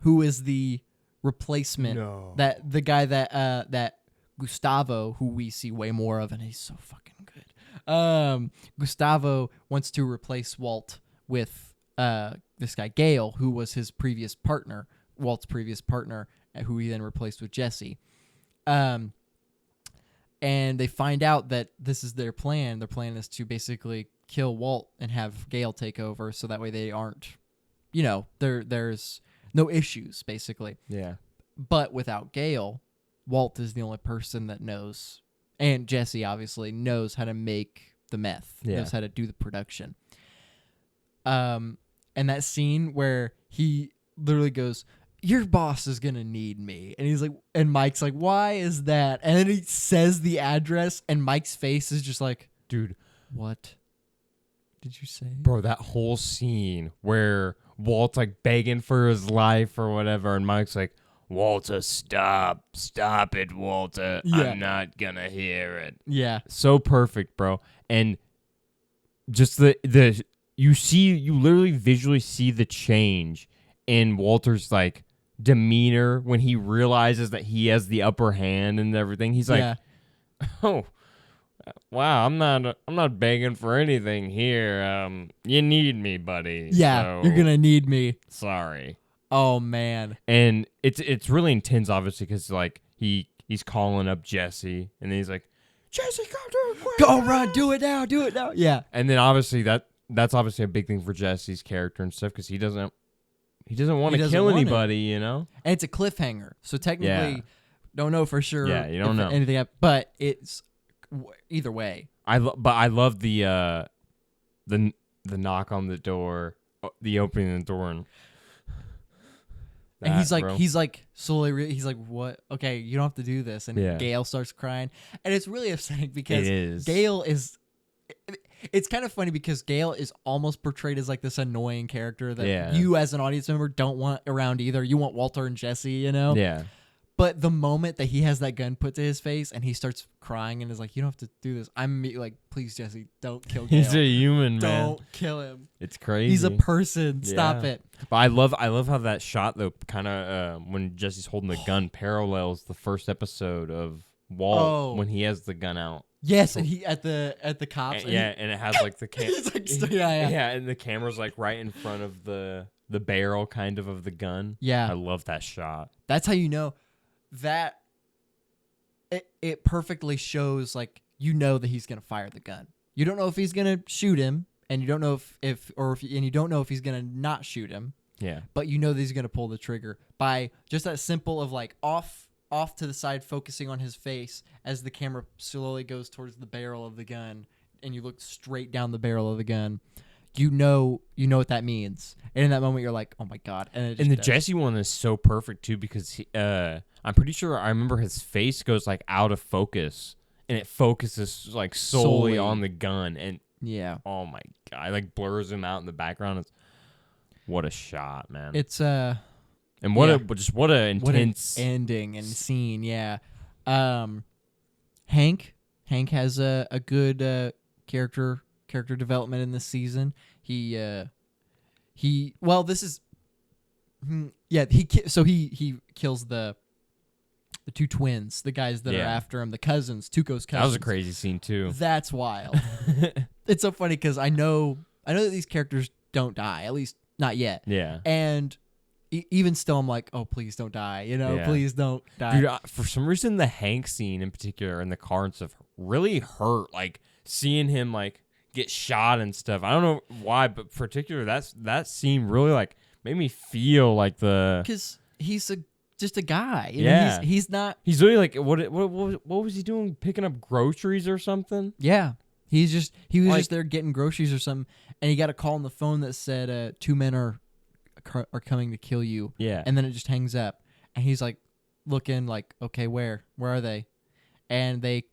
[SPEAKER 2] who is the replacement, that the guy that Gustavo, who we see way more of, and he's so fucking good. Gustavo wants to replace Walt with this guy Gale, who was his previous partner, Walt's previous partner, who he then replaced with Jesse. And they find out that this is their plan. Their plan is to basically kill Walt and have Gale take over, so that way they aren't, you know, there's no issues, basically.
[SPEAKER 3] Yeah.
[SPEAKER 2] But without Gale, Walt is the only person that knows, and Jesse obviously knows how to make the meth, knows how to do the production. And that scene where he literally goes, "Your boss is gonna need me," and he's like, and Mike's like, "Why is that?" And then he says the address, and Mike's face is just like,
[SPEAKER 3] "Dude,
[SPEAKER 2] what did you say?"
[SPEAKER 3] Bro, that whole scene where Walt's like begging for his life or whatever, and Mike's like, "Walter, stop it, Walter.
[SPEAKER 2] Yeah.
[SPEAKER 3] I'm not gonna hear it."
[SPEAKER 2] Yeah,
[SPEAKER 3] so perfect, bro. And just the you literally visually see the change in Walter's, like, demeanor when he realizes that he has the upper hand and everything. He's like, "Oh, wow, I'm not begging for anything here. You need me, buddy.
[SPEAKER 2] Yeah,
[SPEAKER 3] so
[SPEAKER 2] you're gonna need me.
[SPEAKER 3] Sorry."
[SPEAKER 2] Oh man,
[SPEAKER 3] and it's really intense, obviously, because, like, he's calling up Jesse, and then he's like, "Jesse, go do it quick.
[SPEAKER 2] Go run, do it now. Yeah,
[SPEAKER 3] and then obviously that's obviously a big thing for Jesse's character and stuff, because he doesn't want to kill anybody, you know?
[SPEAKER 2] And it's a cliffhanger. So technically, don't know for sure.
[SPEAKER 3] Yeah, you don't know
[SPEAKER 2] anything, but it's either way.
[SPEAKER 3] I love the knock on the door, the opening of the door, and
[SPEAKER 2] he's like slowly, he's like, "What? Okay, you don't have to do this." And Gale starts crying, and it's really upsetting because Gale is. It's kind of funny because Gale is almost portrayed as, like, this annoying character that you as an audience member don't want around either. You want Walter and Jesse, you know?
[SPEAKER 3] Yeah.
[SPEAKER 2] But the moment that he has that gun put to his face and he starts crying and is like, "You don't have to do this," I'm like, "Please, Jesse, don't kill Gale.
[SPEAKER 3] He's a human, man.
[SPEAKER 2] Don't kill him.
[SPEAKER 3] It's crazy.
[SPEAKER 2] He's a person. Stop it."
[SPEAKER 3] But I love how that shot, though, kind of when Jesse's holding the gun parallels the first episode of Walt when he has the gun out.
[SPEAKER 2] Yes, and he at the cops.
[SPEAKER 3] And it has, like, the and the camera's, like, right in front of the barrel kind of the gun.
[SPEAKER 2] Yeah,
[SPEAKER 3] I love that shot.
[SPEAKER 2] That's how you know that it perfectly shows, like, you know that he's gonna fire the gun. You don't know if he's gonna shoot him, and you don't know if you don't know if he's gonna not shoot him.
[SPEAKER 3] Yeah,
[SPEAKER 2] but you know that he's gonna pull the trigger by just that simple of, like, off to the side, focusing on his face as the camera slowly goes towards the barrel of the gun, and you look straight down the barrel of the gun. You know what that means, and in that moment you're like, "Oh my god!" And
[SPEAKER 3] the Jesse one is so perfect too, because I'm pretty sure I remember his face goes, like, out of focus, and it focuses, like, solely on the gun, and
[SPEAKER 2] Yeah.
[SPEAKER 3] Oh my god! Like blurs him out in the background. What a shot, man!
[SPEAKER 2] It's
[SPEAKER 3] and what a intense
[SPEAKER 2] ending and scene. Yeah. Hank has a good character development in this season. He this is he kills the two twins, the guys that are after him, the cousins, Tuco's cousins.
[SPEAKER 3] That was a crazy scene too.
[SPEAKER 2] That's wild. It's so funny because I know that these characters don't die, at least not yet.
[SPEAKER 3] Yeah.
[SPEAKER 2] And even still, I'm like, oh, please don't die. Please don't die.
[SPEAKER 3] Dude, for some reason, the Hank scene in particular in the car and stuff really hurt. Like seeing him like get shot and stuff. I don't know why, but particularly that scene really like made me feel like
[SPEAKER 2] because he's just a guy. He's not.
[SPEAKER 3] He's really like what was he doing? Picking up groceries or something?
[SPEAKER 2] Yeah. He was just there getting groceries or something, and he got a call on the phone that said 2 men are coming to kill you.
[SPEAKER 3] Yeah.
[SPEAKER 2] And then it just hangs up, and he's like looking like, okay, where are they? And they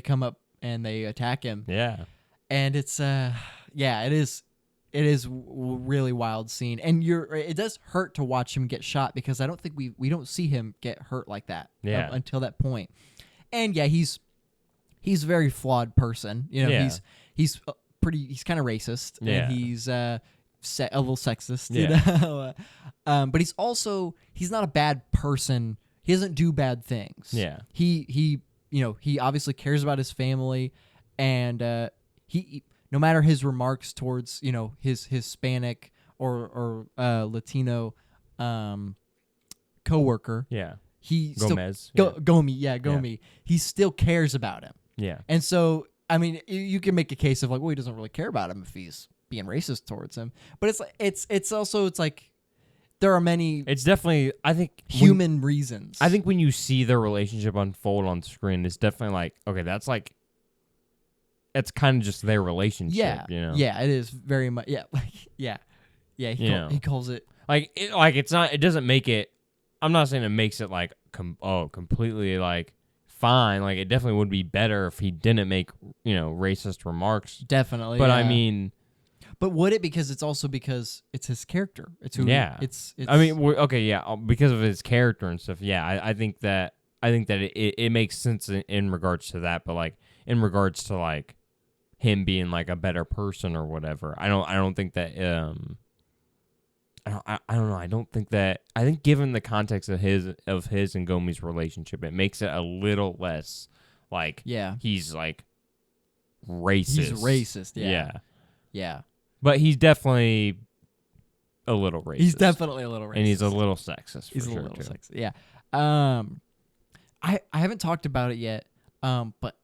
[SPEAKER 2] come up and they attack him.
[SPEAKER 3] Yeah.
[SPEAKER 2] And it's it is really wild scene, and it does hurt to watch him get shot because I don't think we don't see him get hurt like that until that point. And he's a very flawed person. He's kind of racist.
[SPEAKER 3] Yeah.
[SPEAKER 2] And he's a little sexist.
[SPEAKER 3] Yeah.
[SPEAKER 2] But he's not a bad person. He doesn't do bad things.
[SPEAKER 3] Yeah.
[SPEAKER 2] He obviously cares about his family, and he no matter his remarks towards his Hispanic or Latino coworker.
[SPEAKER 3] Yeah.
[SPEAKER 2] He
[SPEAKER 3] Gomez.
[SPEAKER 2] Gomi. He still cares about him.
[SPEAKER 3] Yeah.
[SPEAKER 2] And so, I mean, you can make a case of like, well, he doesn't really care about him if he's being racist towards him. But it's also like there are many.
[SPEAKER 3] It's definitely, I think,
[SPEAKER 2] human reasons.
[SPEAKER 3] I think when you see their relationship unfold on screen, it's definitely like, okay, that's like, it's kind of just their relationship.
[SPEAKER 2] Yeah. Yeah, it is very much. Yeah. He calls it
[SPEAKER 3] it's not. It doesn't make it. I'm not saying it makes it like completely like fine. Like it definitely would be better if he didn't make racist remarks.
[SPEAKER 2] Definitely.
[SPEAKER 3] But I mean,
[SPEAKER 2] but would it? Because it's also because it's his character. It's who.
[SPEAKER 3] Yeah.
[SPEAKER 2] It's.
[SPEAKER 3] I mean, okay, yeah, because of his character and stuff. Yeah, I think that it makes sense in regards to that. But like in regards to like him being like a better person or whatever, I don't think that. I don't know. I don't think that. I think given the context of his and Gomi's relationship, it makes it a little less like he's like racist.
[SPEAKER 2] He's racist. Yeah.
[SPEAKER 3] But he's definitely a little racist.
[SPEAKER 2] He's definitely a little racist,
[SPEAKER 3] and he's a little sexist.
[SPEAKER 2] He's
[SPEAKER 3] a
[SPEAKER 2] little sexist. Yeah. I haven't talked about it yet. But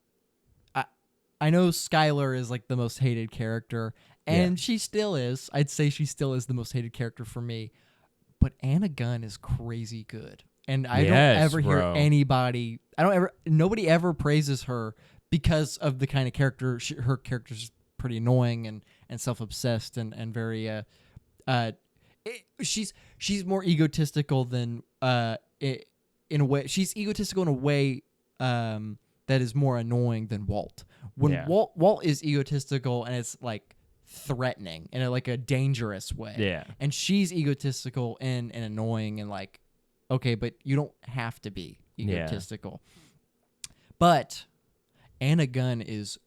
[SPEAKER 2] I know Skylar is like the most hated character. And she still is. I'd say she still is the most hated character for me. But Anna Gunn is crazy good. And I don't ever hear anybody... Nobody ever praises her because of the kind of character... her character's pretty annoying and self-obsessed and very... she's more egotistical than... in a way... She's egotistical in a way... that is more annoying than Walt. When Walt is egotistical and it's like... threatening in a dangerous way.
[SPEAKER 3] Yeah.
[SPEAKER 2] And she's egotistical and annoying and like, okay, but you don't have to be egotistical. But Anna Gunn is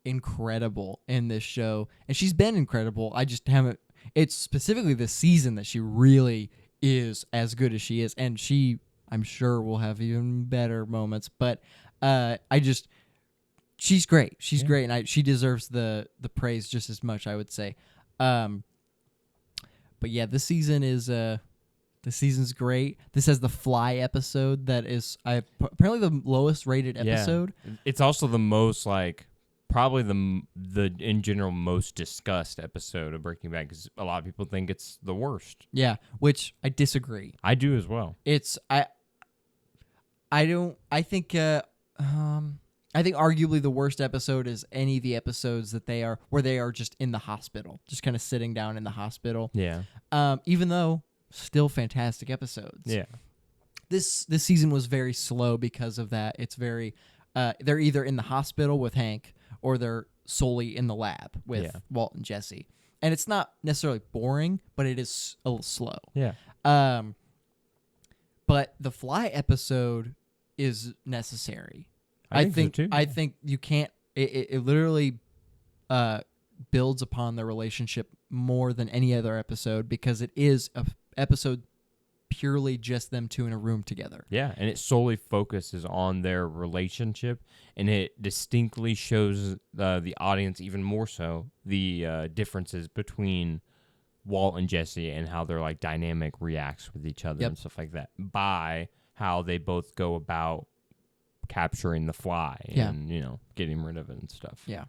[SPEAKER 2] incredible in this show, and she's been incredible. I just haven't. It's specifically this season that she really is as good as she is, and I'm sure will have even better moments. But she's great. She's great, and she deserves the praise just as much, I would say. But yeah, this season's great. This has the Fly episode that is apparently the lowest rated episode.
[SPEAKER 3] Yeah. It's also the most probably the in general most discussed episode of Breaking Bad because a lot of people think it's the worst.
[SPEAKER 2] Yeah, which I disagree.
[SPEAKER 3] I do as well.
[SPEAKER 2] I think arguably the worst episode is any of the episodes where they are just in the hospital, just kind of sitting down in the hospital.
[SPEAKER 3] Yeah.
[SPEAKER 2] Even though still fantastic episodes.
[SPEAKER 3] Yeah.
[SPEAKER 2] This season was very slow because of that. It's very they're either in the hospital with Hank or they're solely in the lab with Walt and Jesse. And it's not necessarily boring, but it is a little slow.
[SPEAKER 3] Yeah.
[SPEAKER 2] But the Fly episode is necessary.
[SPEAKER 3] I think so too.
[SPEAKER 2] I think you can't. It literally builds upon the relationship more than any other episode because it is a episode purely just them two in a room together.
[SPEAKER 3] Yeah, and it solely focuses on their relationship, and it distinctly shows the audience even more so the differences between Walt and Jesse and how their like dynamic reacts with each other and stuff like that by how they both go about capturing the Fly and getting rid of it and stuff.
[SPEAKER 2] Yeah.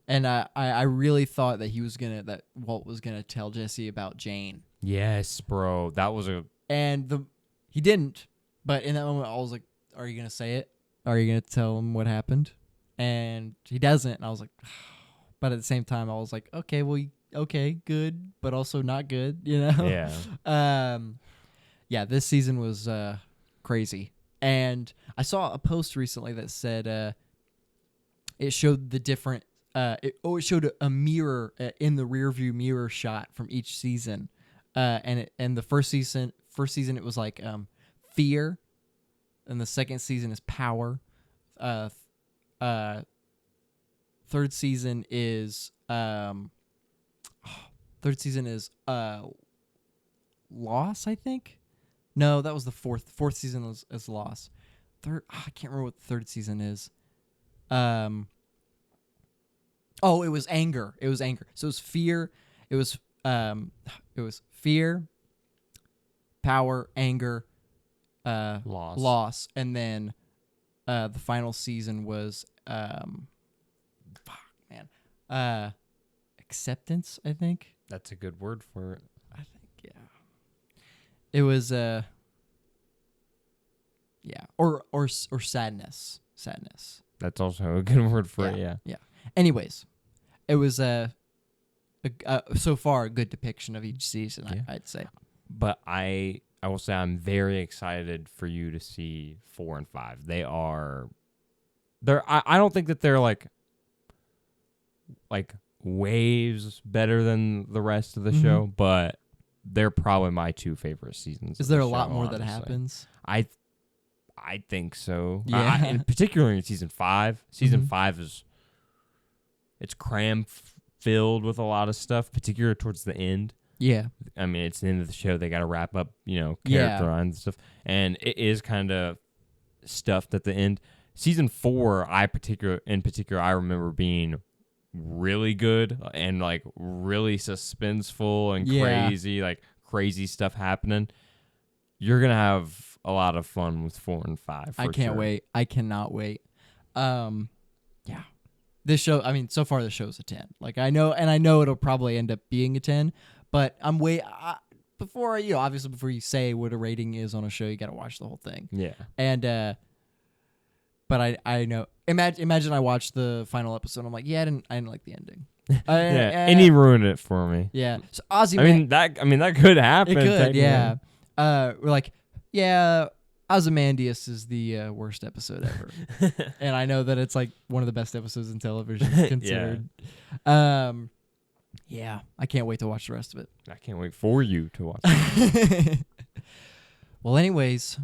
[SPEAKER 2] And I really thought that that Walt was gonna tell Jesse about Jane.
[SPEAKER 3] Yes, bro. That was
[SPEAKER 2] he didn't. But in that moment, I was like, "Are you gonna say it? Are you gonna tell him what happened?" And he doesn't. And I was like, but at the same time, I was like, "Okay, well, okay, good, but also not good."
[SPEAKER 3] Yeah.
[SPEAKER 2] Yeah. This season was crazy, and I saw a post recently that said it showed the different. It showed a mirror in the rearview mirror shot from each season, and the first season it was like fear, and the second season is power. Third season is loss. I think. No, that was the fourth. Fourth season is loss. I can't remember what the third season is. Oh, it was anger. So it was fear. It was fear, power, anger, loss, and then the final season was acceptance. I think
[SPEAKER 3] That's a good word for it.
[SPEAKER 2] I think it was or sadness.
[SPEAKER 3] That's also a good word for it. Yeah.
[SPEAKER 2] Anyways, it was so far a good depiction of each season. I'd say.
[SPEAKER 3] But I will say I'm very excited for you to see 4 and 5. I don't think that they're like waves better than the rest of the show, but they're probably my 2 favorite seasons.
[SPEAKER 2] Is there a lot more that happens?
[SPEAKER 3] I think so.
[SPEAKER 2] Yeah.
[SPEAKER 3] In particular in season 5. Season 5 is it's filled with a lot of stuff, particularly towards the end.
[SPEAKER 2] Yeah.
[SPEAKER 3] I mean, it's the end of the show. They got to wrap up, character lines and stuff. And it is kind of stuffed at the end. Season 4, I remember being really good and like really suspenseful and crazy, like crazy stuff happening. You're going to have a lot of fun with 4 and 5.
[SPEAKER 2] I can't wait. I cannot wait. Yeah. This show, I mean, so far the show's a 10. Like I know it'll probably end up being a 10, but I'm before you say what a rating is on a show, you got to watch the whole thing.
[SPEAKER 3] Yeah.
[SPEAKER 2] And but I know. Imagine I watched the final episode. I'm like, I didn't like the ending.
[SPEAKER 3] And he ruined it for me.
[SPEAKER 2] Yeah. So Ozzy.
[SPEAKER 3] That could happen.
[SPEAKER 2] It could. Yeah. We're like, Ozymandias is the worst episode ever, and I know that it's like one of the best episodes in television considered. Yeah, I can't wait to watch the rest of it.
[SPEAKER 3] I can't wait for you to watch it.
[SPEAKER 2] Well, anyways,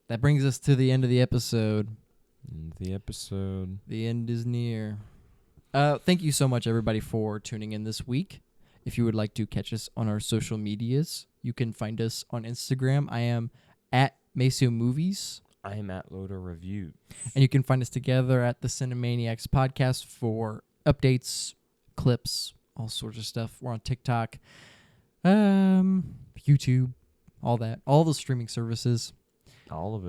[SPEAKER 2] that brings us to the end of the episode. The end is near. Thank you so much, everybody, for tuning in this week. If you would like to catch us on our social medias, you can find us on Instagram. I am at Maceo Movies.
[SPEAKER 3] I am at Loda Review.
[SPEAKER 2] And you can find us together at the Cinemaniacs podcast for updates, clips, all sorts of stuff. We're on TikTok, YouTube, all that. All the streaming services.
[SPEAKER 3] All of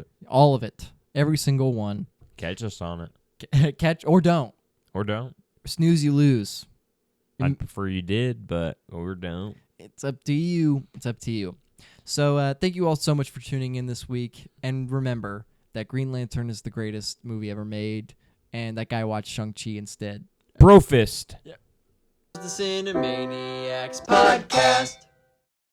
[SPEAKER 3] it.
[SPEAKER 2] Every single one.
[SPEAKER 3] Catch us on it.
[SPEAKER 2] Catch or don't. Snooze, you lose.
[SPEAKER 3] I'd prefer you did, but or don't.
[SPEAKER 2] It's up to you. So thank you all so much for tuning in this week. And remember that Green Lantern is the greatest movie ever made. And that guy watched Shang-Chi instead.
[SPEAKER 3] Brofist.
[SPEAKER 1] The Cinemaniacs podcast.